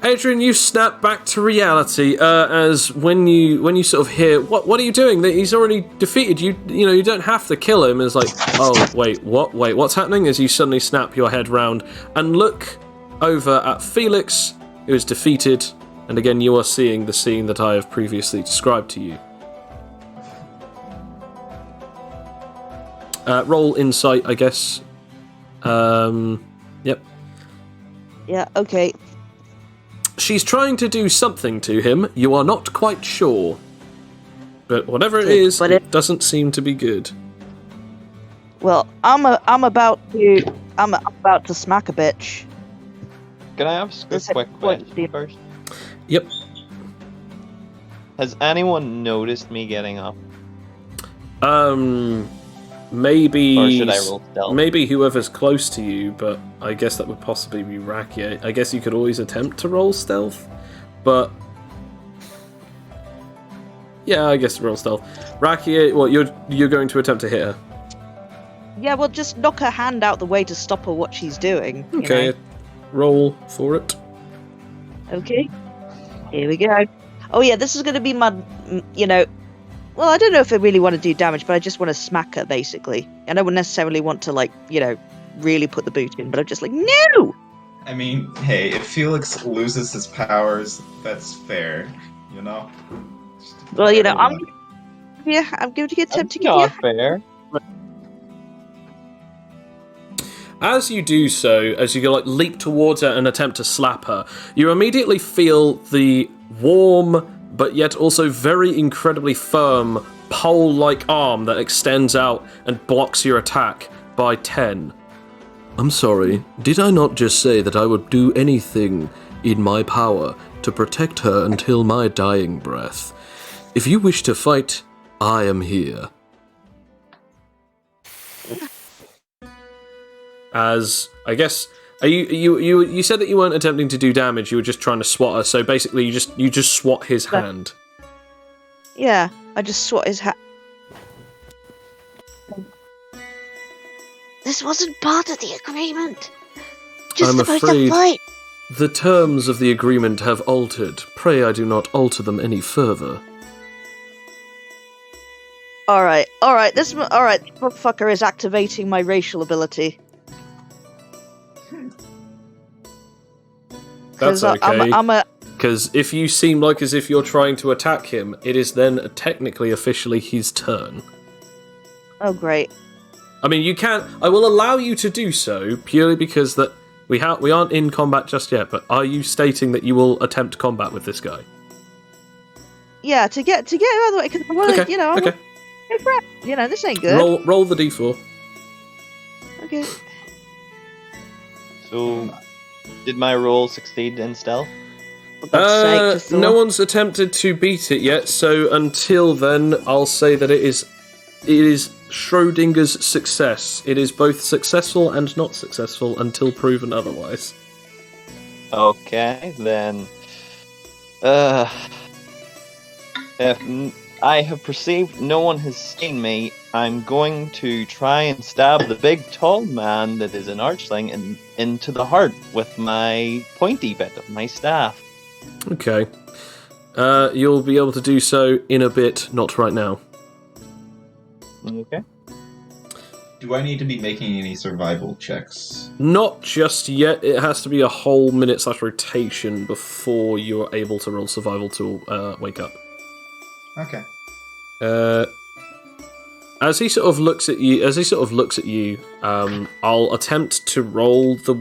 Adrian, you snap back to reality as when you sort of hear, what are you doing? He's already defeated you. You don't have to kill him. It's like, oh wait, what's happening? As you suddenly snap your head round and look over at Felix, who is defeated, and again you are seeing the scene that I have previously described to you. Roll insight, I guess. Yep. Yeah. Okay. She's trying to do something to him. You are not quite sure. But whatever it is, it doesn't seem to be good. Well, I'm about to smack a bitch. Can I ask a quick question first? Yep. Has anyone noticed me getting up? Maybe. Or should I roll stealth? Maybe whoever's close to you, but I guess that would possibly be Rakia. I guess you could always attempt to roll stealth, but yeah, I guess roll stealth. Rakia, well, you're going to attempt to hit her. Yeah, well, just knock her hand out the way to stop her what she's doing. Okay, roll for it. Okay, here we go. Oh yeah, this is going to be my, well, I don't know if I really want to do damage, but I just want to smack her, basically. I don't necessarily want to, really put the boot in, but I'm just like, no! I mean, hey, if Felix loses his powers, that's fair, Well, I'm going to attempt to give you. Not fair. As you do so, as you leap towards her and attempt to slap her, you immediately feel the warm but yet also very incredibly firm pole-like arm that extends out and blocks your attack by 10. I'm sorry, did I not just say that I would do anything in my power to protect her until my dying breath? If you wish to fight, I am here. As, I guess, you said that you weren't attempting to do damage, you were just trying to swat her, so basically you just swat his hand. Yeah, I just swat his hand. This wasn't part of the agreement. Just I'm supposed afraid to fight. the terms of the agreement have altered. Pray I do not alter them any further. Alright, this fucker is activating my racial ability. That's okay. I'm a Because if you seem like as if you're trying to attack him, it is then technically officially his turn. Oh, great. I mean, you can. I will allow you to do so purely because that we aren't in combat just yet. But are you stating that you will attempt combat with this guy? Yeah, to get him out of the way, because I want to, Okay. this ain't good. Roll the d4. Okay. So, did my roll succeed in stealth? For God's sake, No one's attempted to beat it yet. So until then, I'll say that it is Schrodinger's success. It is both successful and not successful until proven otherwise. Okay, then. If I have perceived no one has seen me, I'm going to try and stab the big tall man that is an archling into the heart with my pointy bit of my staff. Okay. You'll be able to do so in a bit, not right now. Okay. Do I need to be making any survival checks? Not just yet. It has to be a whole minute/rotation before you're able to roll survival to wake up. Okay. As he sort of looks at you, I'll attempt to roll the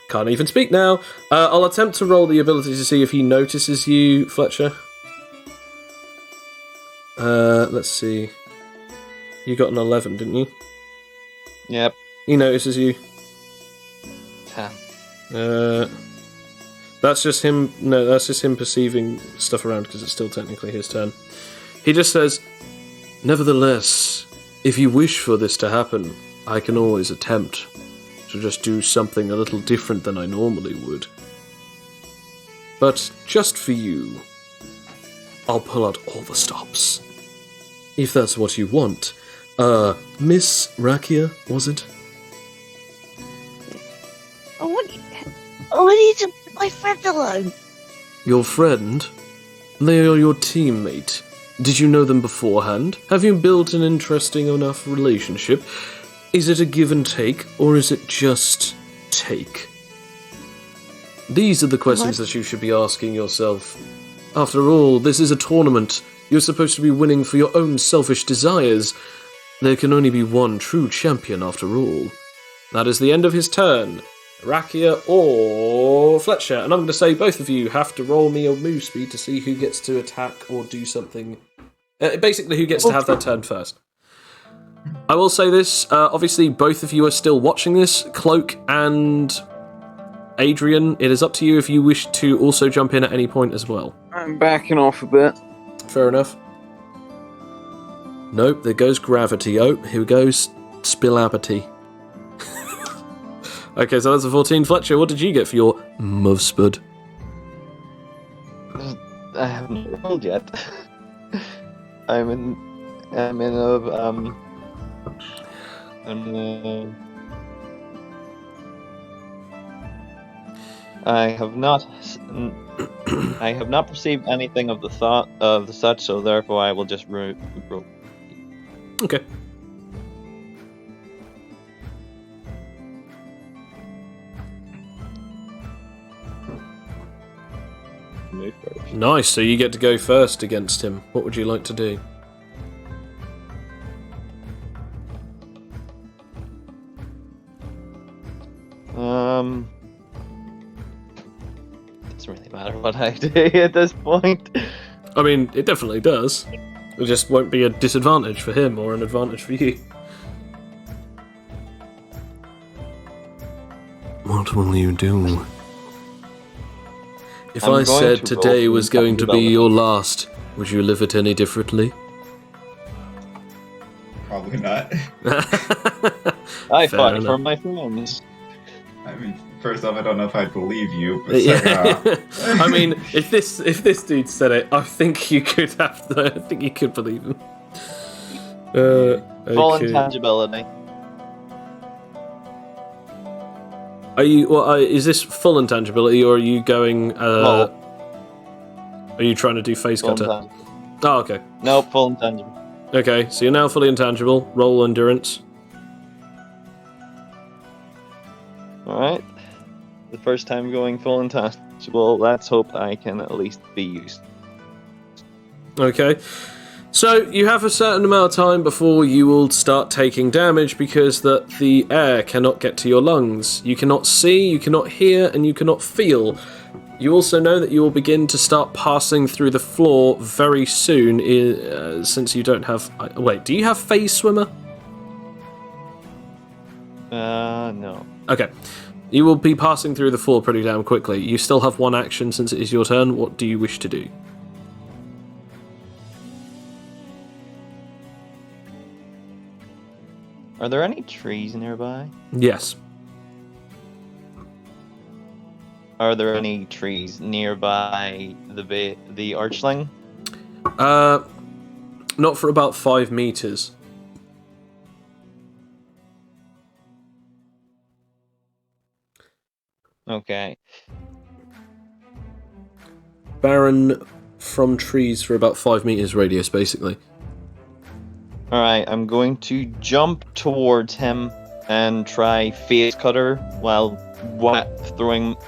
can't even speak now. I'll attempt to roll the ability to see if he notices you, Fletcher. Let's see. You got an 11, didn't you? Yep. He notices you. 10. That's just him. No, that's just him perceiving stuff around because it's still technically his turn. He just says, "Nevertheless, if you wish for this to happen, I can always attempt to just do something a little different than I normally would. But just for you, I'll pull out all the stops. If that's what you want. Miss Rakia, was it? I need to leave my friend alone. Your friend? They are your teammate. Did you know them beforehand? Have you built an interesting enough relationship? Is it a give and take, or is it just take? These are the questions that you should be asking yourself. After all, this is a tournament. You're supposed to be winning for your own selfish desires. There can only be one true champion after all. That is the end of his turn. Rakia or Fletcher. And I'm going to say both of you have to roll me a move speed to see who gets to attack or do something. Basically, who gets to have their turn first. I will say this. Obviously, both of you are still watching this. Cloak and Adrian, it is up to you if you wish to also jump in at any point as well. I'm backing off a bit. Fair enough. Nope, there goes gravity. Oh, here goes spillability. Okay, so that's a 14. Fletcher, what did you get for your move spud? I haven't rolled yet. I'm in a I have not perceived anything of the such, so therefore I will just roll. Okay. Move first. Nice, so you get to go first against him. What would you like to do? Doesn't really matter what I do at this point. I mean, it definitely does. It just won't be a disadvantage for him or an advantage for you. What will you do? If I said today was going to be your last, would you live it any differently? Probably not. I Fair fought enough. for my friends. I mean, first off, I don't know if I believe you, but second off, I mean, if this dude said it, I think you could believe him. Full Okay. intangibility. Are you? Is this full intangibility, or are you going? Are you trying to do face Full cutter? intangible. Oh, okay. Nope, full intangible. Okay, so you're now fully intangible. Roll endurance. Alright. The first time going full intangible, let's hope I can at least be used. Okay. So you have a certain amount of time before you will start taking damage because the air cannot get to your lungs. You cannot see, you cannot hear, and you cannot feel. You also know that you will begin to start passing through the floor very soon, since you don't have... Wait, do you have phase swimmer? No. Okay. You will be passing through the floor pretty damn quickly. You still have one action since it is your turn. What do you wish to do? Are there any trees nearby? Yes. Are there any trees nearby the archling? Not for about 5 meters. Okay. Barren from trees for about 5 meters radius, basically. Alright, I'm going to jump towards him and try Phase Cutter while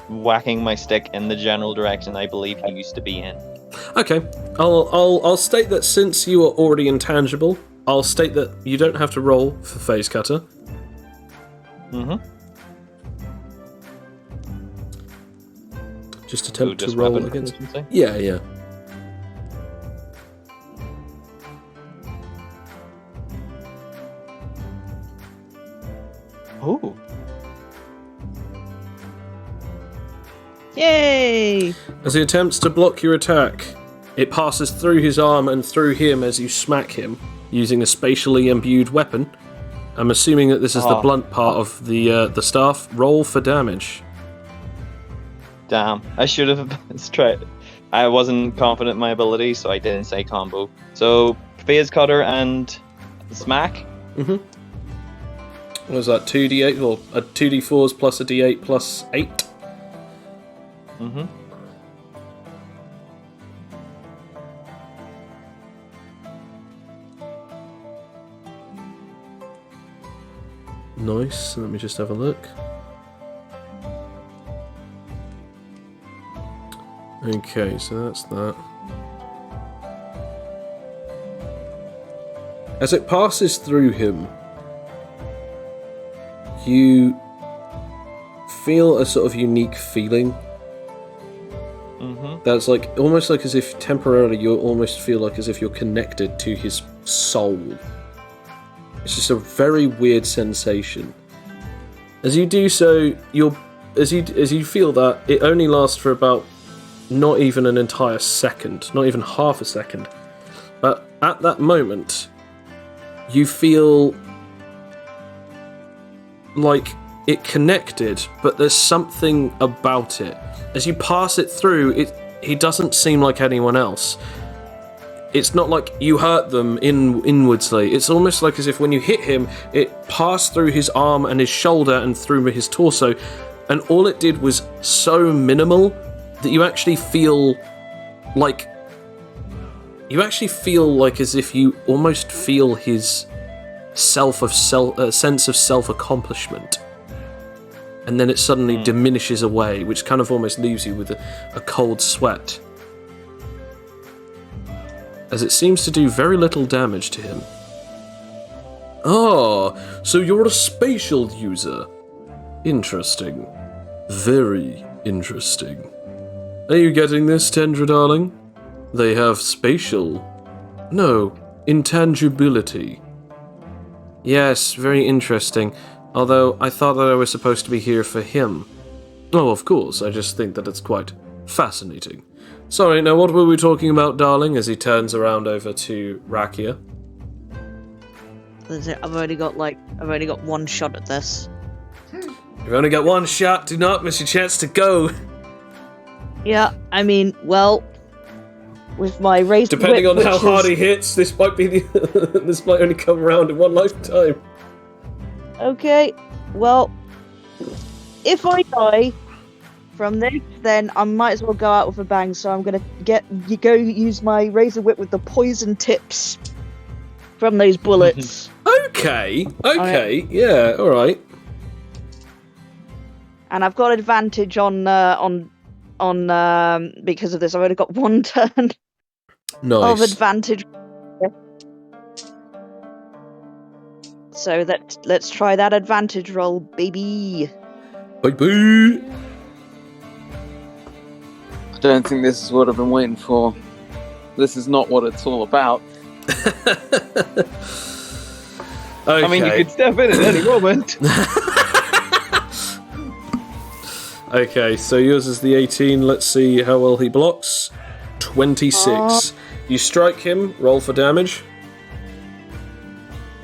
whacking my stick in the general direction I believe he used to be in. Okay, I'll state that since you are already intangible, I'll state that you don't have to roll for Phase Cutter. Mm-hmm. Just attempt So just to roll weapon against. proficiency? Yeah. Oh. Yay! As he attempts to block your attack, it passes through his arm and through him as you smack him using a spatially imbued weapon. I'm assuming that this is the blunt part of the staff. Roll for damage. Damn, I should have tried. I wasn't confident in my ability, so I didn't say combo. So, Phase Cutter and Smack? Mm-hmm. What was that, 2d8? Or a 2d4s plus a d8 plus 8? Mm-hmm. Nice, let me just have a look. Okay, so that's that. As it passes through him, you feel a sort of unique feeling. Mm-hmm. That's like almost like as if temporarily you almost feel like as if you're connected to his soul. It's just a very weird sensation. As you do so, as you feel that, it only lasts for about not even an entire second, not even half a second. But at that moment, you feel like it connected, but there's something about it. As you pass it through, he doesn't seem like anyone else. It's not like you hurt them inwardsly. It's almost like as if when you hit him, it passed through his arm and his shoulder and through his torso, and all it did was so minimal that you actually feel like as if you almost feel his sense of self-accomplishment. And then it suddenly diminishes away, which kind of almost leaves you with a cold sweat, as it seems to do very little damage to him. Ah, so you're a spatial user. Interesting. Very interesting. Are you getting this, Tendra darling? They have intangibility. Yes, very interesting. Although I thought that I was supposed to be here for him. Oh, of course, I just think that it's quite fascinating. Sorry, now what were we talking about, darling, as he turns around over to Rakia? I've only got one shot at this. You've only got one shot, do not miss your chance to go. Yeah, I mean, well, with my razor Depending whip, on how which hard is- he hits, this might be this might only come around in one lifetime. Okay, well, if I die from this, then I might as well go out with a bang. So I'm gonna use my razor whip with the poison tips from those bullets. Okay, yeah, all right. And I've got advantage on because of this. I've only got one turn of Nice. advantage. So let's try that advantage roll, baby. Baby. I don't think this is what I've been waiting for. This is not what it's all about. Okay. I mean, you could step in at any moment. Okay, so yours is the 18. Let's see how well he blocks. 26. You strike him, roll for damage.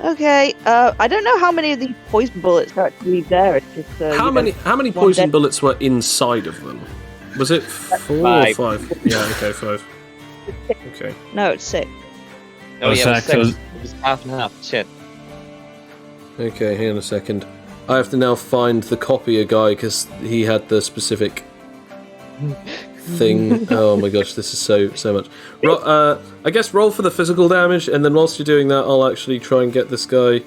Okay, I don't know how many of these poison bullets are actually there. It's just How many poison bullets were inside of them? Was it 4 or 5? Yeah, okay, 5. Okay. No, it's 6. Oh, yeah, Zach, it was half and half. Shit. Okay, hang on a second. I have to now find the copier guy because he had the specific thing. Oh my gosh, this is so much. I guess roll for the physical damage, and then whilst you're doing that, I'll actually try and get this guy.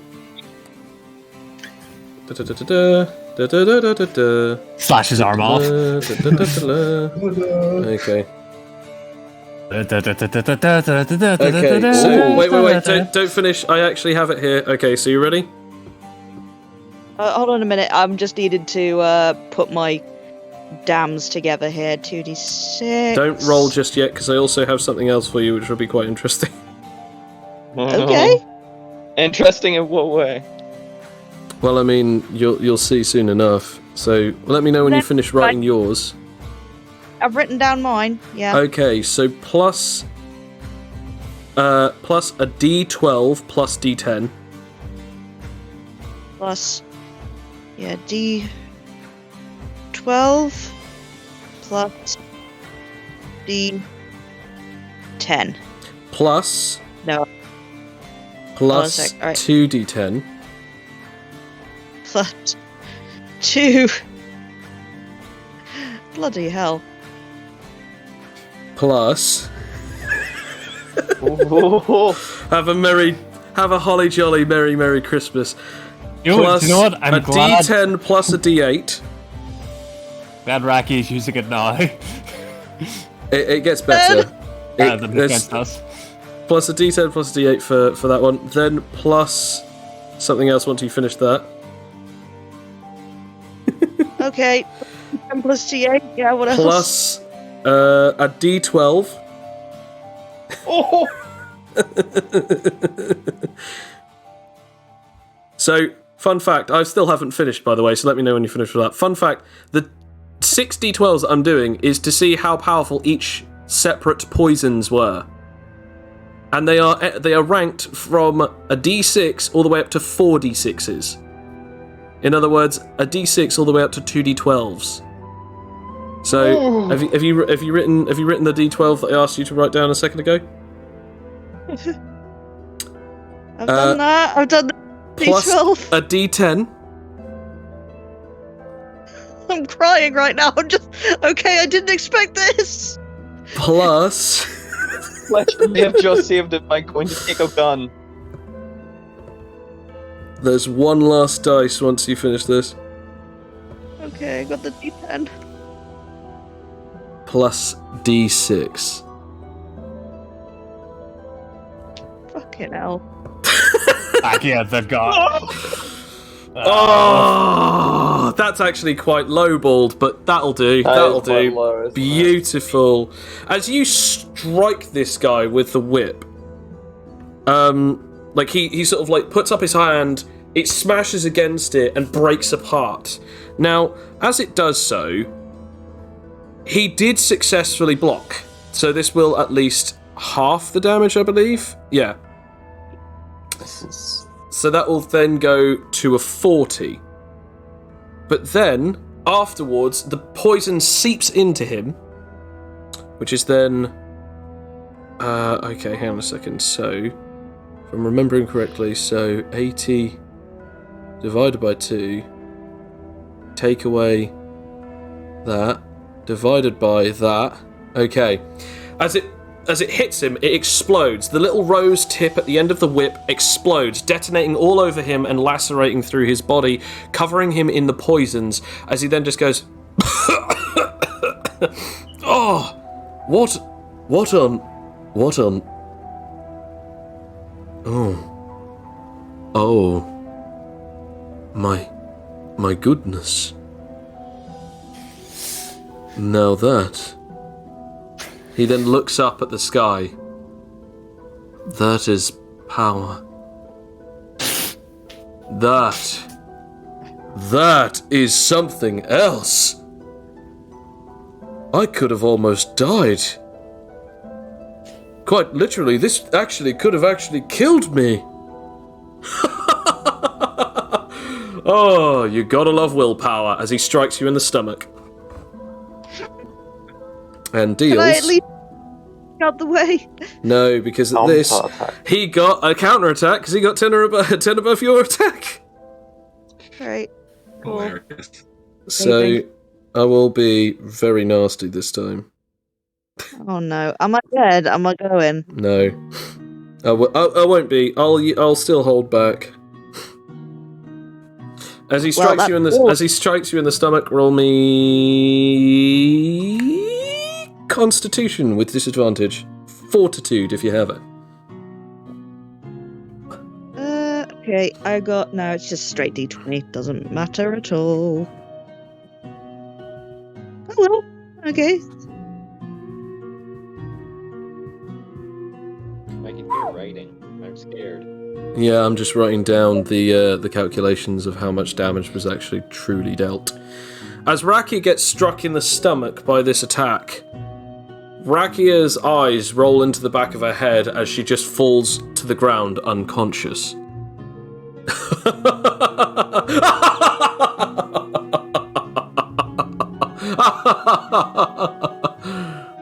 Slash his arm off. Okay. Okay, Okay, so wait, don't finish. I actually have it here. Okay, so you ready? Hold on a minute. I'm just needed to put my dams together here. 2d6. Don't roll just yet, because I also have something else for you, which will be quite interesting. Okay. Interesting in what way? Well, I mean, you'll see soon enough. So let me know when you finish writing yours. I've written down mine. Yeah. Okay, so plus a D12 plus D10. Plus, yeah, D12 plus D10. Plus. No. Plus All right. 2d10. Plus 2. Bloody hell. Plus. Oh, Have a holly jolly merry Christmas. You know what? I'm a glad D10 plus a D8. Raki is using it now. It gets better. Against us. Plus a D10 plus a D8 for that one. Then plus something else once you finish that. Okay. 10 plus D8. Yeah, what else? Plus a D12. oh. So, fun fact, I still haven't finished, by the way, so let me know when you finish with that. Fun fact, the 6 D12s that I'm doing is to see how powerful each separate poisons were. And they are ranked from a D6 all the way up to 4 D6s. In other words, a D6 all the way up to 2 D12s. So, have you written the D12 that I asked you to write down a second ago? I've done that. I've done the Plus D12. a D10. I'm crying right now. I'm just okay. I didn't expect this. Plus. Fletcher may have just saved it by going to take a gun. There's one last dice once you finish this. Okay, I got the D10. Plus D6. Fucking hell. Yeah, they've got. Oh, that's actually quite lowballed, but that'll do. That'll do. Low, isn't it? Beautiful. As you strike this guy with the whip, like he sort of like puts up his hand, it smashes against it and breaks apart. Now, as it does so, he did successfully block, so this will at least half the damage, I believe. Yeah. So that will then go to a 40. But then, afterwards, the poison seeps into him, which is then... okay, hang on a second. So, if I'm remembering correctly, so 80 divided by 2, take away that, divided by that. Okay. As it hits him, it explodes. The little rose tip at the end of the whip explodes, detonating all over him and lacerating through his body, covering him in the poisons, as he then just goes... Oh! What on... Oh, my goodness. Now that... He then looks up at the sky. That is power. That is something else. I could have almost died. Quite literally, this actually could have actually killed me. Oh, you gotta love willpower as he strikes you in the stomach. And deals... Can I at least out the way? No, because at this, he got a counter-attack because he got 10 above your attack. Right. Cool. Hilarious. So, I will be very nasty this time. Oh no. Am I dead? Am I going? No. I won't be. I'll still hold back. As he strikes as he strikes you in the stomach, roll me Constitution with disadvantage. Fortitude if you have it. Okay, I got now. It's just straight D20. Doesn't matter at all. Oh well. Okay. I can hear writing. I'm scared. Yeah, I'm just writing down the calculations of how much damage was actually truly dealt. As Rakia gets struck in the stomach by this attack, Rakia's eyes roll into the back of her head as she just falls to the ground unconscious.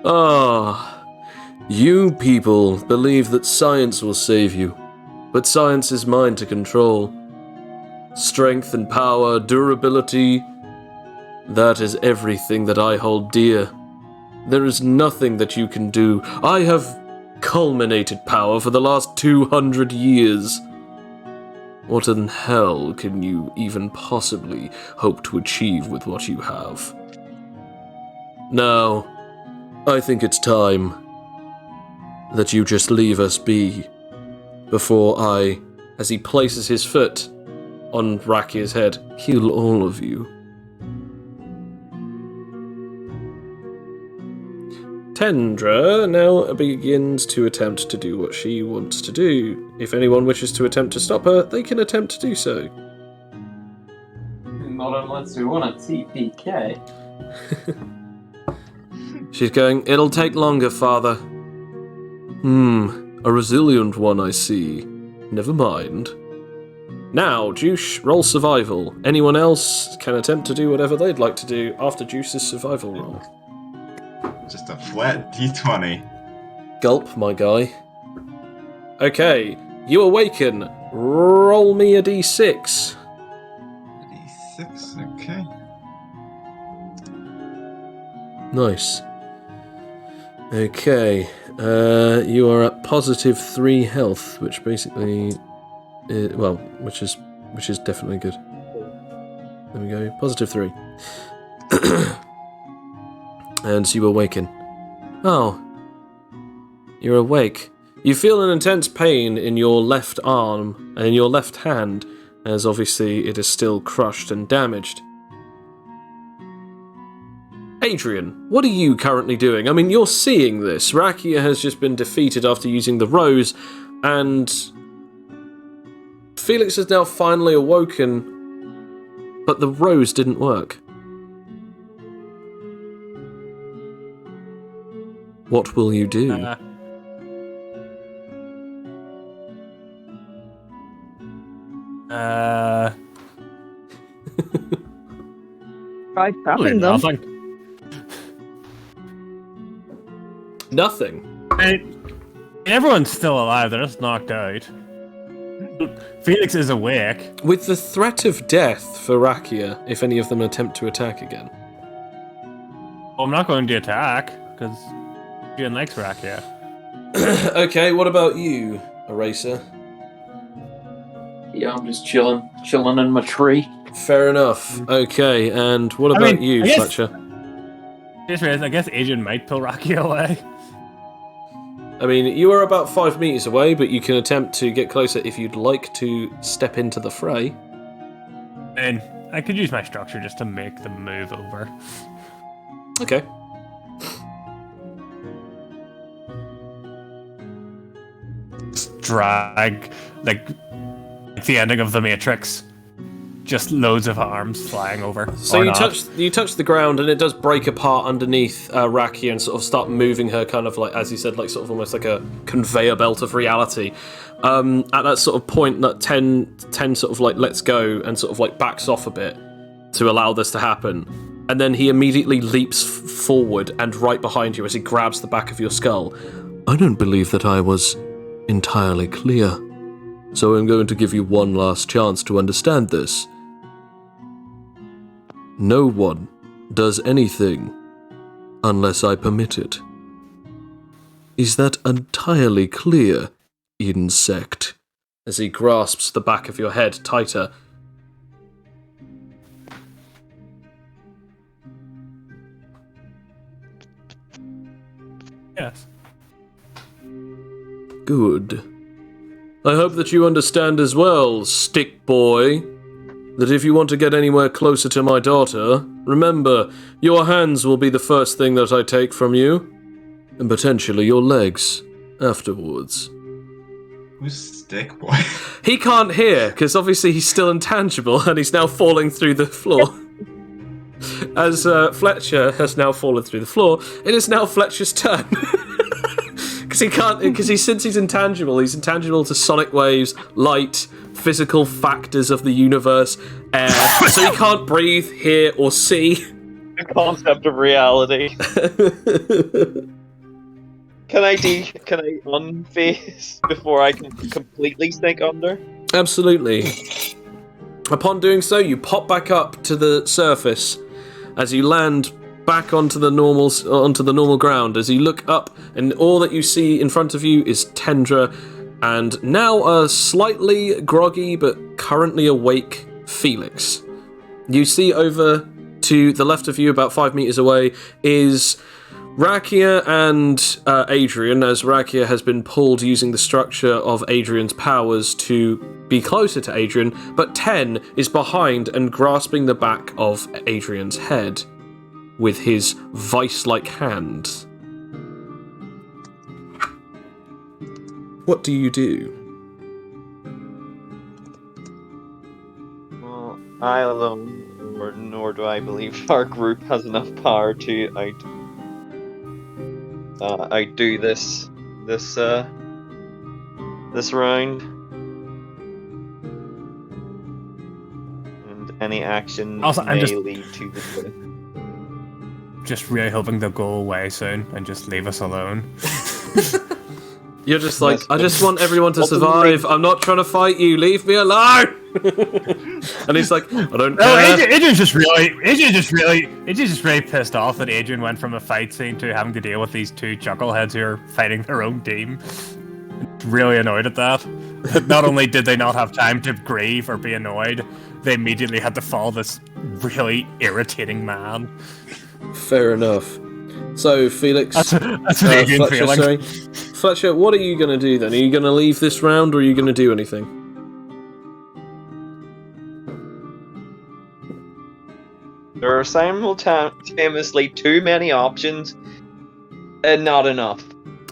Ah, you people believe that science will save you. But science is mine to control. Strength and power, durability, that is everything that I hold dear. There is nothing that you can do. I have culminated power for the last 200 years. What in hell can you even possibly hope to achieve with what you have? Now, I think it's time that you just leave us be. Before I, as he places his foot on Rakia's head, kill all of you. Tendra now begins to attempt to do what she wants to do. If anyone wishes to attempt to stop her, they can attempt to do so. Not unless we want a TPK. She's going, it'll take longer, father. A resilient one, I see. Never mind. Now, Juice, roll survival. Anyone else can attempt to do whatever they'd like to do after Juice's survival roll. Just a flat D20. Gulp, my guy. Okay, you awaken. Roll me a D6. D6, okay. Nice. Okay, you are at positive 3 health, which basically, which is definitely good. There we go, positive 3. And you awaken. Oh, you're awake. You feel an intense pain in your left arm and in your left hand, as obviously it is still crushed and damaged. Adrian, what are you currently doing? I mean, you're seeing this. Rakia has just been defeated after using the rose, and Felix has now finally awoken, but the rose didn't work. What will you do? Try trapping them. Nothing. Everyone's still alive, they're just knocked out. Felix is awake. With the threat of death for Rakia, if any of them attempt to attack again. Well, I'm not going to attack, because Adrian likes Rakia. Okay, what about you, Eraser? Yeah, I'm just chilling in my tree. Fair enough. Okay, and what about you, Fletcher? I guess Adrian might pull Rakia away. I mean, you are about 5 meters away, but you can attempt to get closer if you'd like to step into the fray. And I could use my structure just to make the move over. Okay. Drag, like the ending of the Matrix. Just loads of arms flying over. So you touch the ground, and it does break apart underneath Rakia and sort of start moving her, kind of like, as you said, like sort of almost like a conveyor belt of reality. At that sort of point, that 10 sort of like lets go and sort of like backs off a bit to allow this to happen. And then he immediately leaps forward and right behind you as he grabs the back of your skull. I don't believe that I was entirely clear, so I'm going to give you one last chance to understand this. No one does anything unless I permit it. Is that entirely clear, insect? As he grasps the back of your head tighter. Yes. Good. I hope that you understand as well, stick boy, that if you want to get anywhere closer to my daughter, remember, your hands will be the first thing that I take from you, and potentially your legs afterwards. Who's Stick Boy? He can't hear, because obviously he's still intangible, and he's now falling through the floor. As Fletcher has now fallen through the floor, it is now Fletcher's turn. Because he can't, since he's intangible to sonic waves, light, physical factors of the universe, air, so he can't breathe, hear, or see. The concept of reality. Can I unface before I can completely sink under? Absolutely. Upon doing so, you pop back up to the surface as you land back onto the normal ground. As you look up, and all that you see in front of you is Tendra, and now a slightly groggy but currently awake Felix. You see over to the left of you, about 5 meters away, is Rakia and Adrian, as Rakia has been pulled using the structure of Adrian's powers to be closer to Adrian, but Ten is behind and grasping the back of Adrian's head with his vice-like hand. What do you do? Well, I alone, nor do I believe our group has enough power to outdo this round. And any action Also, may lead to the death. Just really hoping they'll go away soon and just leave us alone. You're just like, I just want everyone to survive. I'm not trying to fight you. Leave me alone. And he's like, I don't care. No, Adrian's just really pissed off that Adrian went from a fight scene to having to deal with these two chuckleheads who are fighting their own team. Really annoyed at that. Not only did they not have time to grieve or be annoyed, they immediately had to follow this really irritating man. Fair enough. So, Felix, That's an Adrian feeling. sorry. Fletcher, what are you going to do then? Are you going to leave this round, or are you going to do anything? There are simultaneously too many options and not enough.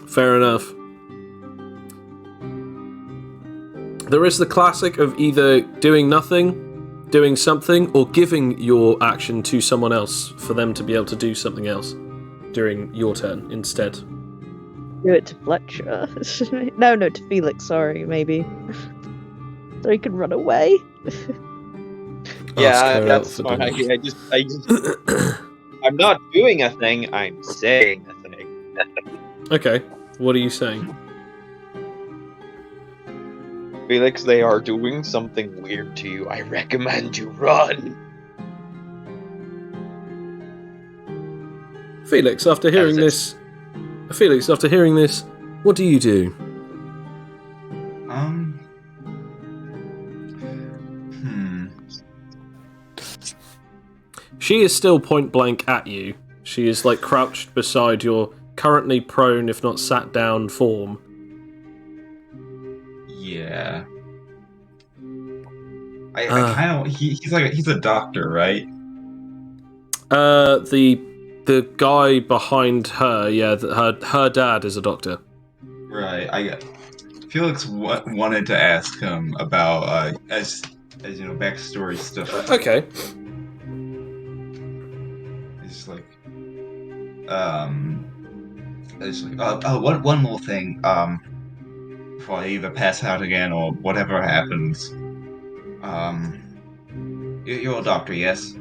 Fair enough. There is the classic of either doing nothing, doing something, or giving your action to someone else for them to be able to do something else during your turn instead. Do it to Fletcher. No, to Felix, sorry, maybe. So he can run away. Yeah, that's fine. I just I'm not doing a thing, I'm saying a thing. Okay, what are you saying? Felix, they are doing something weird to you. I recommend you run. Felix, after hearing this, what do you do? She is still point blank at you. She is like crouched beside your currently prone, if not sat down, form. Yeah. I kind of. He's a doctor, right? The guy behind her, yeah, her dad is a doctor. Right. Felix wanted to ask him about as you know, backstory stuff. Okay. It's like one more thing before I either pass out again or whatever happens. You're a doctor, yes?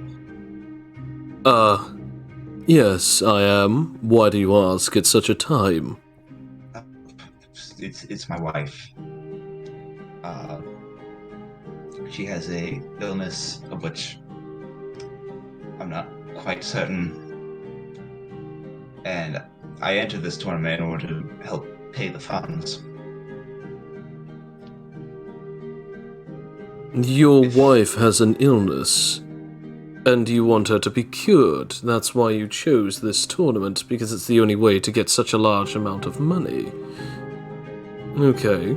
Yes, I am. Why do you ask at such a time? It's my wife. She has a illness of which I'm not quite certain and I entered this tournament in order to help pay the funds. Your wife has an illness, and you want her to be cured. That's why you chose this tournament, because it's the only way to get such a large amount of money. Okay.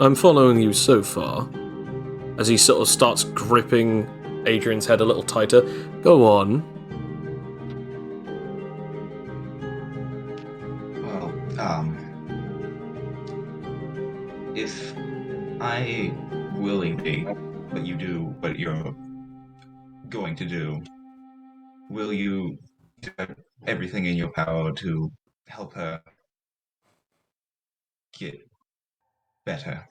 I'm following you so far. As he sort of starts gripping Adrian's head a little tighter. Go on. Well, if I willingly let you do what you're going to do, will you do everything in your power to help her get better?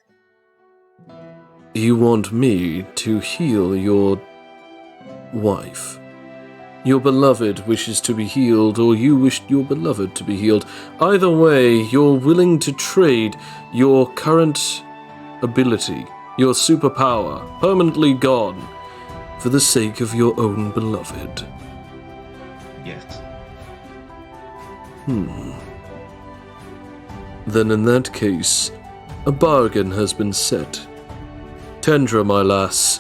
You want me to heal your wife? Your beloved wishes to be healed, or you wish your beloved to be healed. Either way, you're willing to trade your current ability, your superpower, permanently gone, for the sake of your own beloved. Yes. Then in that case, a bargain has been set. Tendra, my lass,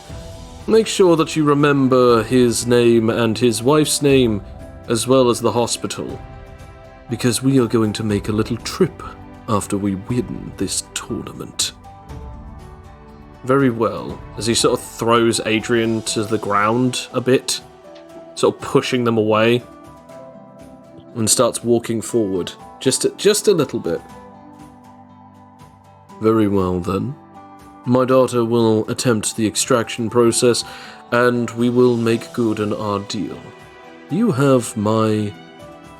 make sure that you remember his name and his wife's name, as well as the hospital, because we are going to make a little trip after we win this tournament. Very well, as he sort of throws Adrian to the ground a bit, sort of pushing them away, and starts walking forward, just a little bit. Very well then. My daughter will attempt the extraction process, and we will make good on our deal. You have my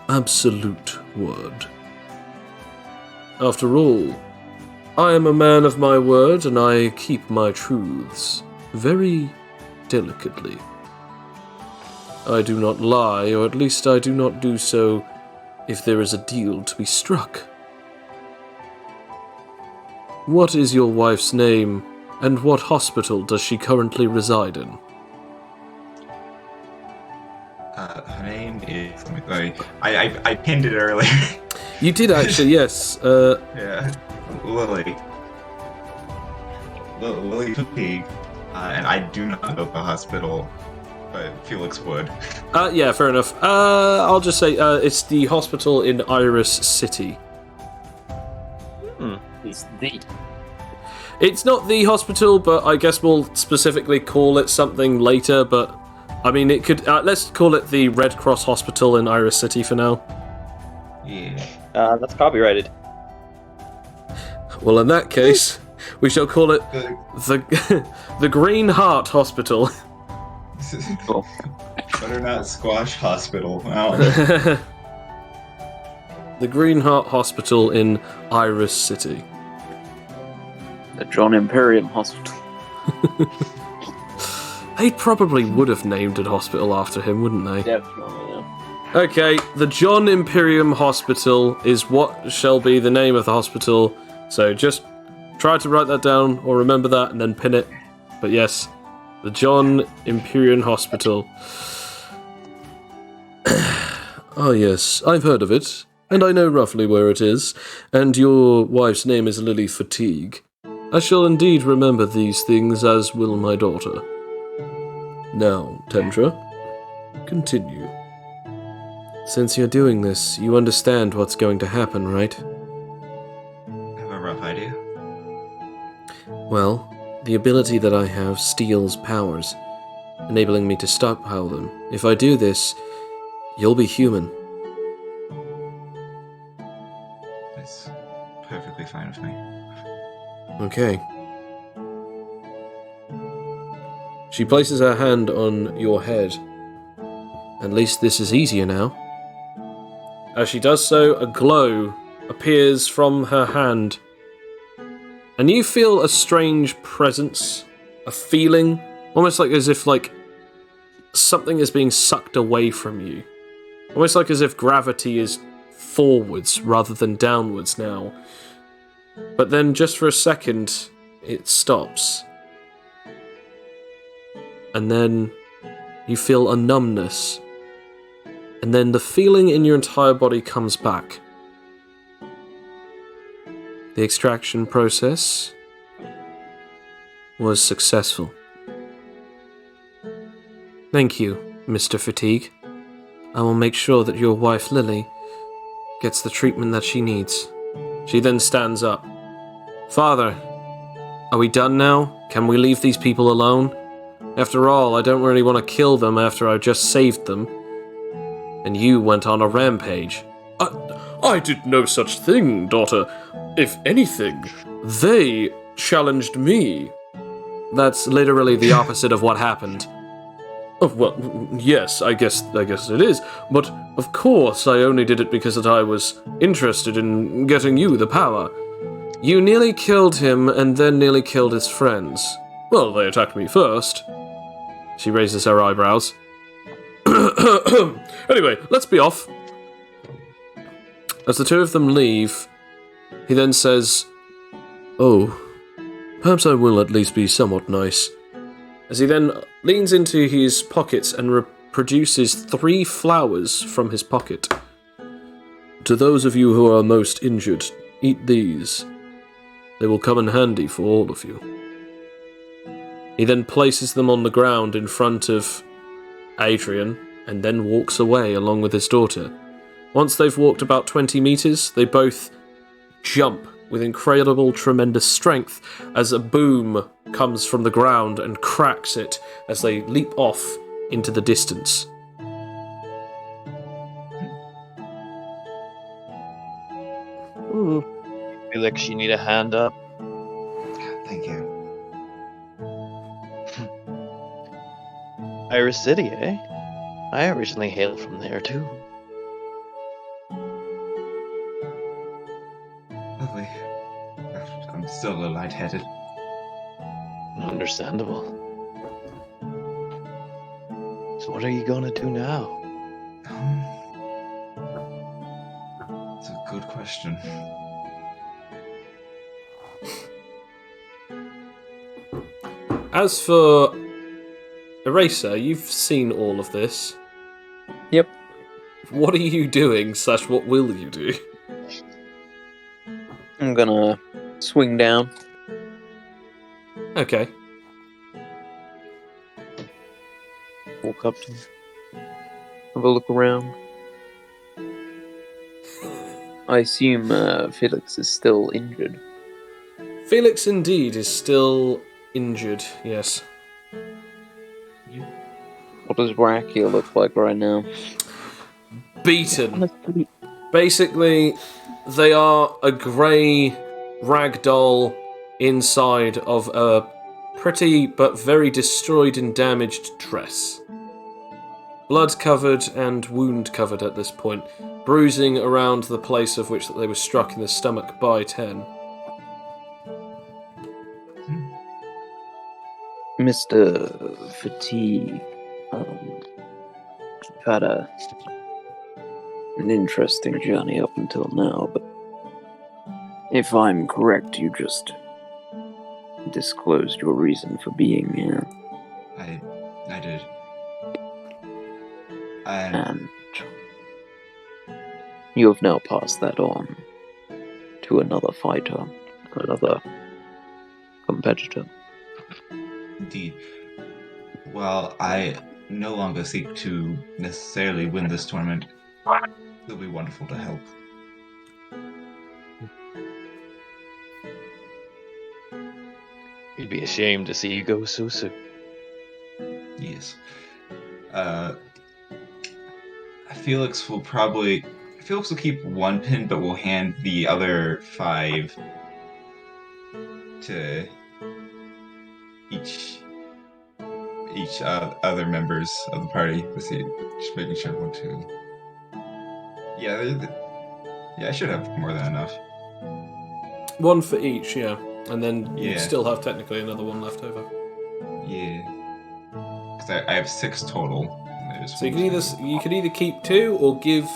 absolute word. After all, I am a man of my word, and I keep my truths very delicately. I do not lie, or at least I do not do so if there is a deal to be struck. What is your wife's name, and what hospital does she currently reside in? Her name is... I pinned it earlier. You did actually, yes. Yeah. Lily. Lily Fatigue. And I do not know the hospital, but Felix would. Yeah, fair enough. I'll just say it's the hospital in Avarice City. It's the. It's not the hospital, but I guess we'll specifically call it something later, but I mean, it could... let's call it the Red Cross Hospital in Avarice City for now. Yeah. That's copyrighted. Well, in that case, we shall call it the Green Heart Hospital. Butternut Squash Hospital. Wow. The Green Heart Hospital in Avarice City. The John Imperium Hospital. They probably would have named a hospital after him, wouldn't they? Definitely, yeah. Okay, the John Imperium Hospital is what shall be the name of the hospital. So just try to write that down or remember that and then pin it. But yes, the John Imperium Hospital. Ah yes, I've heard of it, and I know roughly where it is, and your wife's name is Lily Fatigue. I shall indeed remember these things, as will my daughter. Now, Tendra, continue. Since you're doing this, you understand what's going to happen, right? Have a rough idea. Well, the ability that I have steals powers, enabling me to stockpile them. If I do this, you'll be human. That's perfectly fine with me. Okay. She places her hand on your head. At least this is easier now. As she does so, a glow appears from her hand. And you feel a strange presence, a feeling, almost like as if something is being sucked away from you. Almost like as if gravity is forwards rather than downwards now. But then just for a second, it stops. And then you feel a numbness. and then the feeling in your entire body comes back. The extraction process was successful. Thank you, Mr. Fatigue. I will make sure that your wife, Lily, gets the treatment that she needs. She then stands up. Father, are we done now? Can we leave these people alone? After all, I don't really want to kill them after I just saved them. And you went on a rampage. I did no such thing, daughter. If anything, they challenged me. That's literally the opposite of what happened. Oh, well, yes, I guess it is. But, of course, I only did it because that I was interested in getting you the power. You nearly killed him and then nearly killed his friends. Well, they attacked me first. She raises her eyebrows. Anyway, let's be off. As the two of them leave, he then says, "Oh, perhaps I will at least be somewhat nice." As he then leans into his pockets and produces 3 flowers from his pocket. "To those of you who are most injured, eat these. They will come in handy for all of you." He then places them on the ground in front of Adrian, and then walks away along with his daughter. Once they've walked about 20 meters, they both jump with incredible, tremendous strength as a boom comes from the ground and cracks it as they leap off into the distance. Ooh. Felix, you need a hand up. Thank you. Iris City, eh? I originally hail from there too. Lovely. I'm still a little lightheaded. Understandable. So what are you gonna do now? It's a good question. As for Eraser, you've seen all of this. Yep. What are you doing, / what will you do? I'm gonna swing down. Okay. Walk up to him. Have a look around. I assume Felix is still injured. Felix indeed is still injured, yes. What does Rakia look like right now? Beaten. Basically, they are a grey ragdoll inside of a pretty but very destroyed and damaged dress. Blood covered and wound covered at this point, bruising around the place of which they were struck in the stomach by 10. Mr. Fatigue, you've had an interesting journey up until now, but if I'm correct, you just disclosed your reason for being here. I did. And you have now passed that on to another fighter, another competitor. Indeed. Well, I no longer seek to necessarily win this tournament. It'll be wonderful to help. You'd be ashamed to see you go so soon. Yes. Felix will keep 1 pin, but will hand the other 5 to each other members of the party. Let's see, just making sure 1, 2. Yeah, I should have more than enough. 1 for each, yeah. And then you Yeah. still have technically another 1 left over. Yeah. Because I have 6 total. So you can either keep 2 or give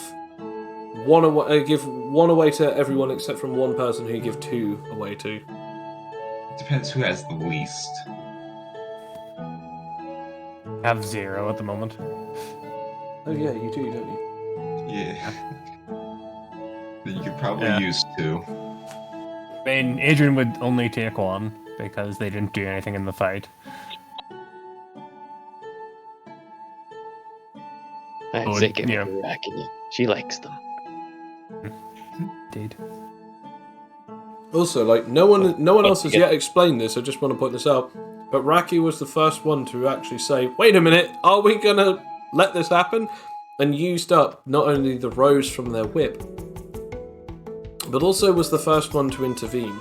1 away. Give 1 away to everyone except from 1 person who you give 2 away to. Depends who has the least. I have 0 at the moment. Oh yeah, you do, don't you? Yeah. You could probably use 2. I mean, Adrian would only take 1 because they didn't do anything in the fight. I'd say give it to Rakia. She likes them. Indeed. Also, like, no one else has yet explained this, I just want to point this out, but Raki was the first one to actually say, wait a minute, are we gonna let this happen? And used up not only the rose from their whip, but also was the first one to intervene.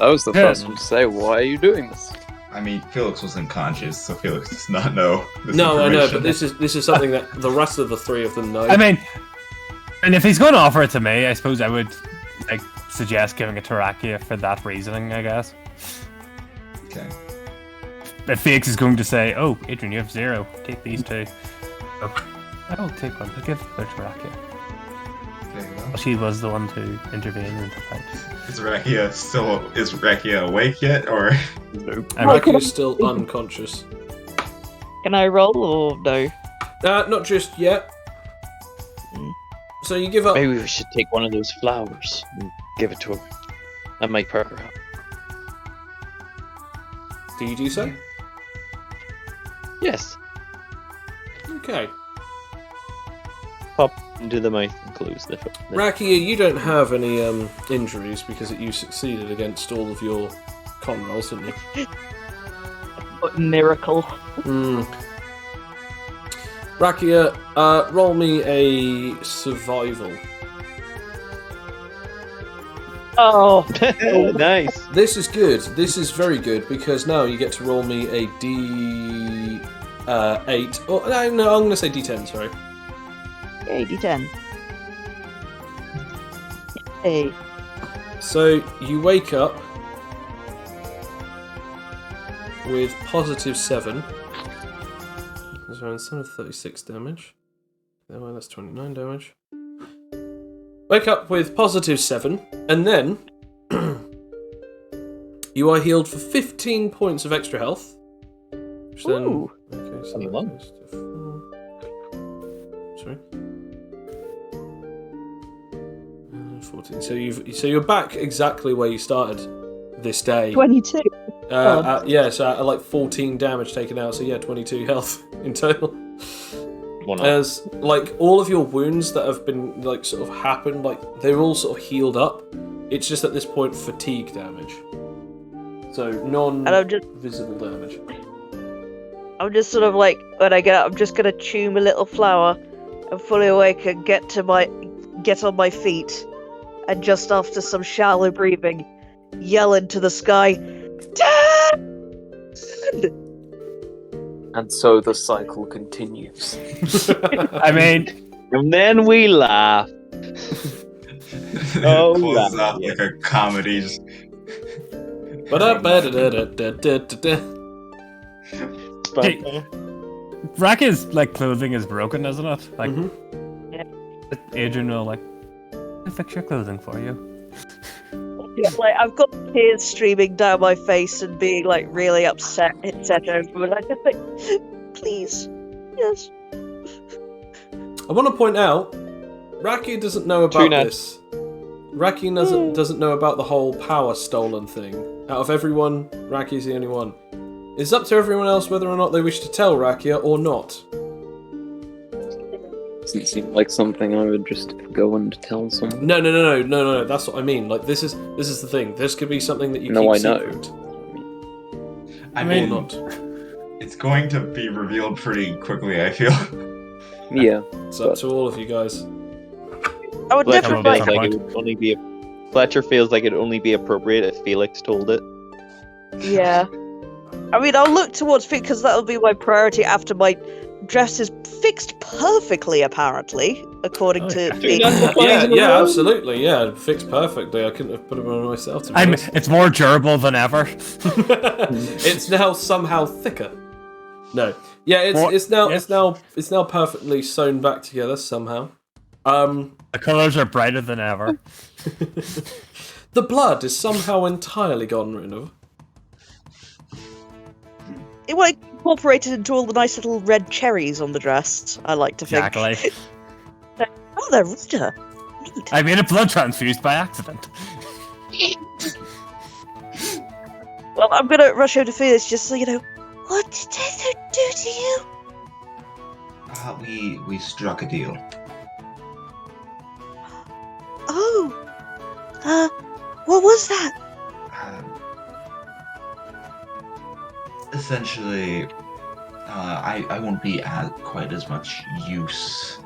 I was the first one to say, why are you doing this? I mean, Felix was unconscious, so Felix does not know this No, I know, information. but this is something that the rest of the 3 of them know. I mean, and if he's going to offer it to me, I suppose I would suggest giving it to Rakia for that reasoning, I guess. Okay. If Felix is going to say, oh, Adrian, you have 0, take these 2. Oh, I don't take 1, I'll give it to Rakia. There you go. Well, she was the one to intervene in the fight. Is Rakia awake yet, or? Nope. Rakia's still unconscious. Can I roll or no? Not just yet. So you give up. Maybe we should take one of those flowers and give it to her. That might perk her up. Do you do so? Yes. Okay. Pop into the mouth and close the Rakia, you don't have any injuries because you succeeded against all of your con rolls, didn't you? What miracle. Rakia, roll me a survival. Oh, nice. This is good. This is very good because now you get to roll me a D8. Oh, no, I'm going to say D10, sorry. okay, D10. Hey. So you wake up with positive 7. That's around 36 damage. Well, that's 29 damage. Wake up with positive 7, and then you are healed for 15 points of extra health. Which then, Ooh. okay, so that goes to 4. Sorry. 14. So you're back exactly where you started this day. 22. So at like 14 damage taken out. So yeah, 22 health in total. As like all of your wounds that have been like sort of happened, like they're all sort of healed up. It's just at this point fatigue damage. So non-visible damage. I'm just sort of like, when I get up, I'm just gonna chew my little flower and fully awake and get on my feet, and just after some shallow breathing, yell into the sky, Dad! And so the cycle continues. I mean, and then we laugh. Oh, closes out like a comedy. Just... Hey, Rakia's like clothing is broken, isn't it? Like, Yeah. Adrian will like, I'll fix your clothing for you. Yeah, like I've got tears streaming down my face and being like really upset, etc. But I just like, please, yes. I want to point out, Rakia doesn't know about this. Rakia doesn't know about the whole power stolen thing. Out of everyone, Rakia's the only one. It's up to everyone else whether or not they wish to tell Rakia or not. Doesn't seem like something I would just go and tell someone. No. That's what I mean. Like this is the thing. This could be something that you No, keep I know. secret. I mean, or not. It's going to be revealed pretty quickly, I feel. Yeah. It's up to all of you guys. I would Fletcher never feels like it would only be. Fletcher feels like it'd only be appropriate if Felix told it. Yeah. I mean, I'll look towards Felix because that'll be my priority after my dress is fixed perfectly, apparently, according to Felix. Yeah, absolutely. Yeah, fixed perfectly. I couldn't have put them on myself. To be honest. It's more durable than ever. It's now somehow thicker. No. Yeah, it's now perfectly sewn back together somehow. The colours are brighter than ever. The blood is somehow entirely gone rid of. it will incorporated into all the nice little red cherries on the dress. I like to think. Exactly. Oh, they're redder. Neat. I made a blood transfused by accident. Well, I'm gonna rush over to Felix just so you know. What did Tether do to you? We struck a deal. Oh. What was that? Essentially, I won't be quite as much use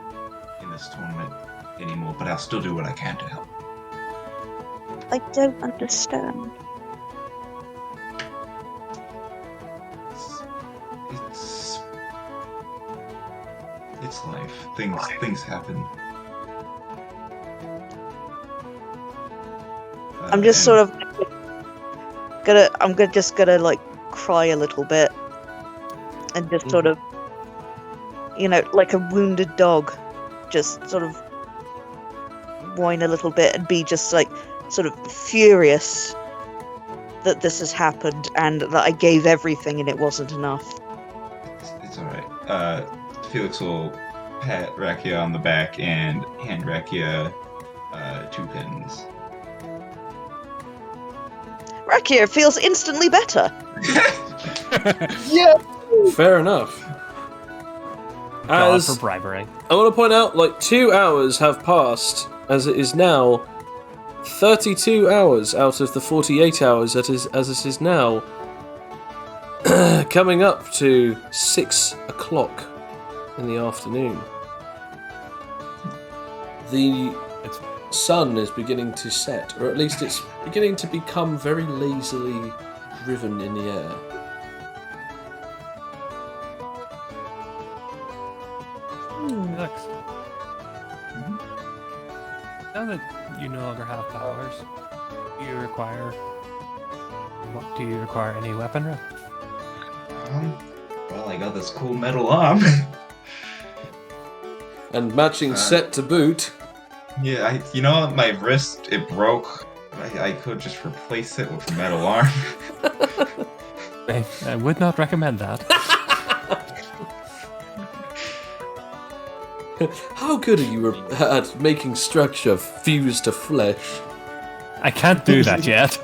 in this tournament anymore, but I'll still do what I can to help. I don't understand. It's life. Things happen. I'm just sort of gonna like cry a little bit and just sort of, like a wounded dog, just sort of whine a little bit and be just like sort of furious that this has happened and that I gave everything and it wasn't enough. It's alright. Felix will pat Rakia on the back and hand Rakia 2 pins. Rakia feels instantly better. Yeah. Fair enough. God As for bribery. I want to point out, 2 hours have passed, as it is now 32 hours out of the 48 hours as it is now. Coming up to 6 o'clock in the afternoon. The sun is beginning to set, or at least it's beginning to become very lazily driven in the air. Felix. Now that you no longer have powers, do you require any weaponry? Well, I got this cool metal arm. And matching set to boot. Yeah, my wrist, it broke. I could just replace it with a metal arm. I would not recommend that. How good are you at making structure fuse to flesh? I can't do that yet.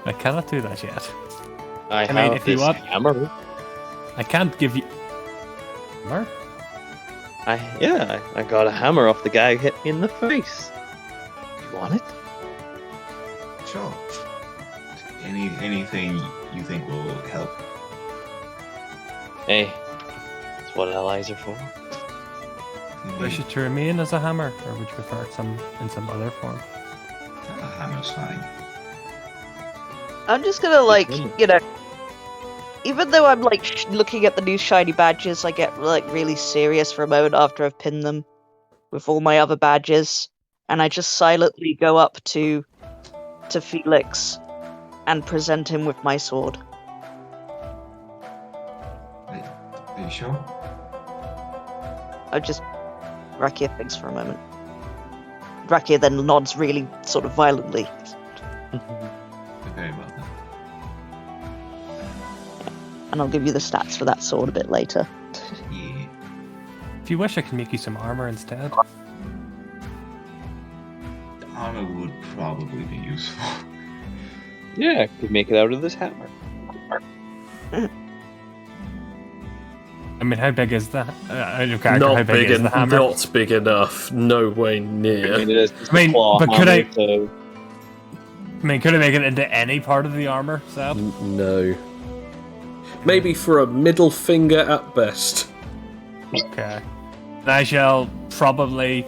I cannot do that yet. I mean, have if you this want- hammer. I can't give you. Hammer? I got a hammer off the guy who hit me in the face. You want it? Sure. Anything you think will help. Hey, that's what allies are for. Wish it to remain as a hammer, or would you prefer it in some other form? Hammer's fine. I'm just gonna even though I'm looking at the new shiny badges, I get really serious for a moment after I've pinned them with all my other badges, and I just silently go up to Felix and present him with my sword. Are you sure? Rakia thinks for a moment. Rakia then nods really sort of violently. Very well then. And I'll give you the stats for that sword a bit later. Yeah. If you wish, I can make you some armor instead. The armor would probably be useful. Yeah, I could make it out of this hammer. I mean, how big is that? Out of character, Not how big is the hammer? not big enough. No way near. It is just I mean, a claw but could hammer, I- so- I mean, could I make it into any part of the armor set? No. Maybe for a middle finger at best. Okay. I shall probably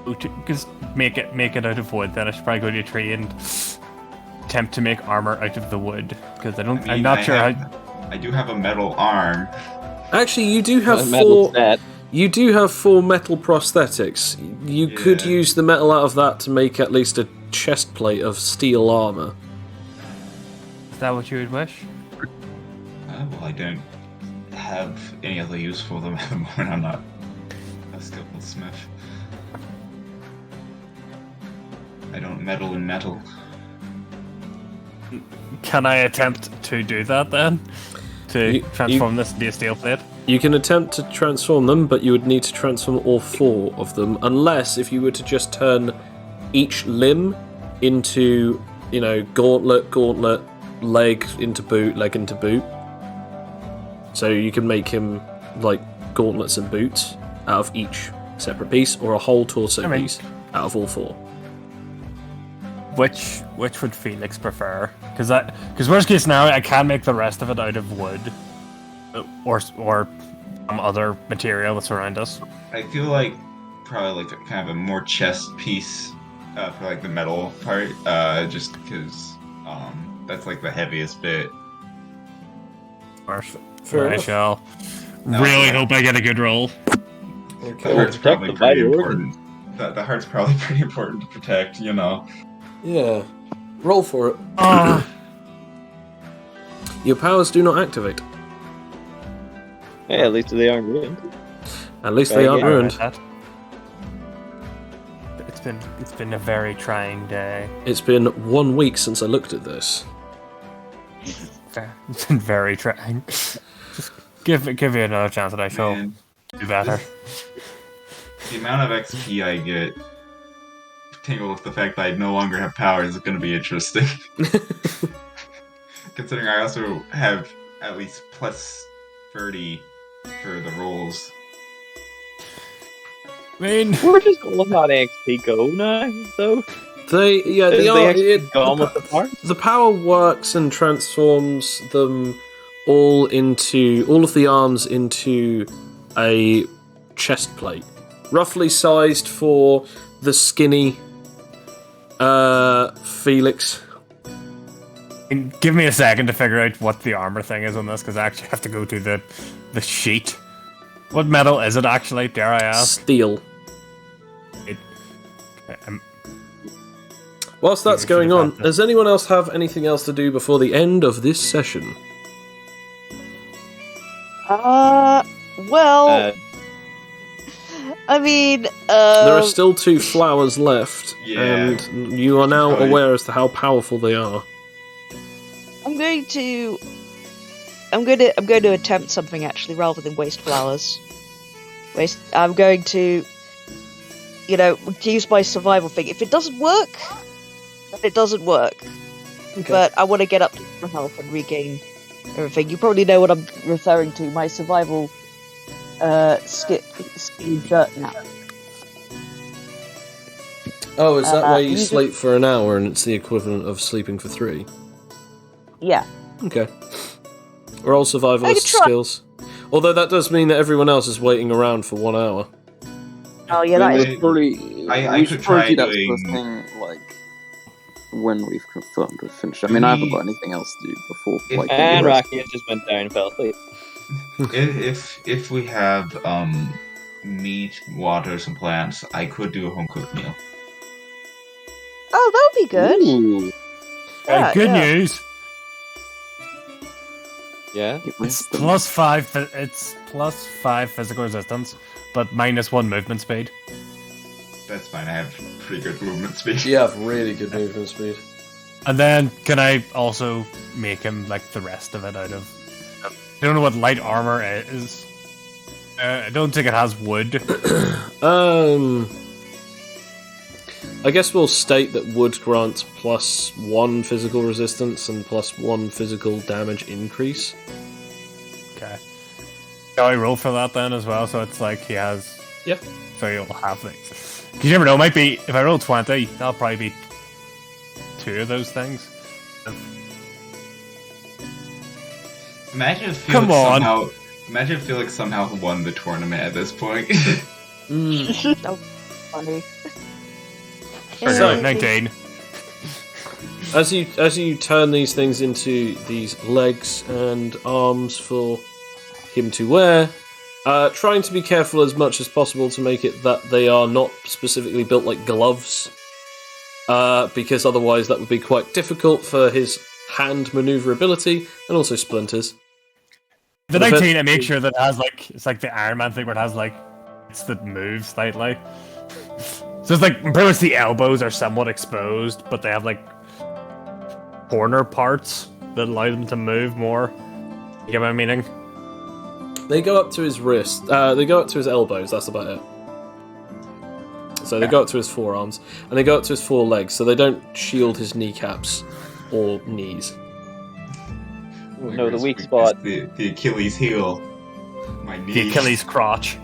because make it out of wood. Then I should probably go to a tree and attempt to make armor out of the wood because I'm not sure how. I do have a metal arm. Actually, you do have a metal four. set. You do have 4 metal prosthetics. You could Yeah. use the metal out of that to make at least a chest plate of steel armor. Is that what you would wish? Well, I don't have any other use for them at the moment. I'm not a skilled smith. I don't meddle in metal. Can I attempt to do that then? To transform this into a steel plate? You can attempt to transform them, but you would need to transform all 4 of them, unless if you were to just turn each limb into, gauntlet, leg into boot. So you can make him like gauntlets and boots out of each separate piece, or a whole torso piece out of all 4. Which would Felix prefer? Because worst case scenario, I can make the rest of it out of wood, or some other material that's around us. I feel like probably like kind of a more chest piece for like the metal part, just because that's like the heaviest bit. I shall really hope I get a good roll. The heart's probably pretty important. The heart's probably pretty important to protect, Yeah. Roll for it. Your powers do not activate. Hey, at least they aren't ruined. At least they aren't ruined. It's been a very trying day. It's been 1 week since I looked at this. It's been very trying. Just give me another chance and I shall do better. The amount of XP I get, tangled with the fact that I no longer have powers, is going to be interesting. Considering I also have at least plus 30 for the rolls. I mean, We're just gonna let how the XP go now, though. The power works and transforms them all of the arms into a chest plate, roughly sized for the skinny Felix. give me a second to figure out what the armor thing is on this, because I actually have to go to the sheet. What metal is it actually, dare I ask? Steel. Whilst that's going on, does anyone else have anything else to do before the end of this session? Well, I mean, there are still 2 flowers left, Yeah, and you are now aware as to how powerful they are. I'm going to attempt something actually, rather than waste flowers. I'm going to, use my survival thing. If it doesn't work, then it doesn't work. Okay. But I want to get up to health and regain everything. You probably know what I'm referring to. My survival speed shirt now. Oh, is that where you sleep for an hour and it's the equivalent of sleeping for 3? Yeah. Okay. Roll survivalist skills. Although that does mean that everyone else is waiting around for 1 hour. Oh yeah, that is. I could try do that doing... sort of thing, like, when we've confirmed we've finished. I mean, I haven't got anything else to do before. And Rocky has just went down and fell asleep. if we have meat, water, some plants, I could do a home cooked meal. Oh, that would be good. Ooh. Good news. Yeah. It's +5. It's +5 physical resistance, but -1 movement speed. That's fine. I have pretty good movement speed. You have really good movement speed. And then can I also make him like the rest of it out of? I don't know what light armor is. I don't think it has wood. I guess we'll state that wood grants +1 physical resistance and +1 physical damage increase. Okay. Shall I roll for that then as well? So it's like he has. Yeah. So you'll have things. You never know. Might be if I roll 20, that'll probably be 2 of those things. Imagine if Felix somehow won the tournament at this point. That was funny. So 19. As you turn these things into these legs and arms for him to wear, trying to be careful as much as possible to make it that they are not specifically built like gloves, because otherwise that would be quite difficult for his hand maneuverability and also splinters. The 19, I make sure that it has like it's like the Iron Man thing where it has like it's that moves slightly. So it's like pretty much the elbows are somewhat exposed, but they have like corner parts that allow them to move more. You get my meaning? They go up to his wrist. They go up to his elbows. That's about it. So they go up to his forearms, and they go up to his forelegs. So they don't shield his kneecaps or knees. No, the weak spot. The Achilles heel. My knees. The Achilles crotch.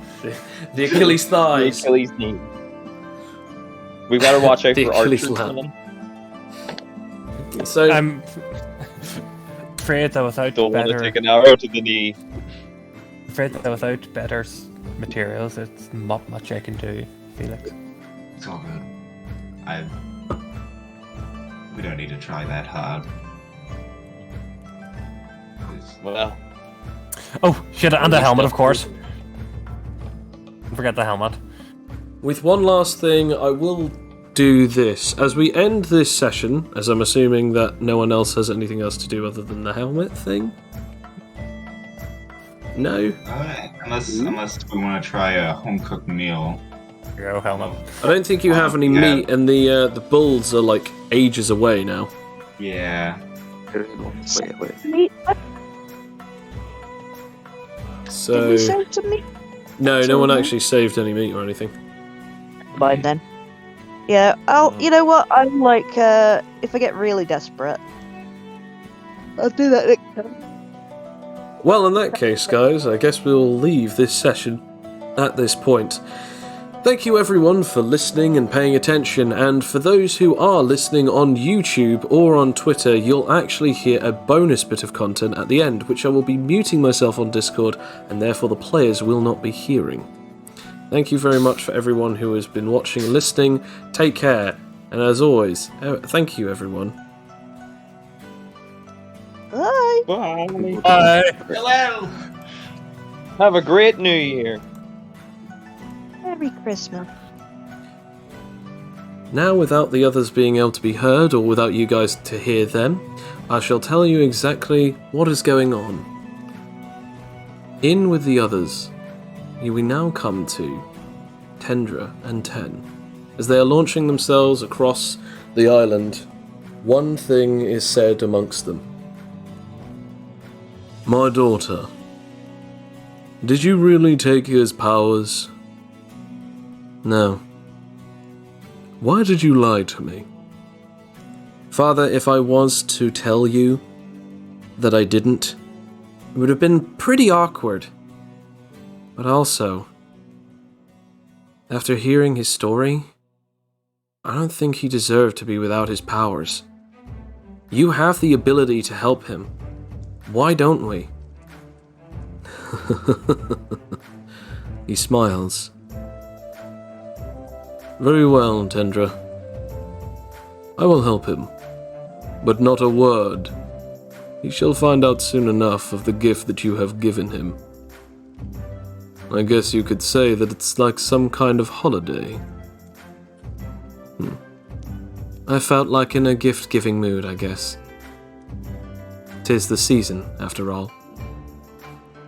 The Achilles The thighs. Achilles knee. We gotta watch out The for Achilles archers. lamp. So I'm afraid that without Don't want to better, take an arrow to the knee. materials, it's not much I can do, Felix. It's all good. We don't need to try that hard. Well, Oh, shit, and the helmet, of course. Don't forget the helmet. with one last thing, I will do this. As we end this session, as I'm assuming that no one else has anything else to do other than the helmet thing? No? Unless we want to try a home-cooked meal. Here you go, helmet. I don't think you have any Yeah. meat, and the bulls are like ages away now. Yeah. Wait. Meat? Did So we save some meat? no one actually saved any meat or anything. Fine then. Yeah, you know what? I'm like, if I get really desperate, I'll do that next time. Well, in that case, guys, I guess we'll leave this session at this point. Thank you everyone for listening and paying attention, and for those who are listening on YouTube or on Twitter, you'll actually hear a bonus bit of content at the end, which I will be muting myself on Discord, and therefore the players will not be hearing. Thank you very much for everyone who has been watching and listening. Take care, and as always, thank you everyone. Bye. bye. Bye! Hello! Have a great New Year. Merry Christmas. Now, without the others being able to be heard, or without you guys to hear them, I shall tell you exactly what is going on. In with the others, we now come to Tendra and Ten. As they are launching themselves across the island, one thing is said amongst them. My daughter, did you really take his powers? No. Why did you lie to me? Father, if I was to tell you that I didn't, it would have been pretty awkward. But also, after hearing his story, I don't think he deserved to be without his powers. You have the ability to help him. Why don't we? He smiles. Very well, Tendra. I will help him, but not a word. He shall find out soon enough of the gift that you have given him. I guess you could say that it's like some kind of holiday. I felt like in a gift-giving mood, I guess. 'Tis the season, after all.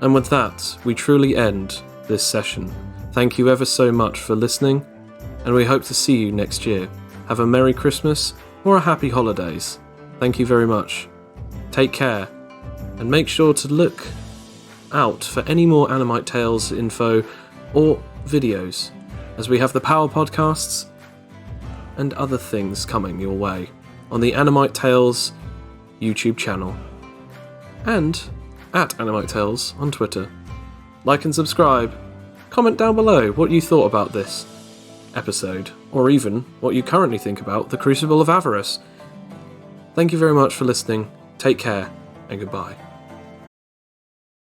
And with that, we truly end this session. Thank you ever so much for listening, and we hope to see you next year. Have a Merry Christmas or a Happy Holidays. Thank you very much. Take care, and make sure to look out for any more Animite Tales info or videos, as we have the Power Podcasts and other things coming your way on the Animite Tales YouTube channel, and at Animite Tales on Twitter. Like and subscribe. Comment down below what you thought about this episode, or even what you currently think about the Crucible of Avarice. Thank you very much for listening. Take care, and goodbye.